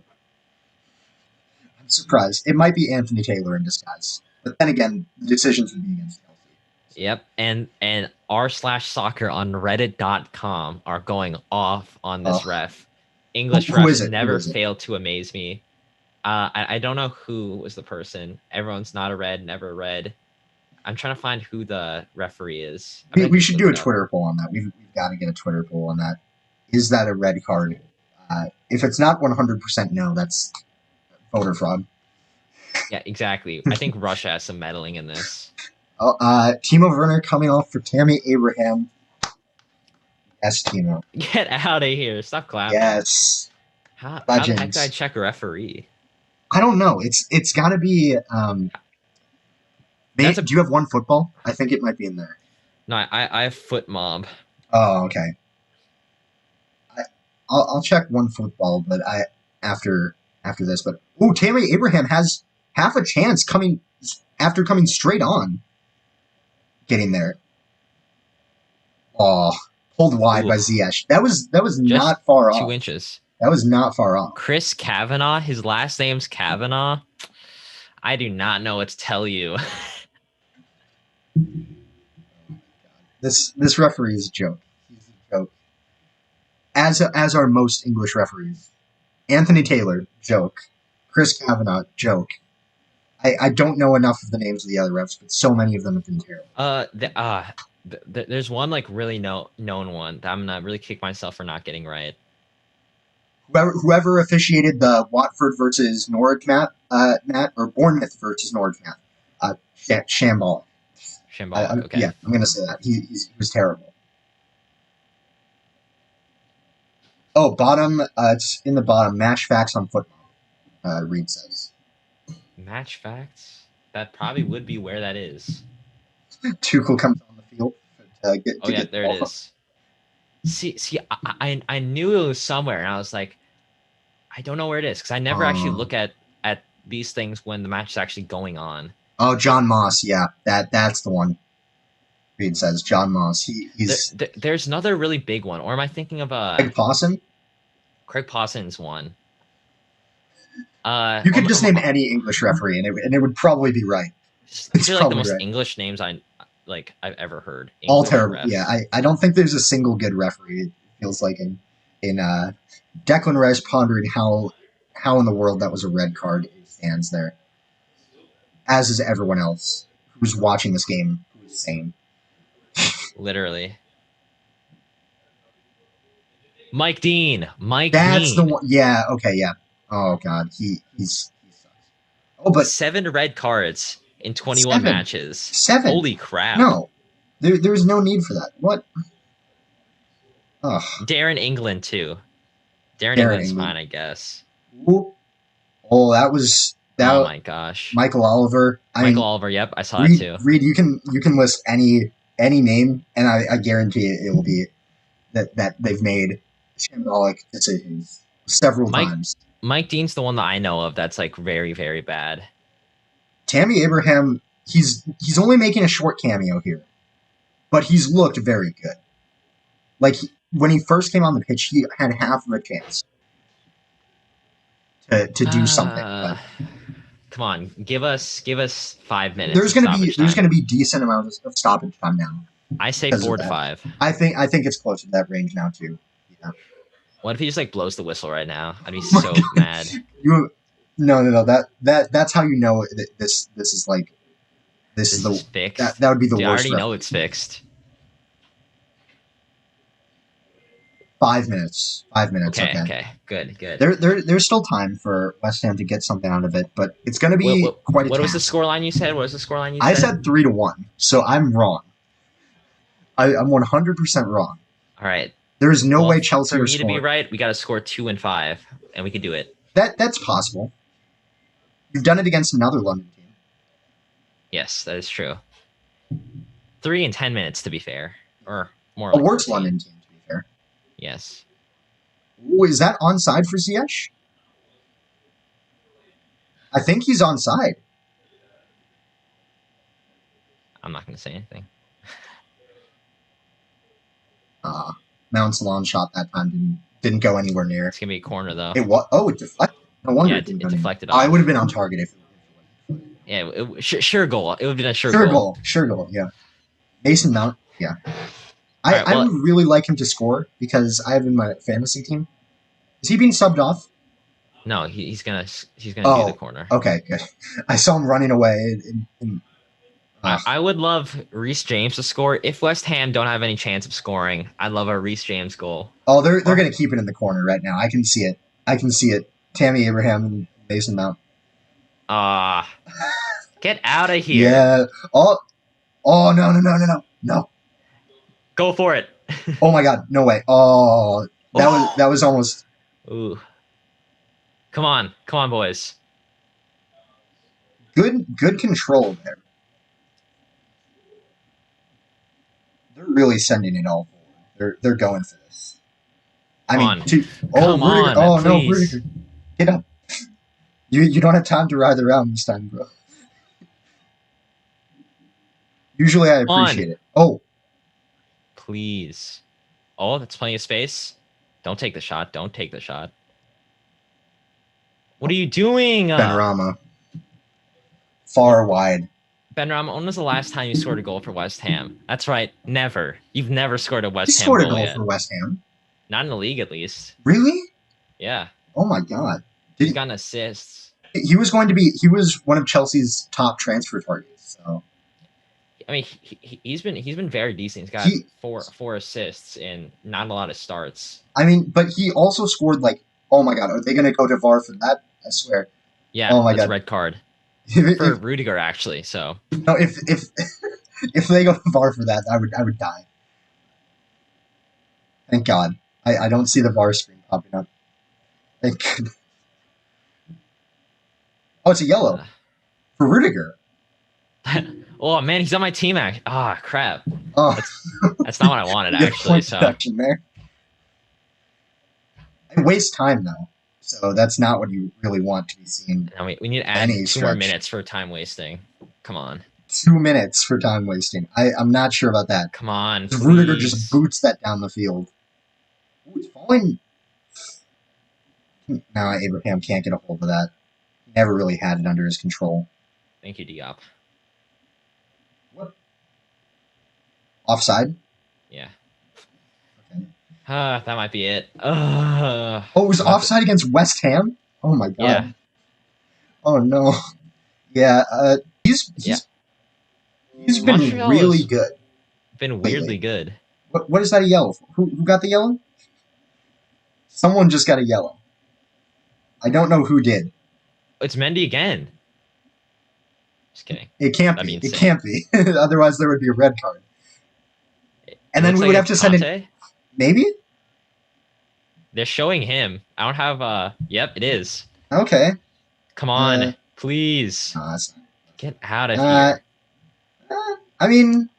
I'm surprised. It might be Anthony Taylor in disguise. But then again, the decisions would be against Chelsea. Yep, and r/soccer on reddit.com are going off on this ref. English refs never fail to amaze me. I don't know who was the person. Everyone's not a red, never red. I'm trying to find who the referee is. I bet I We can just should look do a it up. Twitter poll on that. We've got to get a Twitter poll on that. Is that a red card? If it's not 100% no, that's voter fraud. Yeah, exactly. I think Russia has some meddling in this. Timo Werner coming off for Tammy Abraham. Yes, Timo. Get out of here! Stop clapping. Yes. How the heck did I Legends. check a referee? I don't know. It's got to be. That's Do you have one football? I think it might be in there. No. I have foot mob. Oh, okay. I'll check one football, but after this. But Tammy Abraham has half a chance coming straight on, getting there. Oh, pulled wide by Ziyech. That was Just not far 2 off. inches. That was not far off. Chris Kavanaugh. His last name's Kavanaugh. I do not know what to tell you. This referee is a joke. He's a joke. As are most English referees. Anthony Taylor, joke. Chris Kavanaugh, joke. I don't know enough of the names of the other refs, but so many of them have been terrible. There's one like really known one that I'm gonna really kick myself for not getting right. Whoever officiated the Watford versus Norwich match, or Bournemouth versus Norwich match, Shambolic. Shambolic. Okay. Yeah, I'm gonna say that he was terrible. Oh, bottom. It's in the bottom. Match facts on football. Reed says. Match facts. That probably would be where that is. Tuchel comes on the field. There it is. See, I knew it was somewhere, and I was like, I don't know where it is because I never actually look at these things when the match is actually going on. Oh, John Moss. Yeah, that's the one. Reed says John Moss. He's. There's another really big one, or am I thinking of Craig Pawson? Craig Pawson's one. You could just name any English referee, and it would probably be right. These are like the most English names I've ever heard. English all terrible. Refs. Yeah, I don't think there's a single good referee. It feels like in Declan Rice pondering how in the world that was a red card. It stands there, as is everyone else who's watching this game who's sane. Literally. Mike Dean. That's the one. Yeah. Okay. Yeah. Oh God. He sucks. Oh, but 7 red cards in 21 matches. 7. Holy crap. No. There's no need for that. What? Ugh. Darren England too. Darren England's fine, I guess. Ooh. Oh, that was. Oh my gosh. Michael Oliver. Oliver. Yep, I saw that too. Reed, you can list any name, and I guarantee it will be that they've made shambolic decisions several times. Mike Dean's the one that I know of that's like very, very bad. Tammy Abraham, he's only making a short cameo here, but he's looked very good. Like when he first came on the pitch, he had half of a chance to do something. But come on, give us 5 minutes. There's gonna be decent amounts of stoppage time now. I say 4 to 5. I think it's close to that range now too. Yeah. What if he just like blows the whistle right now? I'd be so mad. No. That's how you know that this is like this is fixed. That would be the worst. I already know it's fixed. 5 minutes. 5 minutes. Okay. Good. There's still time for West Ham to get something out of it, but it's going to be quite a What task. was the scoreline you said? I said 3-1, so I'm wrong. I'm 100% wrong. All right. There's no way Chelsea for are me scoring. To be right, we got to score 2 and 5, and we can do it. That's possible. You've done it against another London team. Yes, that is true. 3 in 10 minutes, to be fair, or more. A worse London team, to be fair. Yes. Ooh, is that onside for Ziyech? I think he's onside. I'm not going to say anything. Mount Salon shot that time didn't go anywhere near. It's gonna be a corner though. It deflected. No wonder it deflected. I would have been on target if. Yeah, sure goal. It would have been a sure goal. Sure goal. Yeah. Mason Mount. Yeah. I would really like him to score because I have him in my fantasy team. Is he being subbed off? No, he's gonna do the corner. Okay, good. I saw him running away. Ugh. I would love Reece James to score. If West Ham don't have any chance of scoring, I'd love a Reece James goal. Oh, they're Or gonna keep it in the corner right now. I can see it. I can see it. Tammy Abraham and Mason Mount. ah, get out of here. Yeah. Oh. Oh no no no no no no. Go for it. Oh my God. No way. Oh, that was almost. Ooh. Come on, boys. Good control there. They're really sending it all forward. They're going for this. I Come mean, on. oh Come Rudiger, on, oh no, please. Rudiger, get up. You don't have time to ride around this time, bro. Usually I appreciate it. Oh, Please. Oh, that's plenty of space. Don't take the shot. Don't take the shot. What are you doing? Ben Rama, far wide. Benram, when was the last time you scored a goal for West Ham? That's right, never. You've never scored a He West Ham scored a goal goal yet. for West Ham. Not in the league, at least. Really? Yeah, Oh my God. he's gotten assists. He was going to be. He was one of Chelsea's top transfer targets. So I mean, he's been very decent. He's got He- four assists in not a lot of starts. I mean, but he also scored like. Oh my God, are they going to go to VAR for that? I swear. Yeah, Oh my that's God. a red card If, for Rudiger, actually. So no, if they go to VAR for that, I would die. Thank God. I don't see the VAR screen popping up. Thank God. Oh, it's a yellow for Rudiger. oh man, he's on my team. Crap. Oh, That's not what I wanted, you get actually. point So deduction there. It wastes time though, so that's not what you really want to be seeing. now we need to add Any 2 more stretch. minutes for time wasting. Come on. 2 minutes for time wasting. I'm not sure about that. Come on, please. Rudiger just boots that down the field. Ooh, it's falling. Now Abraham can't get a hold of that. He never really had it under his control. Thank you, Diop. What? Offside? Yeah. Okay. That might be it. Oh, it was offside against West Ham? Oh my God. Yeah. Oh no. Yeah, he's been Montreal really has good. been weirdly good. What is that a yellow for? Who got the yellow? Someone just got a yellow. I don't know who did. It's Mendy again. Just kidding. It can't That'd be. be It insane. can't be. Otherwise, there would be a red card. And then Looks we like would have to it's send in. Conte. Maybe? They're showing him. I don't have. Yep, it is. Okay. Come on, please No, that's not. get out of here. I mean,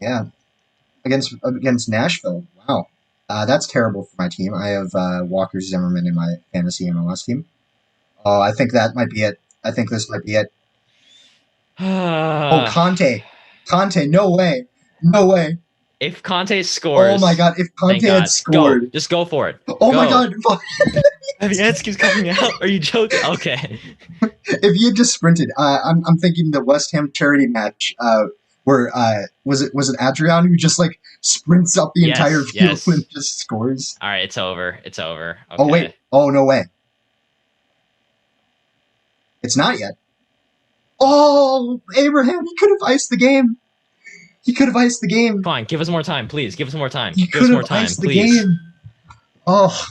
yeah. Against Nashville. Wow. That's terrible for my team. I have Walker Zimmerman in my fantasy MLS team. Oh, I think that might be it. I think this might be it. Oh, Conte. Conte, no way. No way. If Conte scores, Oh my God, if Conte thank God. had scored. Go. Just go for it. Oh my Go. God. Fabianski's coming out. Are you joking? Okay. If he had just sprinted, I'm thinking the West Ham charity match where was it Adrian who just like sprints up the Yes, entire field yes. and just scores? All right, it's over. It's over. Okay. Oh wait. Oh no way. It's not yet. Oh, Abraham, he could have iced the game. He could have iced the game. Come on, give us more time, please. Give us more time. He Give us could more have time, iced the please. game. Oh,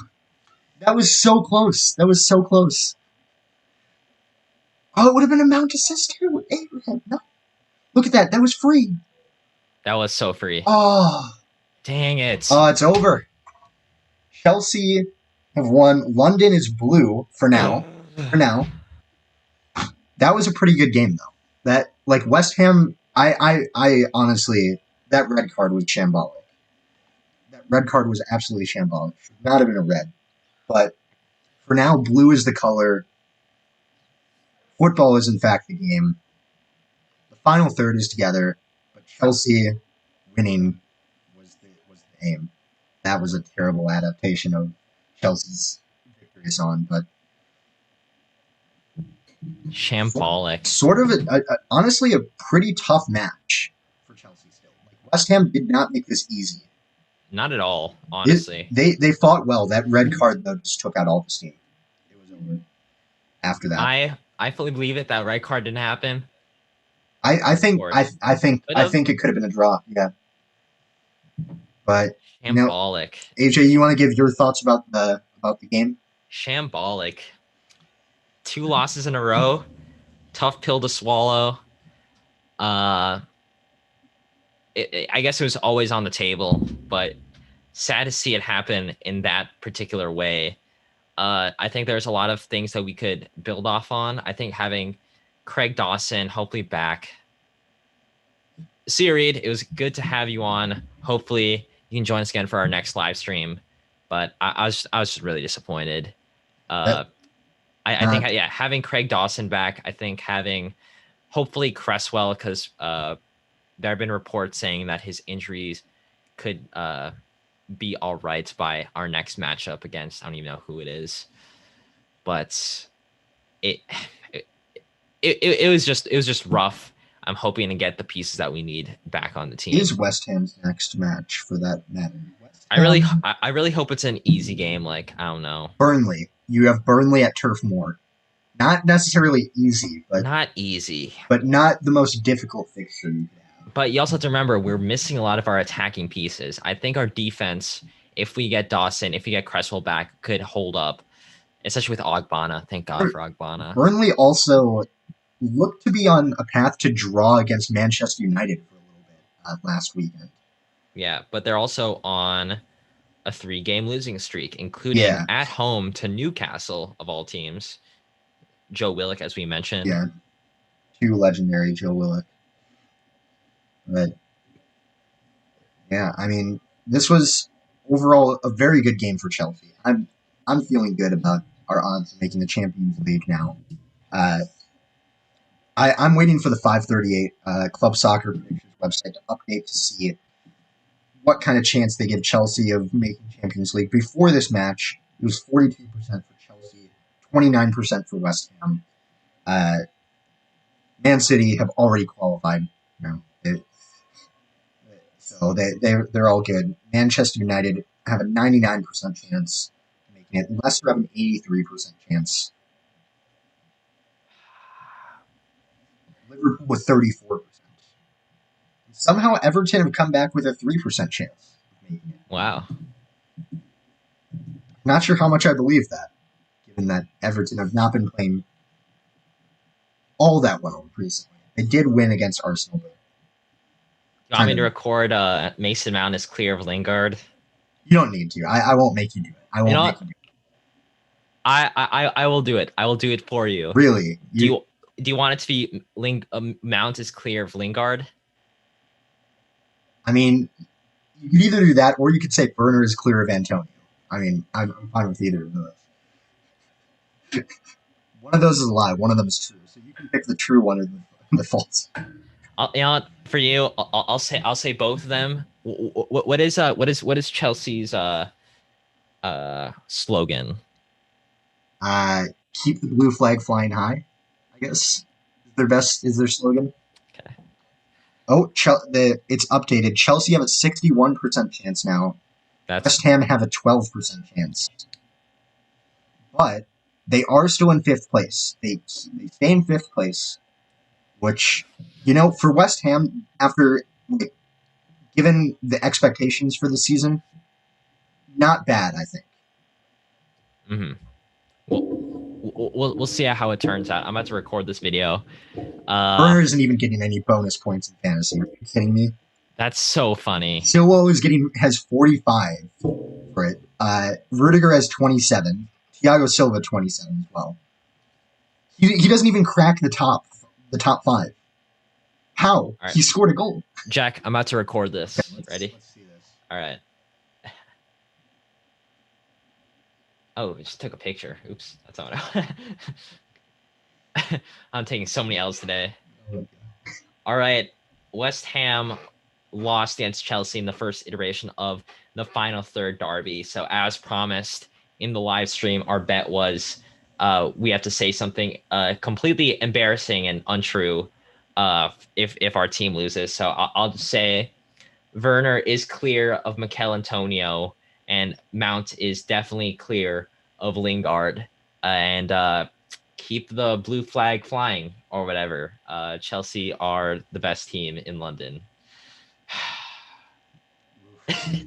that was so close. That was so close. Oh, it would have been a Mount assist here with Abraham. No. Look at that. That was free. That was so free. Oh. Dang it. It's over. Chelsea have won. London is blue for now. For now. That was a pretty good game, though. That, like, West Ham, I honestly, that red card was shambolic. That red card was absolutely shambolic. Should not have been a red. But for now, blue is the color. Football is, in fact, the game. The final third is together, but Chelsea winning was the aim. That was a terrible adaptation of Chelsea's victory song, but Shambolic. sort of honestly a pretty tough match for Chelsea still. Like West Ham did not make this easy. Not at all, honestly. They fought well. That red card though just took out all the steam. It was over after that. I fully believe it. That red card didn't happen. I think Or could I have. think it could have been a draw. Yeah, but Shambolic. AJ, you want to give your thoughts about the game? Shambolic. 2 losses in a row. Tough pill to swallow. Uh, I guess it was always on the table, but sad to see it happen in that particular way. I think there's a lot of things that we could build off on. I think having Craig Dawson hopefully back. Reed, it was good to have you on. Hopefully you can join us again for our next live stream. But I was just really disappointed. That Uh, I think not having Craig Dawson back. I think having hopefully Cresswell, because there have been reports saying that his injuries could be all right by our next matchup against, I don't even know who it is, but it it, it was just rough. I'm hoping to get the pieces that we need back on the is team. West Ham's next match for that matter. West I really Ham, I really hope it's an easy game. Like, I don't know, Burnley. You have Burnley at Turf Moor. Not necessarily easy, not easy. but not the most difficult fixture you could have. But you also have to remember we're missing a lot of our attacking pieces. I think our defense, if we get Dawson, if we get Cresswell back, could hold up, especially with Ogbonna. Thank God for Ogbonna. Burnley also looked to be on a path to draw against Manchester United for a little bit last weekend. Yeah, but they're also on a 3-game losing streak, including Yeah, at home to Newcastle of all teams. Joe Willock, as we mentioned. yeah, too legendary, Joe Willock. But yeah, I mean, this was overall a very good game for Chelsea. I'm feeling good about our odds of making the Champions League now. Uh, I'm waiting for the 538 Club Soccer Predictions website to update to see what kind of chance they give Chelsea of making Champions League. Before this match, it was 42% for Chelsea, 29% for West Ham. Uh, Man City have already qualified. So they're all good. Manchester United have a 99% chance of making it. Leicester have an 83% chance. Liverpool with 34%. Somehow Everton have come back with a 3% chance of making it. Wow. Not sure how much I believe that, given that Everton have not been playing all that well recently. They did win against Arsenal, but You want me to record Mason Mount is clear of Lingard? you don't need to. I won't make you do it. I won't make you do it. I will do it. I will do it for you. Really? Do you want it to be Mount is clear of Lingard? I mean, you could either do that or you could say Werner is clear of Antonio. I mean, I'm fine with either of those. One of those is a lie. One of them is true. So you can pick the true one or the false. For you, I'll say both of them. What is Chelsea's slogan? Keep the blue flag flying high. I guess is their slogan. Okay. Oh, it's updated. Chelsea have a 61% chance now. West Ham have a 12% chance. But they are still in 5th place. They stay in 5th place, which, for West Ham, after, given the expectations for the season, not bad, I think. Mm-hmm. We'll see how it turns out. I'm about to record this video. Werner isn't even getting any bonus points in fantasy. Are you kidding me? That's so funny. Silwell has 45 for it. Rudiger has 27. Thiago Silva 27 as well. He doesn't even crack the top 5. How? Right. He scored a goal. Jack, I'm about to record this. Okay, ready? Let's see this. All right. Oh, it just took a picture. Oops, that's not what I'm taking so many L's today. Okay. All right. West Ham lost against Chelsea in the first iteration of the final third derby. So as promised in the live stream, our bet was we have to say something completely embarrassing and untrue if our team loses. So I'll just say Werner is clear of Mikel Antonio and Mount is definitely clear of Lingard. And keep the blue flag flying or whatever. Chelsea are the best team in London.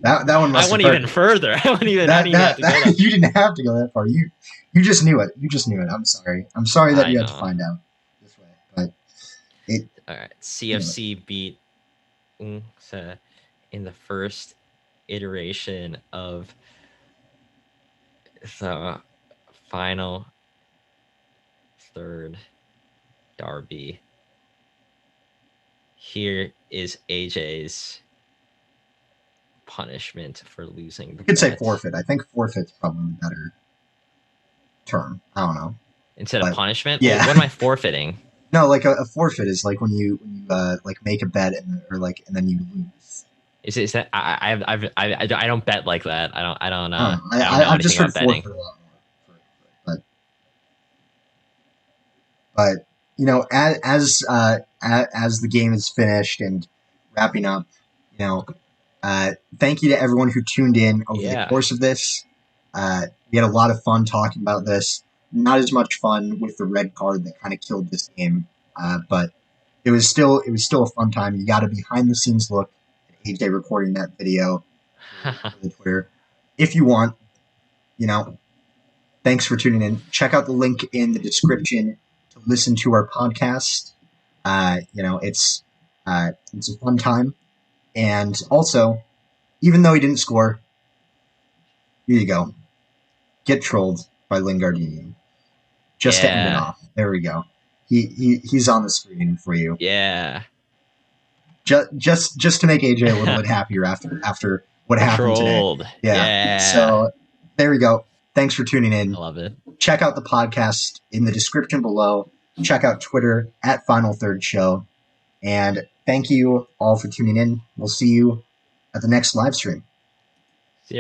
That one I must have went hurt. even further. I didn't even have to go That that. you didn't have to go that far. You just knew it. You just knew it. I'm sorry. I'm sorry that I you had to know. find out this way. But it. All right. CFC beat Unse in the first iteration of the final third derby. Here is AJ's punishment for losing the You could say bet. forfeit. I think forfeit's probably the better term. I don't know. Instead But, of punishment? yeah. Well, what am I forfeiting? No, like a forfeit is like when you like make a bet and then you lose. Is that I don't bet like that. I don't I don't I know. don't know I've just anything heard about betting. forfeit a lot more. But you know, as the game is finished and wrapping up, you know, thank you to everyone who tuned in over the course of this. We had a lot of fun talking about this. Not as much fun with the red card that kind of killed this game, but it was still a fun time. You got a behind the scenes look at AJ recording that video for the Twitter. If you want, you know, thanks for tuning in. Check out the link in the description to listen to our podcast. You know, it's a fun time, and also, even though he didn't score, here you go. Get trolled by Lingardini. Just to end it off. There we go. He's on the screen for you. Yeah. Just to make AJ a little bit happier after what happened Trolled. today. Yeah. So there we go. Thanks for tuning in. I love it. Check out the podcast in the description below. Check out Twitter at Final Third Show. And thank you all for tuning in. We'll see you at the next live stream.